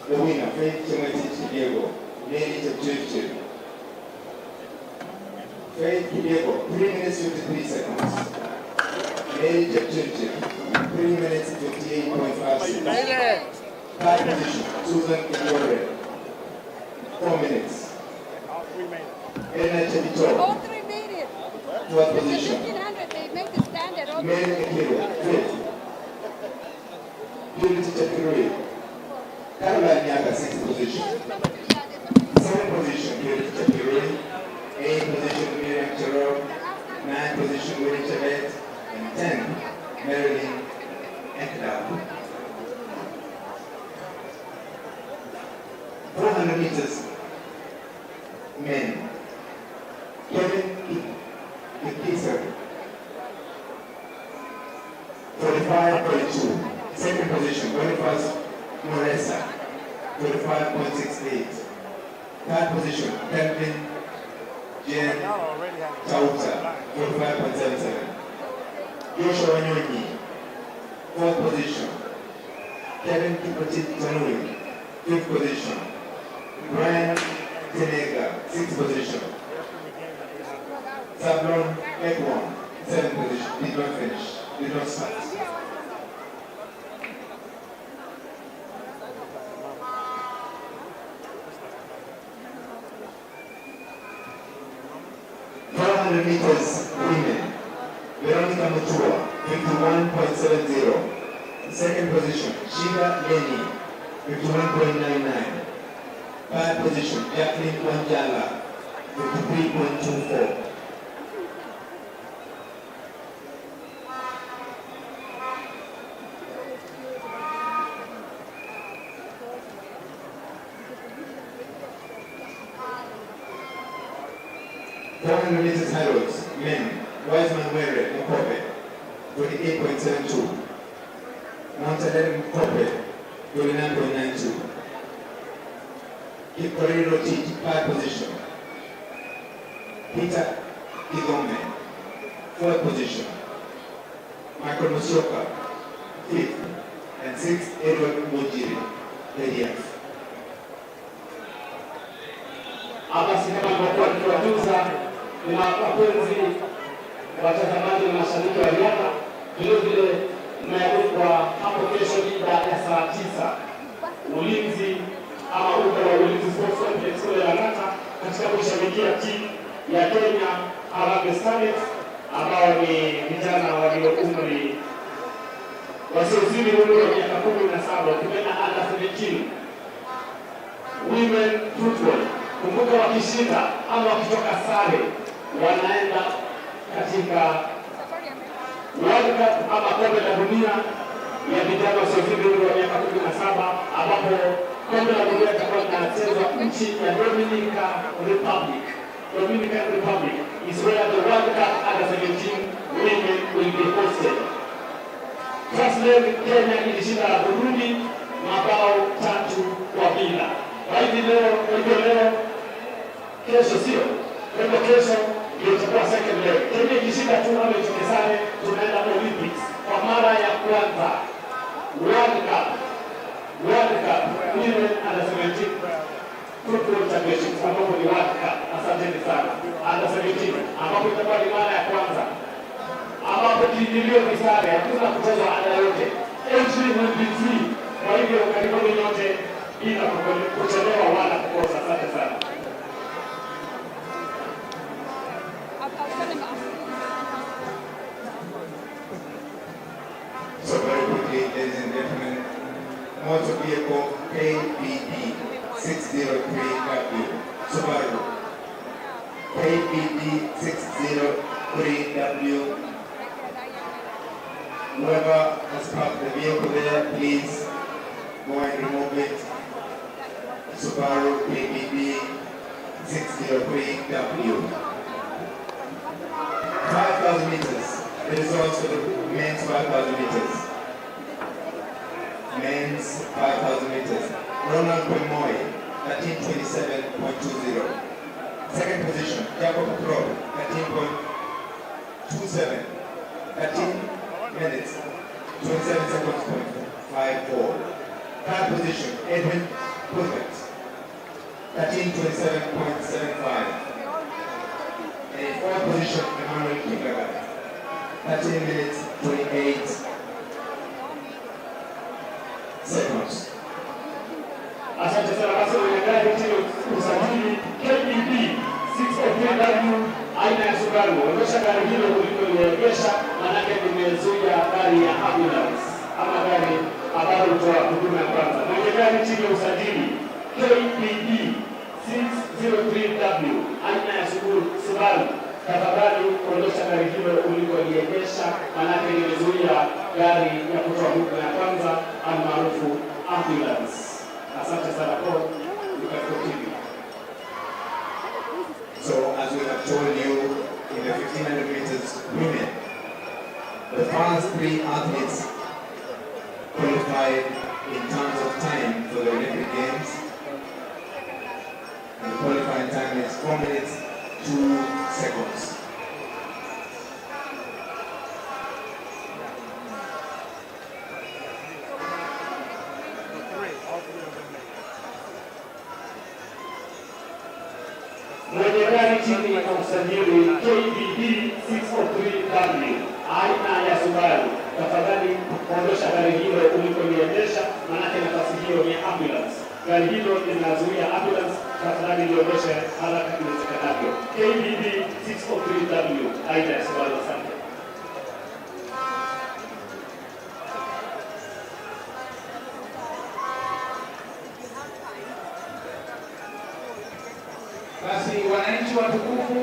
The winner, Faith Chemwetich Diego, Nelly Chepchirchir. Faith Diego, 3 minutes 53 seconds. Nelly Chepchirchir, 3 minutes 58.56. Third position, Susan Kiwore, 4 minutes. Elena Chepito. All three made it. Fourth position. 1500, they make the standard. All Mary Ekiro, fifth. Purity Chepirui. Caroline Nyaga, sixth position. Seventh position, Purity Chepirui. Eighth position, Miriam Chero. Ninth position, Winnie Chabet. And 10th, Marilyn Ekdal. 400 meters, men. Kevin Kipisa, 45.2. Second position, Boniface Moresa, 45.68. Third position, Kelvin Jen Tauta, 45.77. Joshua Nyonyi, fourth position. Kevin Kipoti Tanui, fifth position. Brian Tenega, sixth position. Sablon Ekwon, seventh position, did not finish, did not start. Meters women. Veronica Mutua, 51.70. Second position, Shiva Leni, 51.99. Third position, Jacqueline Wanjala, 53.24. Meters hurdles, men, Wiseman Were, Mkope, 28.72. Mountain Mkope, 29.92. Kikoriro Titi, third position. Peter Igome, fourth position. Michael Musioka, fifth. And sixth, Edward Mujiri, ADF. hapa sinema kwa tukiwajuza na wapenzi watazamaji na mashabiki wa riadha, vile vile mmealikwa hapo kesho mida ya saa 9 ulinzi ama uga wa Ulinzi Sports Complex kule Lang'ata katika kushabikia timu ya Kenya Harambee Starlets ambao ni vijana walio umri wasiozidi umri wa miaka 17, ukipenda under 17 women football. Kumbuka wakishinda ama wakitoka sare wanaenda katika World Cup ama kombe la dunia ya vijana wasiozidi umri wa miaka 17, ambapo kombe la dunia litakuwa linachezwa nchi ya Dominican Republic is where the World Cup under 17 women will be hosted. First leg Kenya ilishinda Burundi mabao 3-0. Kwa hivyo leo kesho sio. Kwa kesho ndio itakuwa second leg. Kenya ikishinda tu ama itoke sare tunaenda Olympics kwa mara ya kwanza. World Cup women under 17 football championship ambapo ni World Cup. Asanteni sana. Under 17 ambapo itakuwa ni mara ya kwanza. Ambapo kiingilio ni sare, hakuna kucheza ada yote. Entry will be free. Kwa hivyo karibuni nyote bila kuchelewa wala kukosa. Asante sana. So very quickly, ladies and gentlemen, motor vehicle KBD 603W, Subaru. KBD 603W. Whoever has parked the vehicle there, please go and remove it. Subaru KBD 603W. 5,000 meters, The results for the men's 5,000 meters. Men's 5,000 meters. Ronald Pemoy, 13:27.20. Second position, Jacob Pro, 13.27. 13 minutes, 27 seconds, 54. Third position, Edwin Pulpet, 13:27.75. And fourth position, Emmanuel Kingaga, 13 minutes, 28 seconds. Asante sana basi unaendelea hiyo usajili KBB 603W aina ya Subaru. Ondosha gari hilo uliloliegesha, manake limezuia gari ya ambulance ama gari ambalo hutoa huduma ya kwanza. Mwenye gari chini ya usajili KBB 603W aina ya Subaru, tafadhali ondosha gari hilo uliloliegesha, manake limezuia gari ya kutoa huduma ya kwanza almaarufu ambulance. Asante sana kwa ukatokini. So as we have told you in the 1500 meters women, the first 3 athletes qualified in terms of time for the Olympic Games. And the qualifying time is 4 minutes, 2 seconds. Mwenye gari chini ya usajili KBB 603W aina ya Subaru, tafadhali ondosha gari hilo ulikoliendesha, manake nafasi hiyo ni ambulance. Gari hilo linazuia ambulance, tafadhali liondoshe haraka iwezekanavyo. KBB 603W aina ya Subaru. Asante. Basi wananchi watukufu,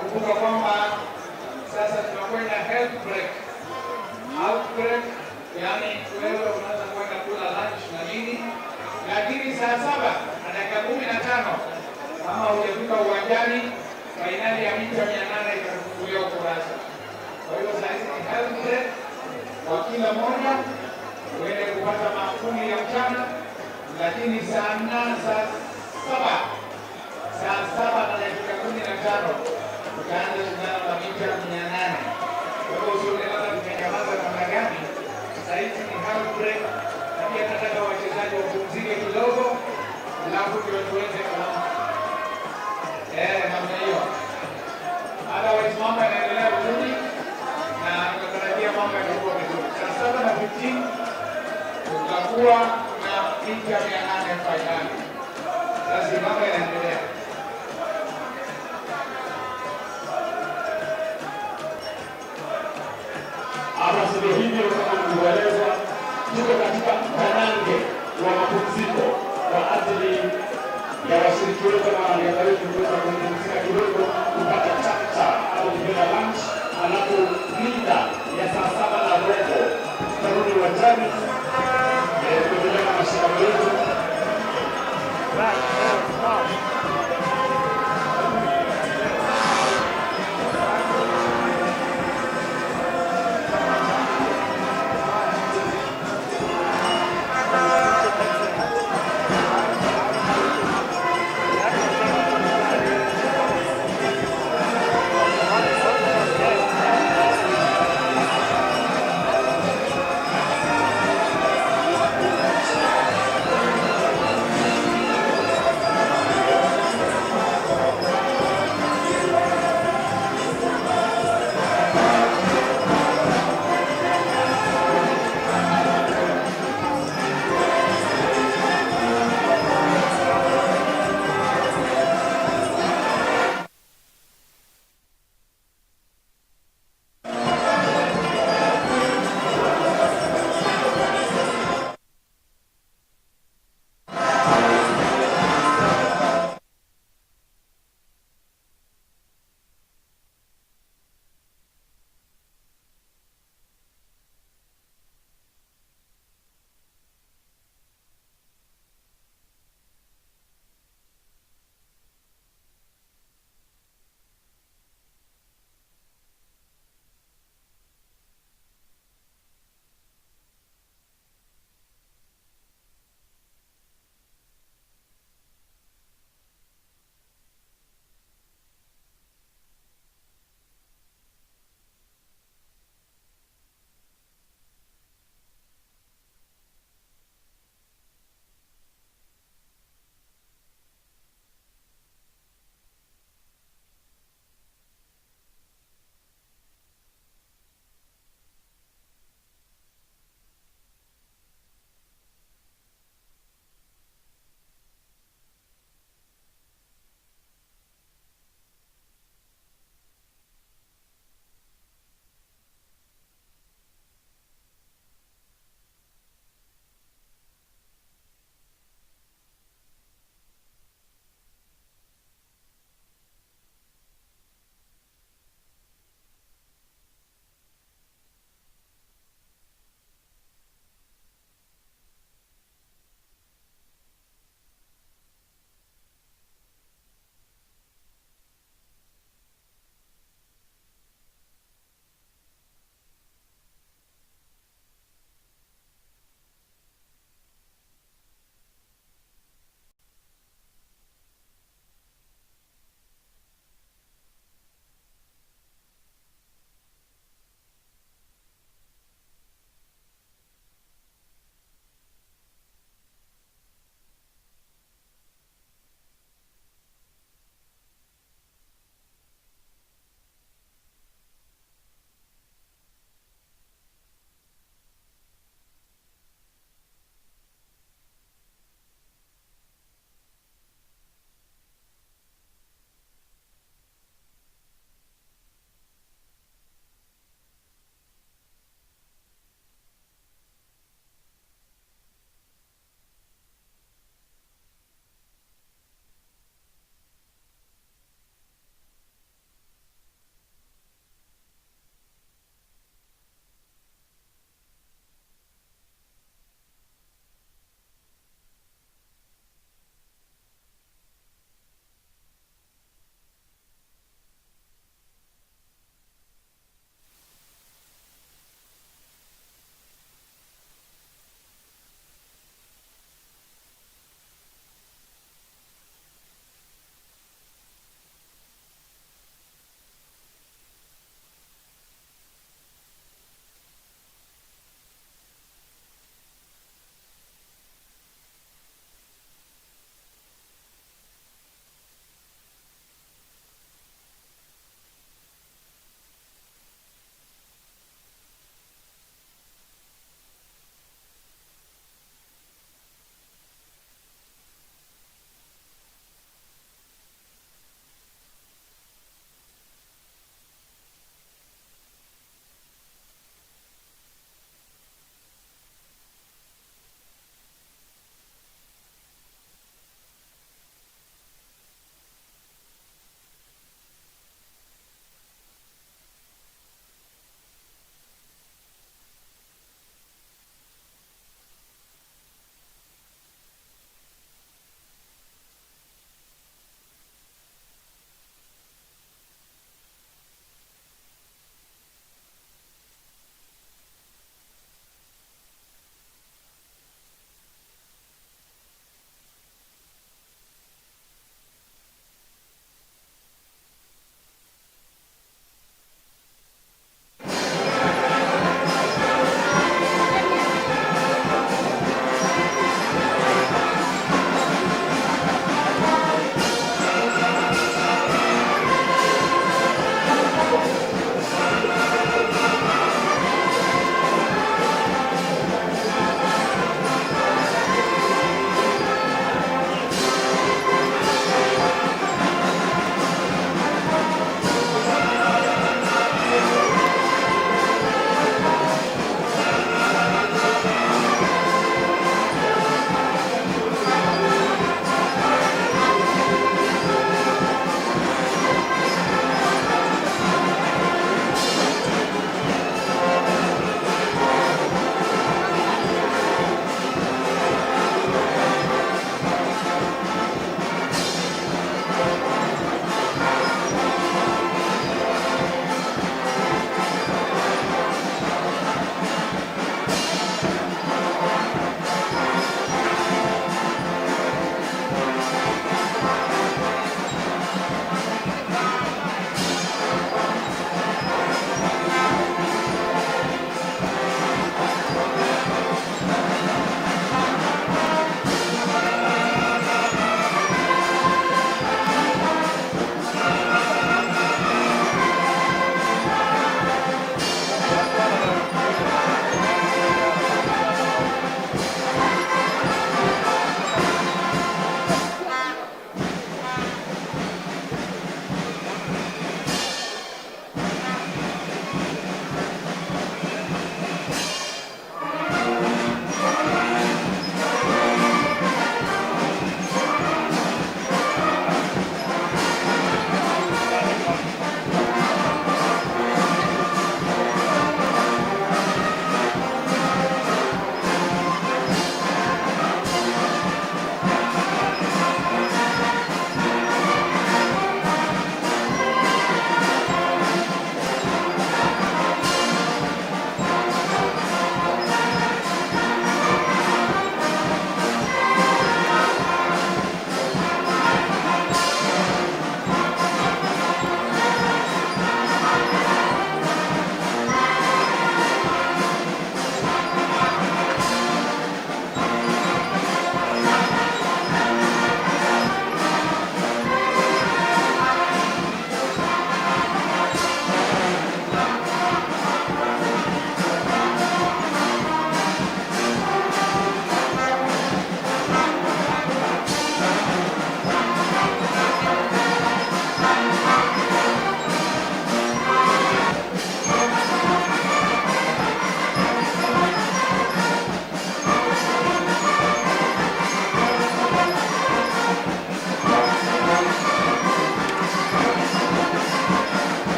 kumbuka kwamba sasa tunakwenda health break. Health break, yani wewe unaweza kwenda kula lunch na nini, lakini saa 7 na dakika 15 kama hujafika uwanjani, fainali ya mita 800 itafunguliwa ukurasa. Kwa hiyo sasa ni health break kwa kila mmoja, uende kupata maakuli ya mchana, lakini saa 7 na dakika 15 tutaanza shindano la mita 800. Kwa hiyo usionekana tumenyamaza namna gani. Sasa hivi ni half break, na pia nataka wachezaji wapumzike kidogo, alafu ndio tuweze kuanza. Namna hiyo. Otherwise mambo yanaendelea vizuri na tunatarajia mambo yatakuwa vizuri. Saa 7:15 tutakuwa na mita 800 finali. Sasa mambo yanaendelea. Hapa sasa hivyo kama nilivyoeleza, tuko katika mtanange wa mapumziko kwa ajili ya washiriki wetu na wanariadha wetu kuweza kupumzika kidogo, kupata chakcha au kupata lunch, alafu mida ya saa 7:15 tutarudi uwanjani kuendelea na mashindano yetu.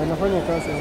Anafanya kazi.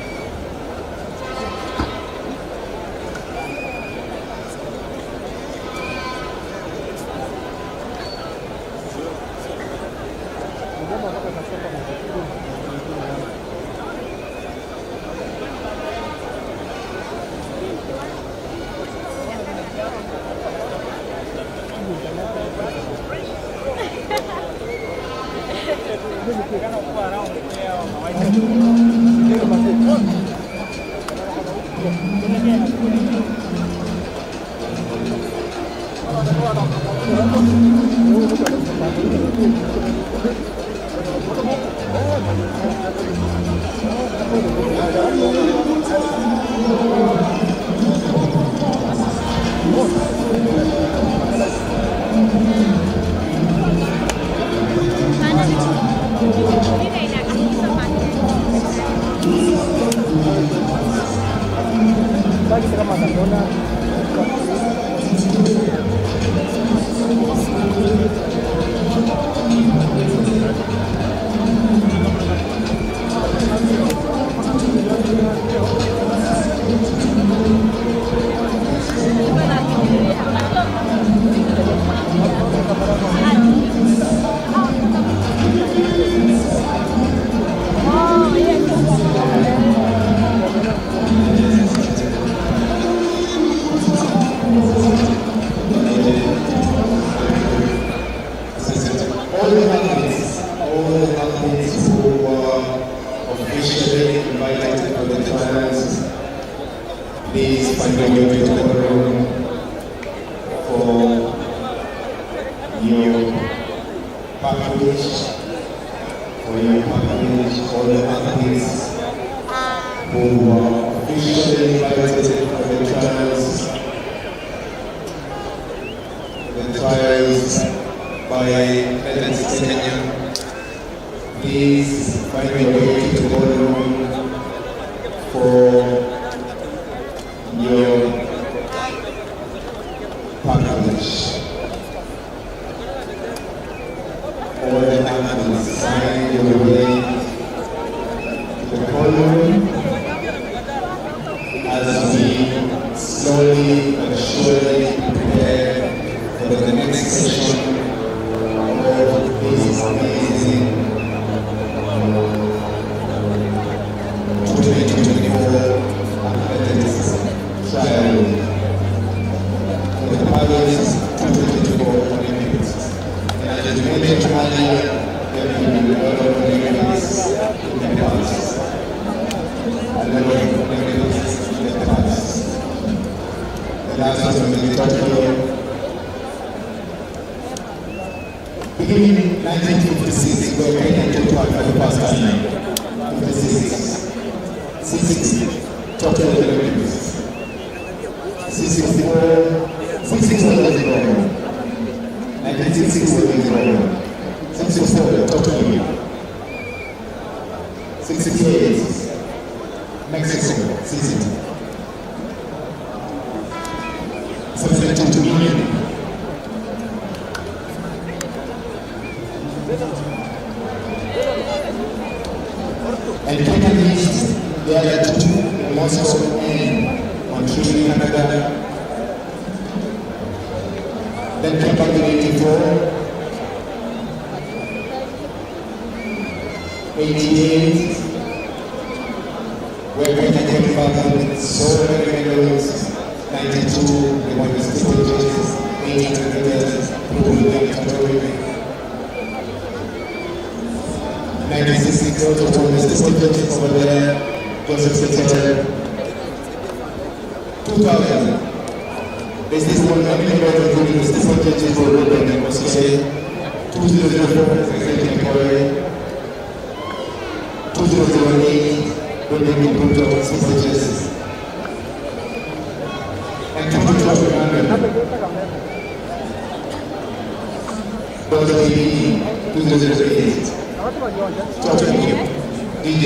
Please find your way to the room for your package, all the athletes who are officially invited for the trials by Athletics Kenya. Please find your way to the ballroom for your package. All the athletes find your way to the ballroom as we slowly but surely prepare for the next session of this amazing 2024 athletics trial for the Paris 2024 Olympics. And as we mentioned earlier, there have been a lot of Olympics in the past. A lot of Olympics in the past. The last one was in Tokyo. Beginning in 1956, where Kenya took part for the first time. 56. 60, Tokyo Olympics. 64, 6 years ago. 1960, 68, Mexico City. 72 million. And Kenya leads the other two, Moscow and Montreal, Canada. Then came back in 84, 88, where Kenya came back with so many medals. 92, they won the stages, 800 meters, Olympic category. 96 also won the stages over there, Joseph Setter. 2000, they still won many medals including the stages for Olympic and Moscow. 2004, Executive category. 2008, Olympic Bruto stages. And 2012, 2008. Talking you, DJ.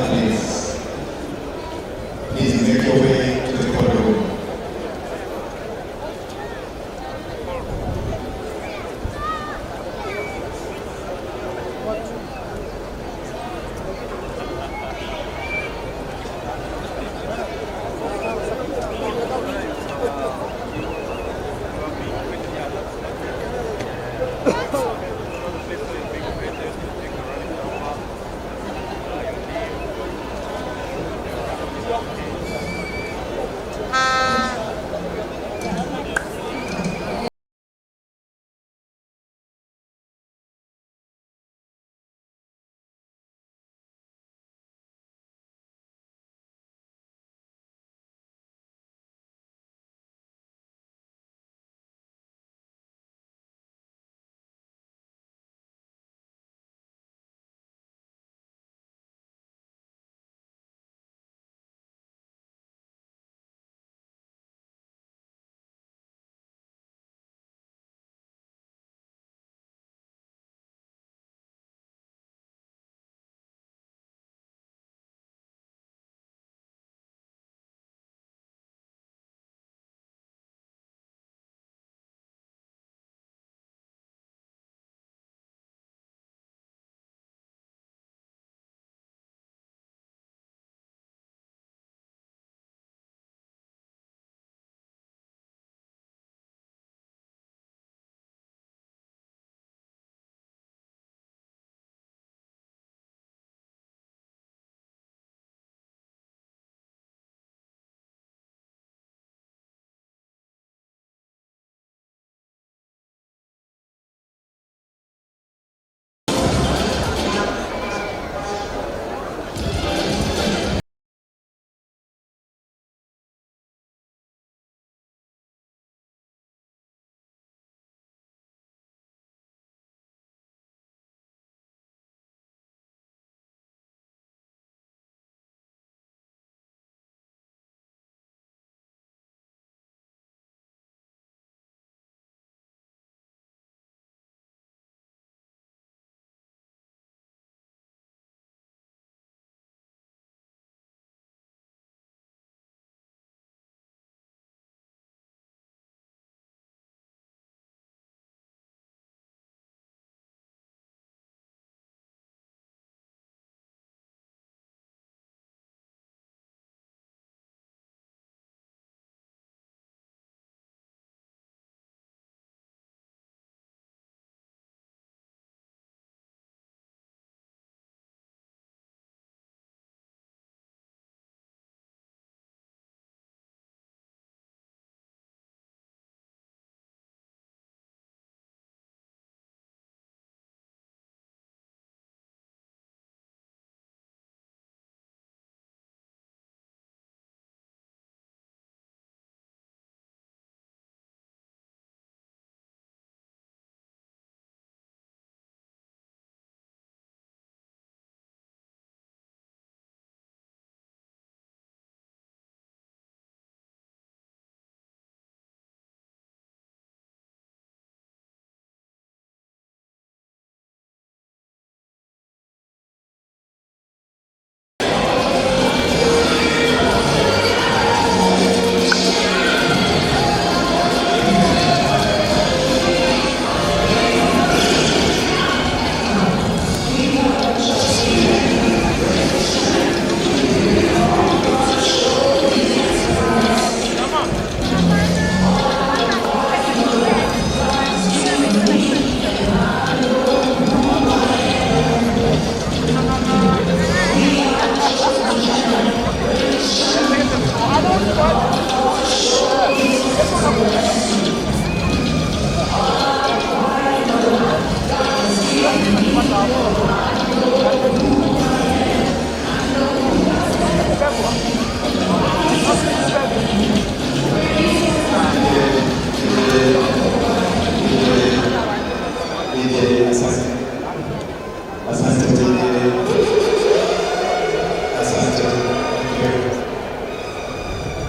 please. Please make your way to the podium.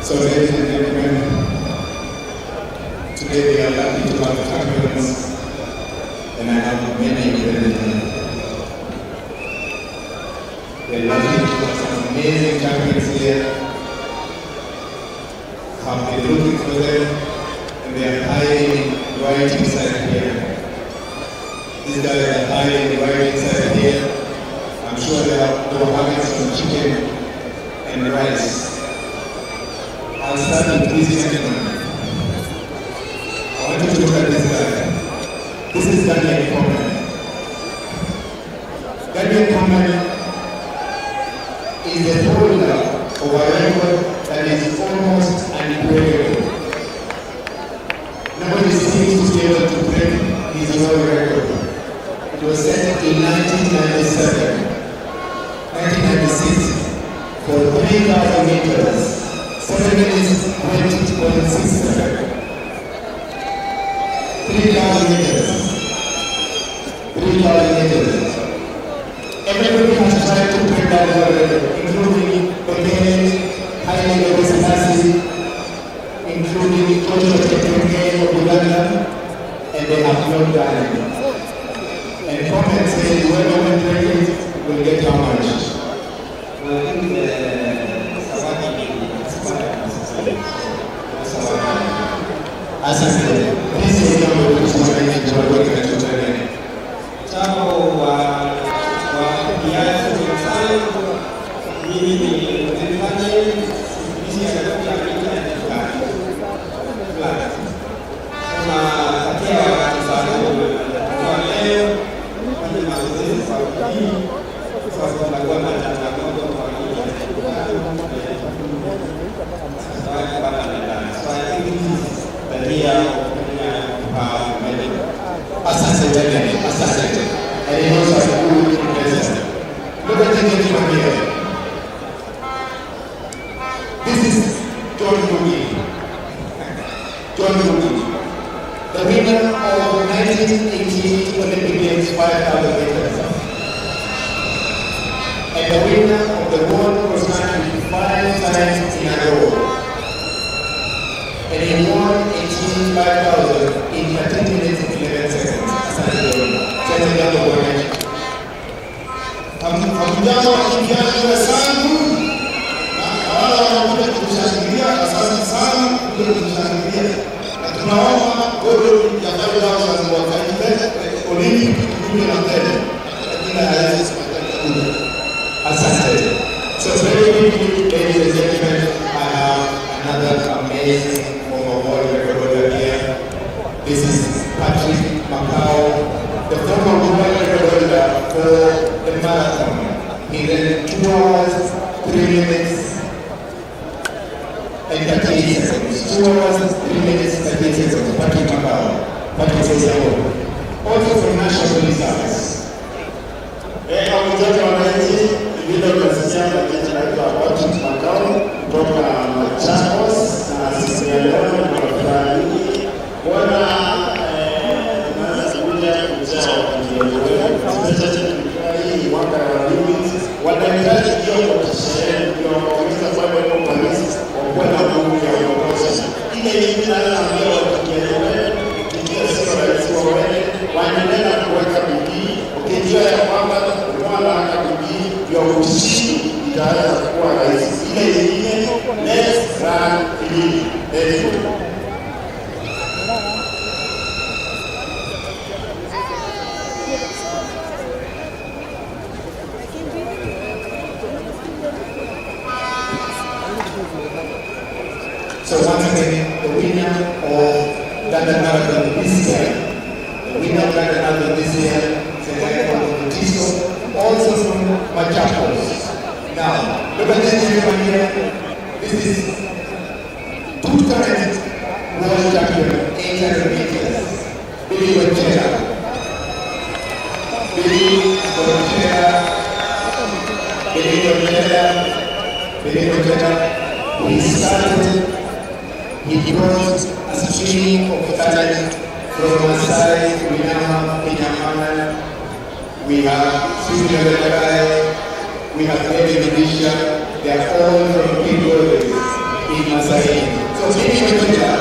So ladies and gentlemen, today we are lucky to have champions, and I have many with them. We are lucky to have amazing champions here. Have been looking for them, and they are hiding right inside here. These guys are hiding right inside here. I'm sure they were having some chicken and rice. I'll start with this gentleman. I want you to look at this guy. This is Daniel Coleman. Daniel Coleman is the holder of a record that is almost unbreakable. Nobody seems to be able to break his world record. It was set in 1997, 1996 for 3,000 meters, 7 minutes 20.67. 3,000 meters. 3,000 meters. Everybody has tried to break that world record, including Bekele, Haile Selassie, including Kojo Cheptegei of Uganda, and they have not done it. And Coleman says, whoever will break it will get how much? I think Asante. This is the number which is going to work at today. Jambo wa kiasi wenzangu, mimi ni mfanye hizi za kuandika na kama katika wachezaji wa leo kwenye mazoezi kwa bidii kwa sababu na changamoto kwa Asante. And he knows how to do it in presence. Look at the gentleman here. This is John Mugi. John Mugi, the winner of 1988 Olympic Games 5,000 meters. And the winner of the world cross country 5 times in a row. And he won 5,000 in 13 minutes and 11 seconds. Hamjambo wakimbiaji wenzangu na wale wanaokuja kutushangilia, asante sana kuja kutushangilia, na tunaomba godo ya 5,000 wakaike Olympic 2010 lakini hawezi kuja. Asante. So very quickly, ladies and gentlemen, I have another amazing overall record holder here. This is Patrick Macau, the former world record holder for the marathon. He ran 2 hours, 3 minutes, and 38 seconds. 2 hours, 3 minutes, 38 seconds. Patrick Macau. Patrick says hello. Also from National Police Service. Mtoto wa wananchi, vile tunasikia majina naitwa Patrick Macau kutoka Machakos, na sisi ya leo tunafurahi kuona kuja kujaa wakati hii mwaka wa Olympics wanahitaji hiyo sherehe ndio kuweza kwenda kwa Paris kwa na nguvu ya uongozi. Ile nyingine anaambia wakielewa kitu sio rahisi kwa wale wanaendelea kuweka bidii ukijua ya kwamba mwana hata bidii ya ushindi itaweza kuwa rahisi. Ile nyingine let's run bidii. So once again, the winner of London Marathon this year, also from Machakos. Now, look at this gentleman here. This is 2-time world champion, 800 meters. Billy Wachera. He started, he brought a stream of talent from Masai. We now have Pinyamana, we have Sri we have David Odisha. They are all from people in Masai. So Billy Wachera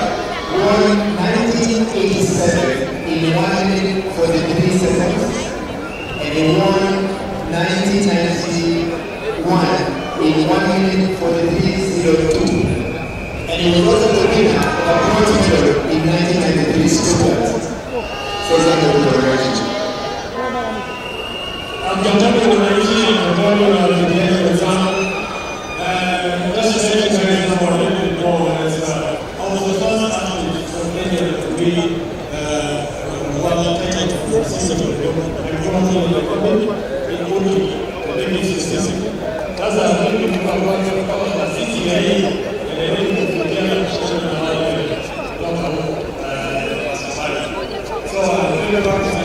won 1987 in 1 minute 43 seconds, and he won 1991 in in 1 minute 43.02. And he was also the winner of a bronze medal in 1993 Stuttgart. Says under the direction. Mkiamtaka wananchi ambao wanaendelea wenzangu, just to let you guys know a little bit more, I was the first athlete from Kenya to be world title for system and bronze medal in only the biggest system. Sasa mimi kwa kwa sisi ya hii ndio kufikia kushindana na wale kama safari. So I feel about this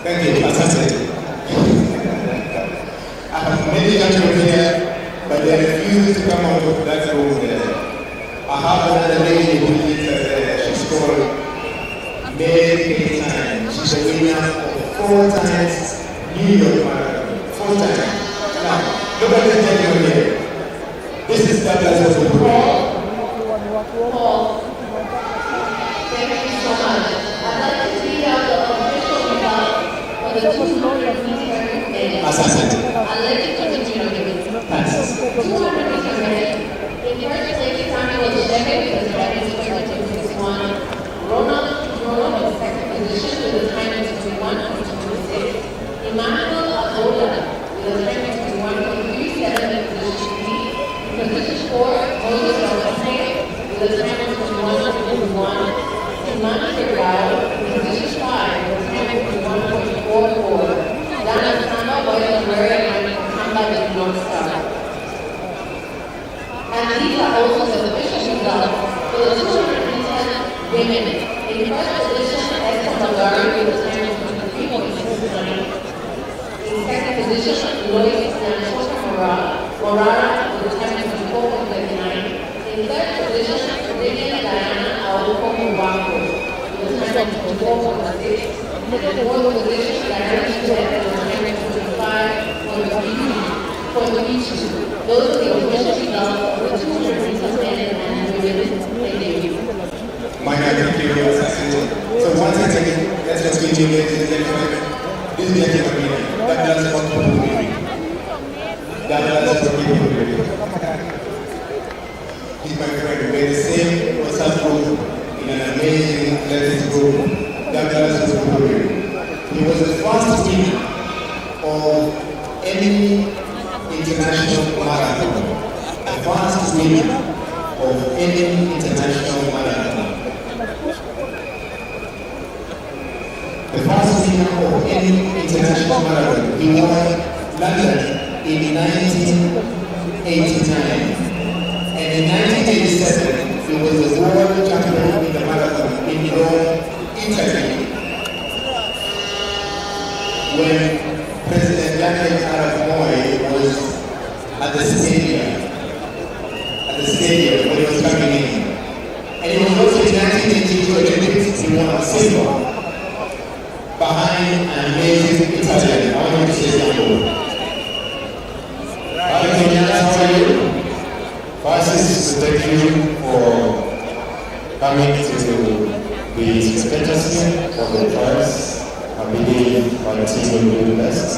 Thank you, Asante. I have many gentlemen here, but they refuse to come out of that room there. I have another lady who lives there. She's called Mary Payton. She's a winner of 4 times New York Marathon. 4 times. Now, look at this gentleman here. This is Douglas Paul. Thank you so much. I'd like to read out the official result for the 200 meter relay. I'd like to continue with it. 200 meter relay. In first place, Tommy was second with a time of 22.61. Ronald in second position with a time of 21.26. Emmanuel Azola with a time of 21.37 in position 3. In position 4, Moses Alcante with a time of 21.51. Imani Ferrao in position 5 with a time of 21.44. Dana Samba was a very Kamba with North Star. And these are also the official results for the 210 women. In first position, Esther Magari with a time of 23.69. In second position, Lois Nanchota Morara with a time of 24.39. In third position, Vivian Diana Aokomo Wako with a time of 24.6. In fourth position, Diana Schmidt with a time of 25.32. Those are the official results of the 200 men and women. Thank you. My name is Kirill Sassino. So once again, let's just continue, ladies and gentlemen. This gentleman here, Douglas Paul. Douglas Paul. He's my friend. We're the same WhatsApp group in an amazing athletics group. Douglas Paul. He was the first winner of any international marathon. The first winner of any international marathon. The first winner of any international marathon. He won London in 1989. And in 1987, he was the world champion in the marathon in Rome, Italy. When President Daniel Arap Moi was at the stadium when he was coming in. And it was also in 1982 Olympics, he won silver behind an amazing Italian. I want you to say something. Hi, Kenyans, how are you? First is to thank you for coming to be spectators of the trials. I believe my team will do the best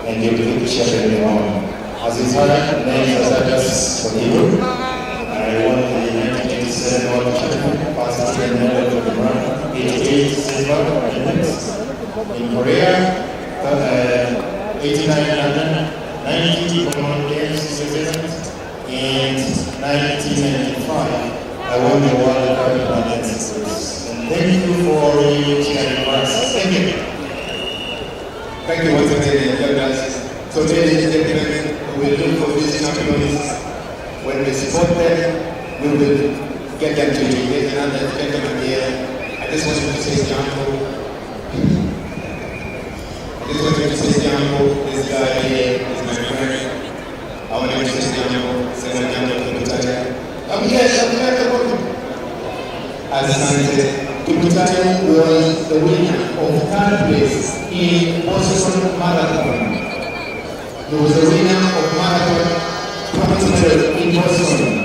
and they will keep sharing the one. As it's hard, names as I just forgive. I won the 1987 World Championship, past 10 medals of the marathon, 88 silver medals. In Korea, 89 London, 90 Common Games in Switzerland, and 1995, I won the World Cup in Athletics. Thank you for really sharing us. Thank you. Thank you once again, Douglas. So ladies and gentlemen, we will look for these champions. When we support them, we will get them to you. There's another gentleman here. I just want you to say Jambo. This guy here is my friend. I want you to say Jambo. Say Jambo to the I'm here. Asante. Kimutai was the winner of third place in Botswana Marathon. He was the winner of marathon competition in Botswana.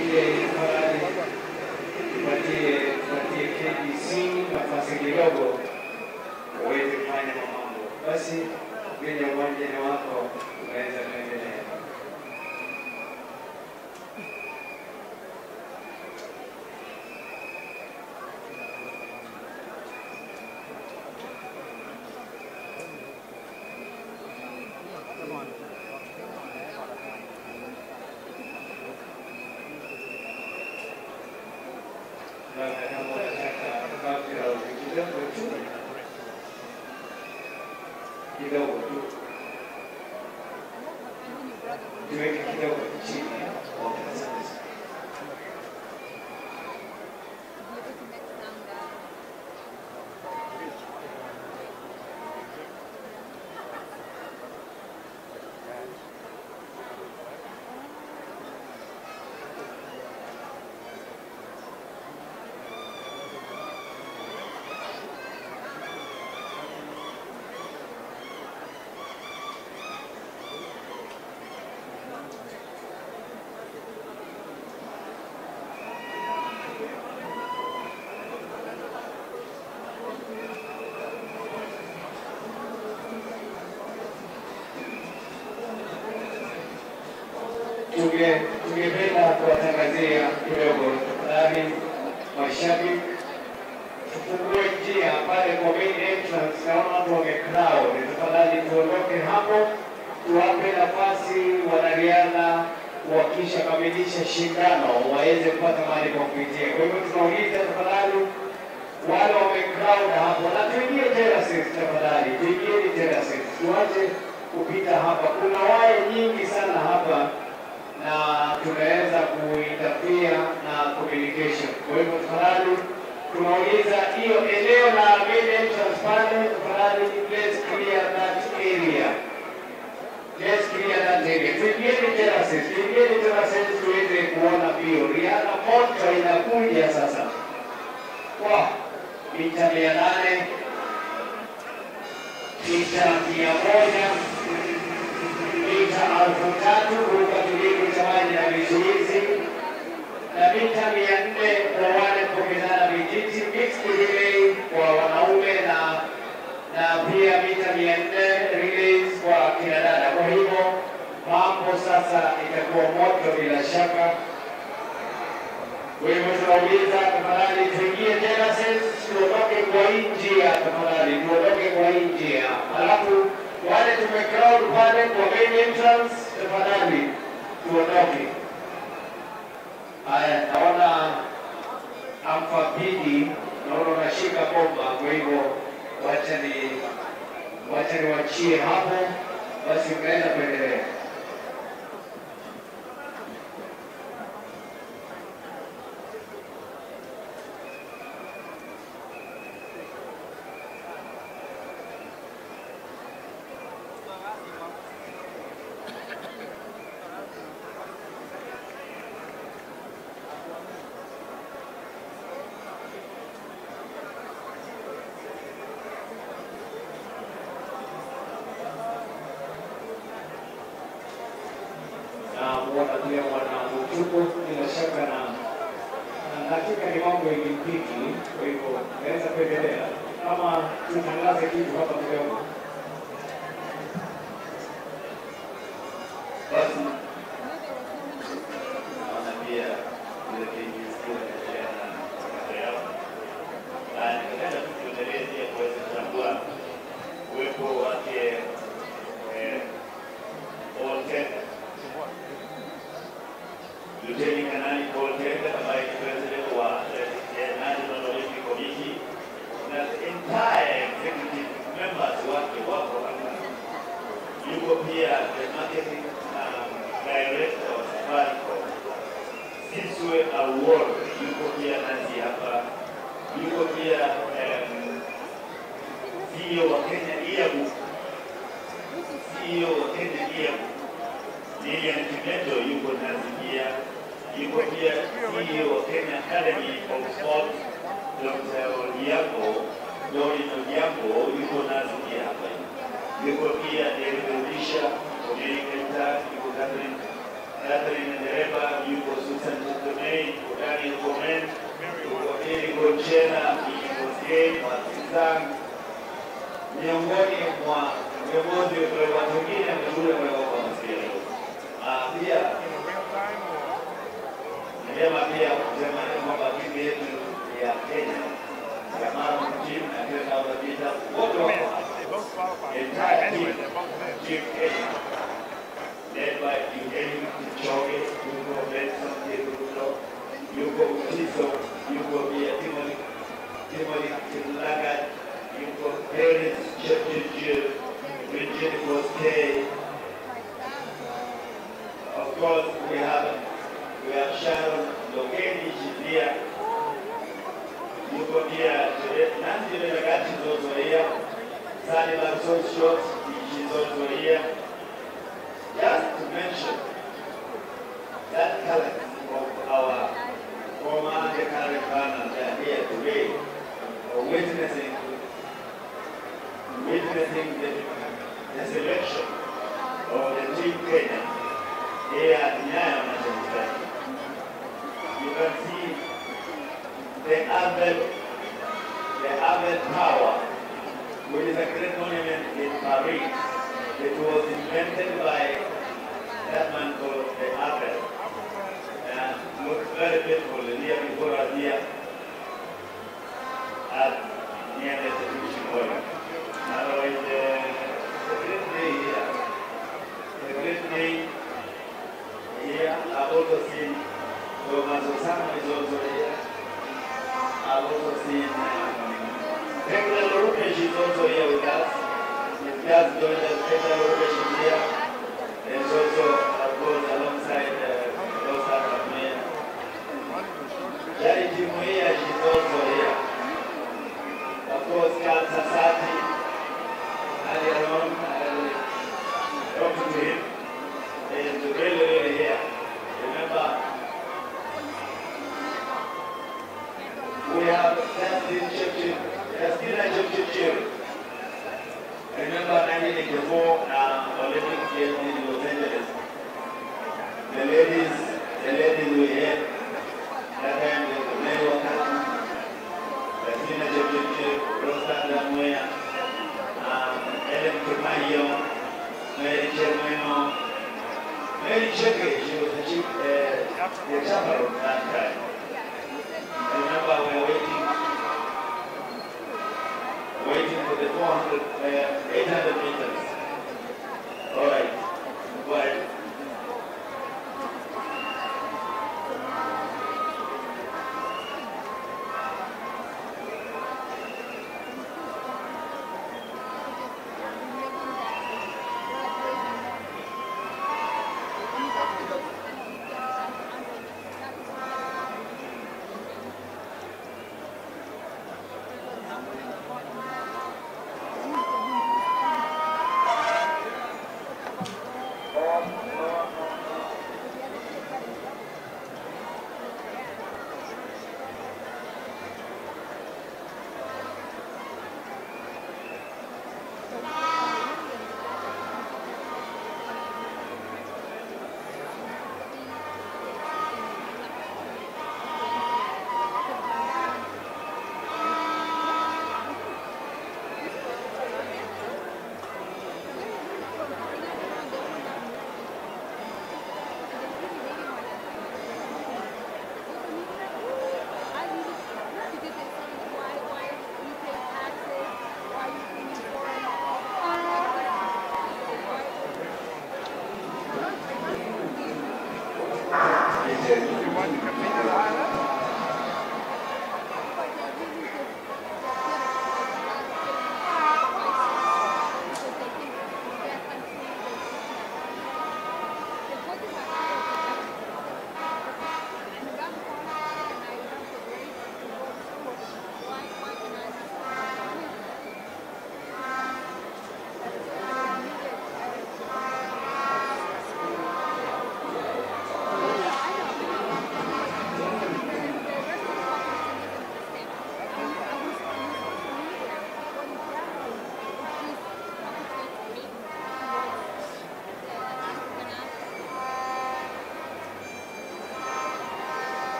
nije tafadhali tupatie KBC nafasi kidogo uweze kufanya mambo. Basi kwenye uwanja wako unaweza kuendelea. Tungependa kuwatangazia kidogo tafadhali mashabiki, tufungue njia pale kwa main entrance. Naona watu wamecrowd, tafadhali tuondoke hapo, tuwape nafasi wanariadha wakisha kamilisha shindano waweze kupata mahali pa kupitia. Kwa hivyo tunauliza tafadhali wale wamecrowd hapo, na tuingie terraces tafadhali, tuingie terraces, tuache kupita hapa. Kuna waya nyingi sana hapa na tunaweza kuinterfere na communication. Kwa hivyo tafadhali tunauliza hiyo eneo la main entrance pale, tafadhali let's clear that area. Let's clear that area. Tuingie terraces tuweze kuona pia. Riadha moto inakuja sasa. Wow, mita 800, mita 100, mita 3,000 kuruka kidimbwi cha maji na vizuizi, na mita 400 kwa wale kupokezana vijiti, mixed relay kwa wanaume na pia mita 400 relays kwa kina dada. Kwa hivyo mambo sasa itakuwa moto bila shaka. Kwa hivyo tunauliza tafadhali tuingie terraces, tuondoke kwa hii njia tafadhali, tuondoke kwa hii njia. Alafu wale tumecrowd pale kwa main entrance tafadhali tuondoke. Haya, naona amfabidi, naona unashika bomba, kwa hivyo wacha niwachie hapo, basi mnaenda kuendelea. Pia wanauchuko bila shaka na hakika ni mambo ya Olimpiki. Kwa hivyo naweza kuendelea kama tutangaze kitu hapa kidogo. Basi naona pia ile kitu kinaendelea na yao, na ningependa tuendelee pia kuweza kutambua uwepo wake wote Lieutenant Kanali Paul Tenda, ambaye ni president wa National Olympic Committee, na entire executive members wake wako hapa. Yuko pia the marketing director wa Safaricom, Siswe Award, yuko pia nasi hapa. Yuko pia CEO wa Kenya Airbook, CEO wa Kenya Airbook, Lilian Kimeto yuko nasi pia. Yuko pia CEO wa Kenya Academy of Sport, Dr. Odiambo, Doreen Odiambo, yuko nasi pia hapa. Yuko pia David Odisha, communicator, yuko Catherine Catherine Ndereba, yuko Susan Tutumei, yuko Daniel Komen, yuko Eric Onchena, yuko Jane Matizang, miongoni mwa viongozi wa watu wengine mzuri kwa msikilizaji. Pia Nilema pia kusema kwamba timu yetu ya Kenya ya mara team na Kenya wapita wote wako entire team Kenya led by Eugene Kichoge, yuko Benson Keruto, yuko Utiso, yuko pia Timothy Kitulaga, yuko Paris Chepchirchir, Richard Koskei. Of course, we have Sharon Logeni, she's here. Yuko pia Nancy Legat, she's also here. Sally Maxwell Schultz, she's also here. Just to mention that talent of our former and current partners that are here today, witnessing the selection of the team Kenya here at Nyayo National Stadium. You can see the Abel Tower, which is a great monument in Paris. It was invented by that man called the Abel. And looks very beautiful here before us here at near the exhibition hall. Otherwise, it's a great day here. It's a great day here. I've also seen Thomas Osama is also here. I've also seen Pekla Lorupe, she's also here with us. She's just joined us. Pekla Lorupe, she's here. And she's also, of course, alongside Rosa Kamea. Charity Muia, she's also here. Of course, Carl Sasati, earlier on, talking to him, is really here. Remember, we have Justina Chepchirchir. Remember 1984 Olympic Games in Los Angeles. The ladies we had that time the men were captain. Justina Chepchirchir, Rosa Damuya, Ellen Kimayo, Mary Chermeno, Mary Cheke, she was the chaperone that time. Remember, we were waiting for the 800 meters. All right. But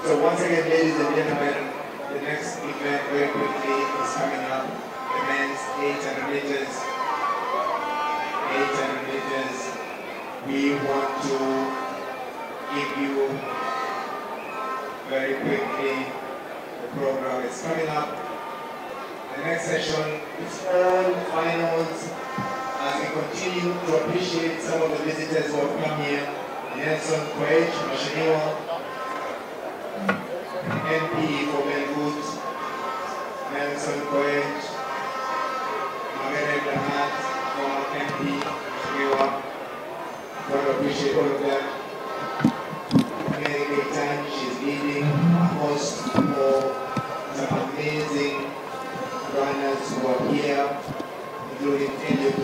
So once again, ladies and gentlemen, the next event very quickly is coming up. The men's 800 meters. 800 meters. We want to give you very quickly the program. It's coming up. The next session is all finals as we continue to appreciate some of the visitors who have come here. Nelson Kwech, Mashiniwa, MP for Belgut, Nelson Kwech, Margaret Lamat, former MP, Mashiniwa. I want to appreciate all of them. Mary Gaitan, she's leading a host for some amazing runners who are here, including Eliud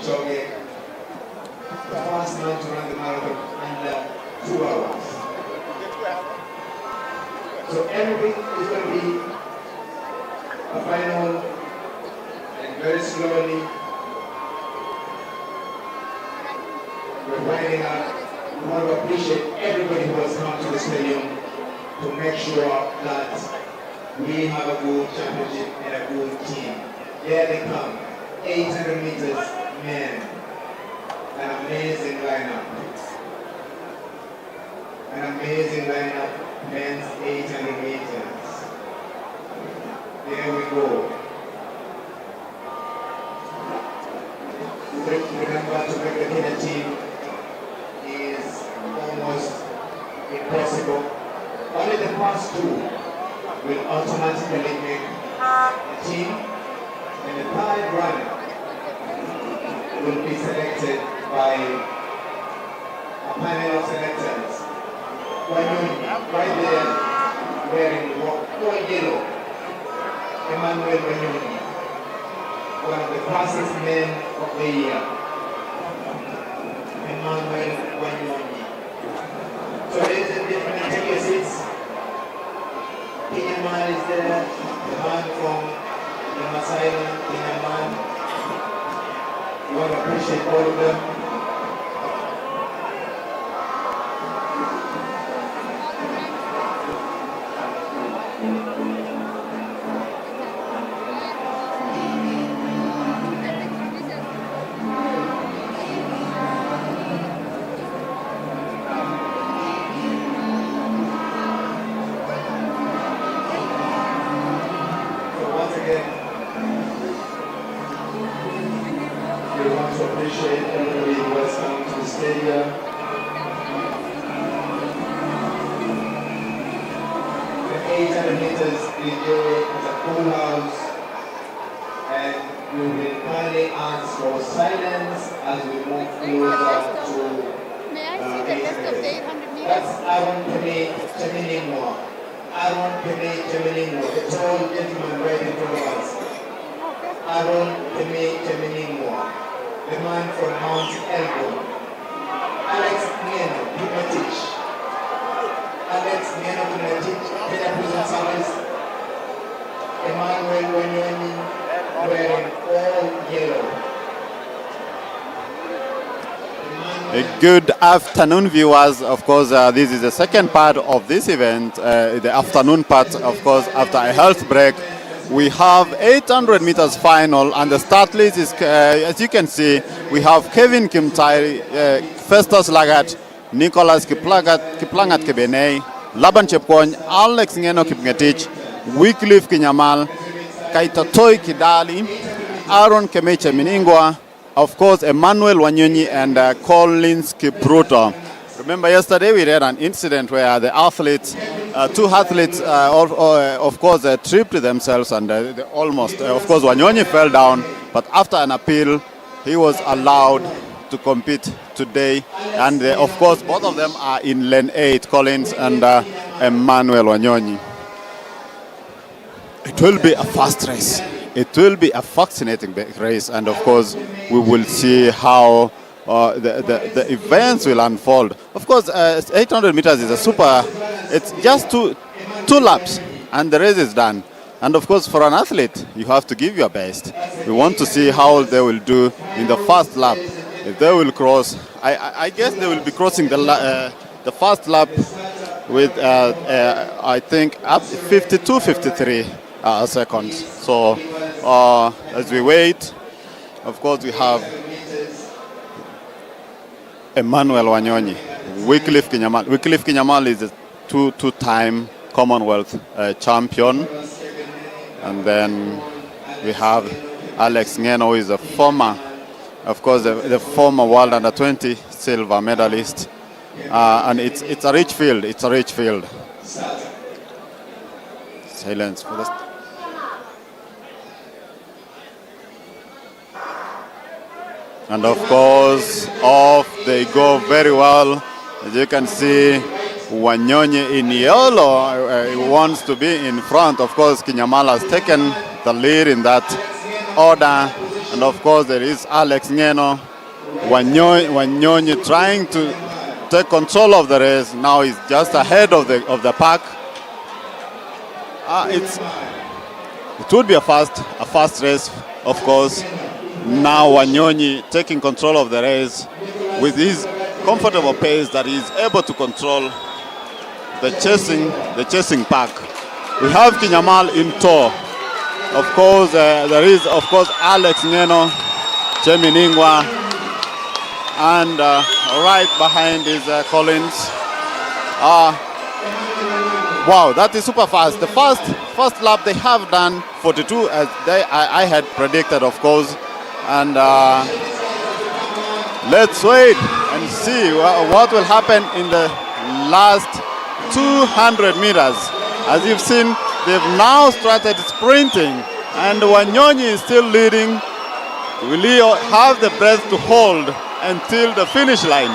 Kipchoge, the first man to run the marathon under 2 hours. So everything is going to be a final, and very slowly we're winding up. We want to appreciate everybody who has come to the stadium to make sure that we have a good championship and a good team. There they come, 800 meters men. An amazing lineup. An amazing lineup, men's 800 meters. There we go. Remember, to make the winner team is almost impossible. Only the first two will automatically make a team, and the third runner will be selected by a panel of selectors. Wanyoni, right there, wearing all yellow. Emmanuel Wanyoni, one of the fastest men of the year. Emmanuel Wanyoni. So ladies and gentlemen, take your seats. Kenyan man is there, the man from the Maasai land, Kenyan man. We want to appreciate all of them. Good afternoon, viewers. Of course, this is the second part of this event, the afternoon part. Of course, after a health break, we have 800 meters final, and the start list is, as you can see, we have Kevin Kimtai, Festus Lagat, Nicholas Kiplangat Kebenei, Laban Chepkony, Alex Ngeno Kipngetich, Wycliffe Kinyamal, Kaitatoi Kidali, Aaron Kemeche Miningwa, of course, Emmanuel Wanyonyi and Collins Kipruto. Remember yesterday we had an incident where the athletes, two athletes, of course, tripped themselves and they almost, of course, Wanyonyi fell down, but after an appeal, he was allowed to compete today. And of course, both of them are in lane 8, Collins and Emmanuel Wanyonyi. It will be a fast race. It will be a fascinating race, and of course, we will see how the events will unfold. Of course, 800 meters is a super, it's just two laps, and the race is done. And of course, for an athlete, you have to give your best. We want to see how they will do in the first lap. If they will cross, I guess they will be crossing the first lap with I think up 52-53 seconds. So as we wait, of course we have Emmanuel Wanyonyi, Wycliffe Kinyamal. Wycliffe Kinyamal is a two-time Commonwealth champion, and then we have Alex Ngeno, who is a former, of course, the former World Under-20 silver medalist. And it's a rich field. It's a rich field. Silence for this. And of course, off they go very well. As you can see, Wanyonyi in yellow wants to be in front. Of course, Kinyamal has taken the lead in that order. And of course, there is Alex Ngeno. Wanyonyi trying to take control of the race. Now he's just ahead of the pack. It would be a fast race, of course. Now Wanyonyi taking control of the race with his comfortable pace that he's able to control the chasing pack. We have Kinyamal in tow. Of course, there is Alex Ngeno, Cheminingwa, and right behind is Collins. Wow, that is super fast. The first lap they have done 42 as I had predicted, of course. And let's wait and see what will happen in the last 200 meters. As you've seen, they've now started sprinting, and Wanyonyi is still leading. Will he have the breath to hold until the finish line?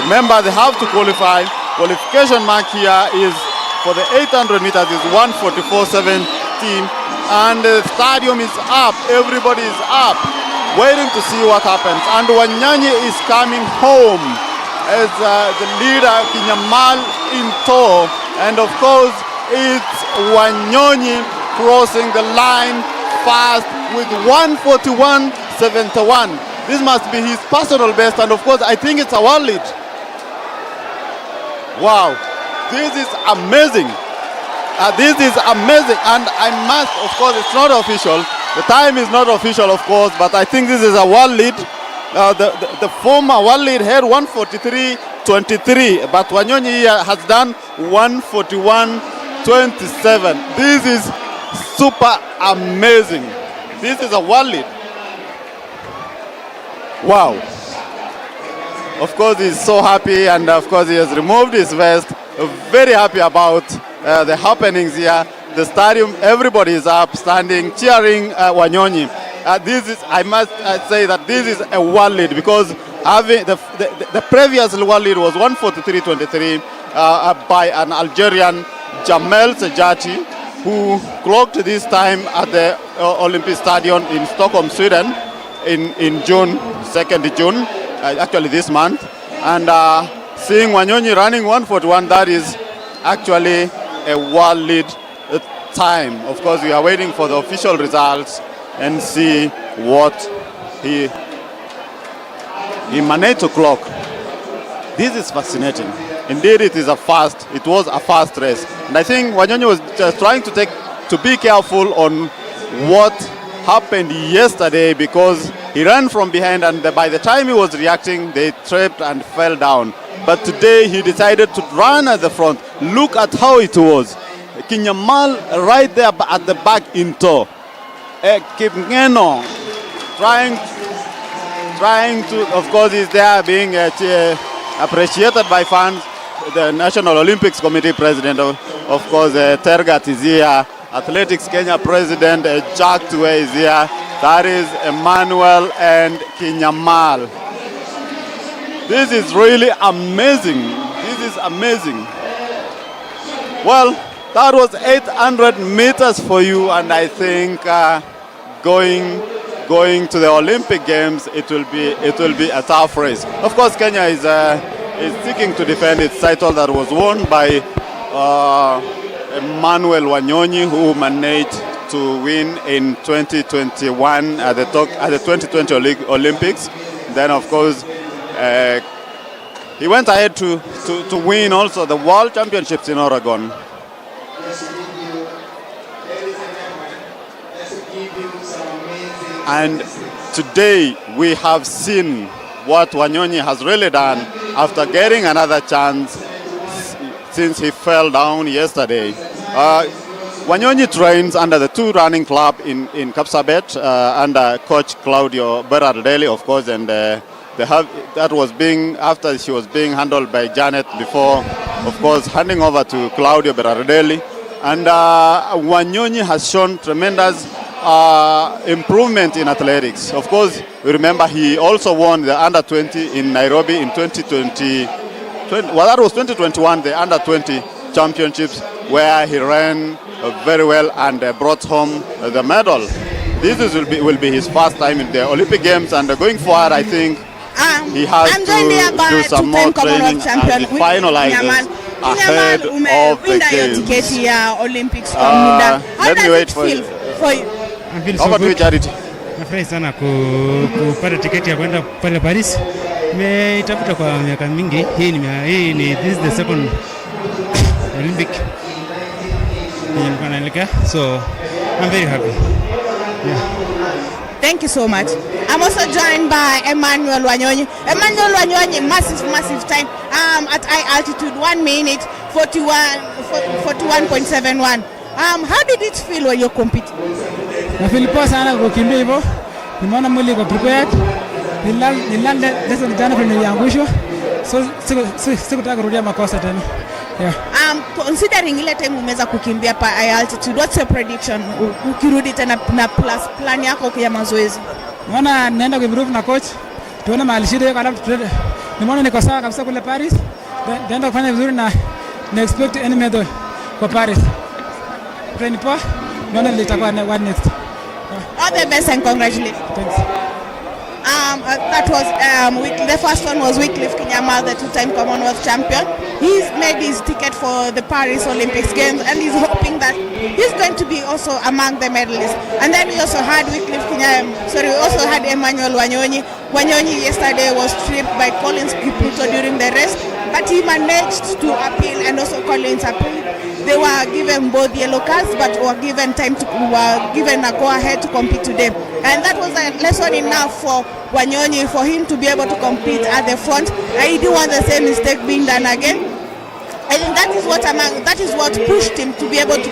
Remember, they have to qualify. Qualification mark here is for the 800 meters is 1:44.17, and the stadium is up. Everybody is up, waiting to see what happens. And Wanyonyi is coming home as the leader, Kinyamal in tow, and of course it's Wanyonyi crossing the line fast with 1:41.71. This must be his personal best, and of course I think it's a world lead. Wow, this is amazing. This is amazing, and I must, of course, it's not official. The time is not official, of course, but I think this is a world lead. The former world lead had 1:43.23, but Wanyonyi has done 1:41.27. This is super amazing. This is a world lead. Wow. Of course, he's so happy, and of course, he has removed his vest. Very happy about the happenings here. The stadium, everybody is up, standing, cheering Wanyonyi. This is, I must say that this is a world lead, because having the previous world lead was 1:43.23 by an Algerian, Jamel Sejati, who clocked this time at the Olympic Stadium in Stockholm, Sweden, in June, 2nd June, actually this month. And seeing Wanyonyi running 1:41, that is actually a world lead time. Of course, we are waiting for the official results and see what he managed to clock. This is fascinating. Indeed, it was a fast race. And I think Wanyonyi was just trying to be careful on what happened yesterday, because he ran from behind, and by the time he was reacting, they tripped and fell down. But today he decided to run at the front. Look at how it was. Kinyamal right there at the back in tow. Ngeno trying to, of course, he's there being appreciated by fans. The National Olympics Committee President, of course, Tergat is here. Athletics Kenya President Jack Tuwe is here. That is Emmanuel and Kinyamal. This is really amazing. This is amazing. Well, that was 800 meters for you, and I think going to the Olympic Games, it will be a tough race. Of course, Kenya is seeking to defend its title that was won by Emmanuel Wanyonyi, who managed to win in 2021 at the 2020 Olympics. Then, of course, he went ahead to win also the World Championships in Oregon. And today we have seen what Wanyonyi has really done after getting another chance since he fell down yesterday. Wanyonyi trains under the 2 running club in Kapsabet under coach Claudio Berardelli, of course, and that was after she was being handled by Janet before, of course, handing over to Claudio Berardelli. And Wanyonyi has shown tremendous improvement in athletics. Of course, we remember he also won the under 20 in Nairobi in 2020. Well, that was 2021, the under 20 championships, where he ran very well and brought home the medal. This will be his first time in the Olympic Games, and going forward, I think he has to do some more training as he finalizes ahead of the Games. Let me wait for you. Over to you, Charity. Nafurahi sana kupata tiketi ya kwenda pale Paris. Nimetafuta kwa miaka mingi. This is the second Olympic so I'm very happy. Yeah. Thank you so much. I'm also joined by Emmanuel Wanyonyi. Emmanuel Wanyonyi, massive time at high altitude, 1 minute 41.71. How did it feel when you competed? Na feel poa sana kukimbia hivyo. Nimeona mwili uko prepared. Nilanda lesson jana kwa niliangushwa. So sikutaka kurudia makosa tena. Yeah. Considering ile time umeweza kukimbia pa high altitude, what's your prediction ukirudi tena na plus plan yako ya mazoezi? Naona naenda kuimprove na coach. Tuone mahali shida yako, alafu tuende. Nimeona niko sawa kabisa kule Paris. Naenda kufanya vizuri na expect any medal kwa Paris. Train poa. Naona litakuwa one next. All the best and congratulations. Thanks. That was the first one was Wycliffe Kinyamal, the 2-time Commonwealth champion. He's made his ticket for the Paris Olympics Games, and he's hoping that he's going to be also among the medalists. And then we also had we also had Emmanuel Wanyonyi. Wanyonyi yesterday was tripped by Collins Kipruto during the race, but he managed to appeal, and also Collins appealed. They were given both yellow cards, but were given a go-ahead to compete today. And that was a lesson enough for Wanyonyi, for him to be able to compete at the front. I didn't want the same mistake being done again. I think that is what pushed him to be able to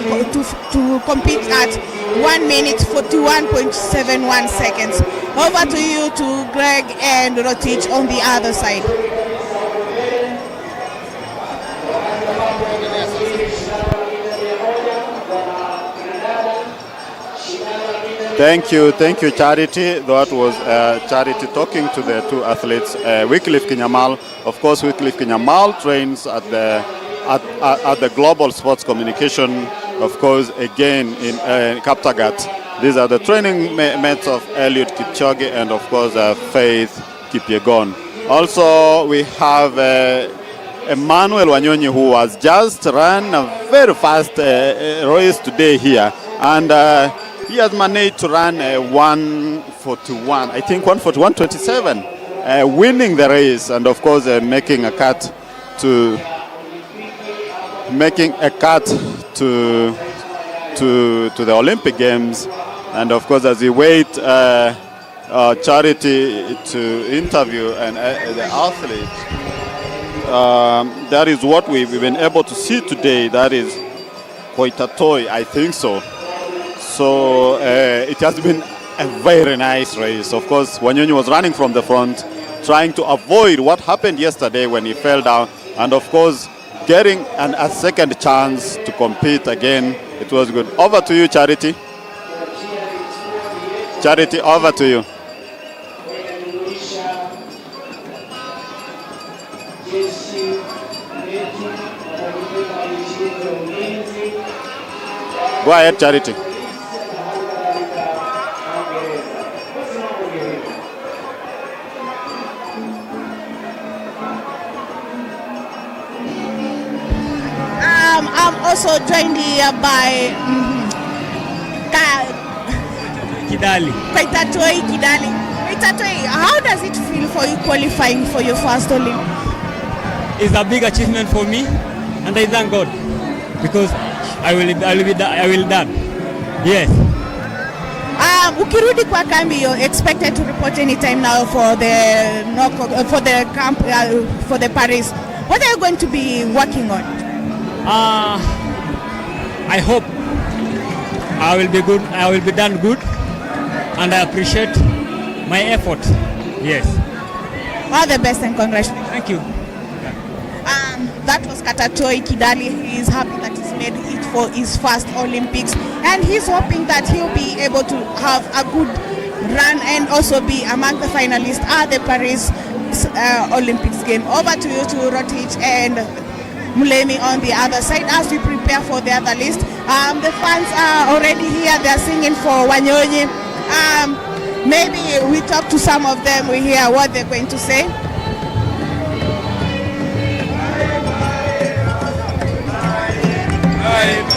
compete at 1 minute 41.71 seconds. Over to you, to Greg and Rotich on the other side. Thank you, Charity. That was Charity talking to the 2 athletes. Wycliffe Kinyamal, of course, Wycliffe Kinyamal trains at the Global Sports Communication, of course, again in Kaptagat. These are the training mates of Eliud Kipchoge and, of course, Faith Kipyegon. Also, we have Emmanuel Wanyonyi, who has just run a very fast race today here, and he has managed to run 1:41, I think 1:41.27, winning the race, and of course making a cut to the Olympic Games. And of course, as we wait Charity to interview the athlete, that is what we've been able to see today. That is Koitatoi, I think so. So it has been a very nice race. Of course, Wanyonyi was running from the front, trying to avoid what happened yesterday when he fell down, and of course, getting a second chance to compete again. It was good. Over to you, Charity. Charity, over to you. Go ahead, Charity. I'm also joined here by Kidali. Kidali. How does it feel for you qualifying for your first Olympics? is a big achievement for me, and I thank God because I will done. Yes. Ukirudi kwa kambi, you're expected to report any time now for the camp for the Paris. What are you going to be working on? I hope I will be good. I will be done good, and I appreciate my effort. Yes. All the best and congratulations. Thank you. That was Katatoi Kidali. He is happy that he's made it for his first Olympics, and he's hoping that he'll be able to have a good run and also be among the finalists at the Paris Olympics game. Over to you, to Rotich and Mulemi on the other side as we prepare for the other list. The fans are already here. They're singing for Wanyonyi. Maybe we talk to some of them. We hear what they're going to say. Bye.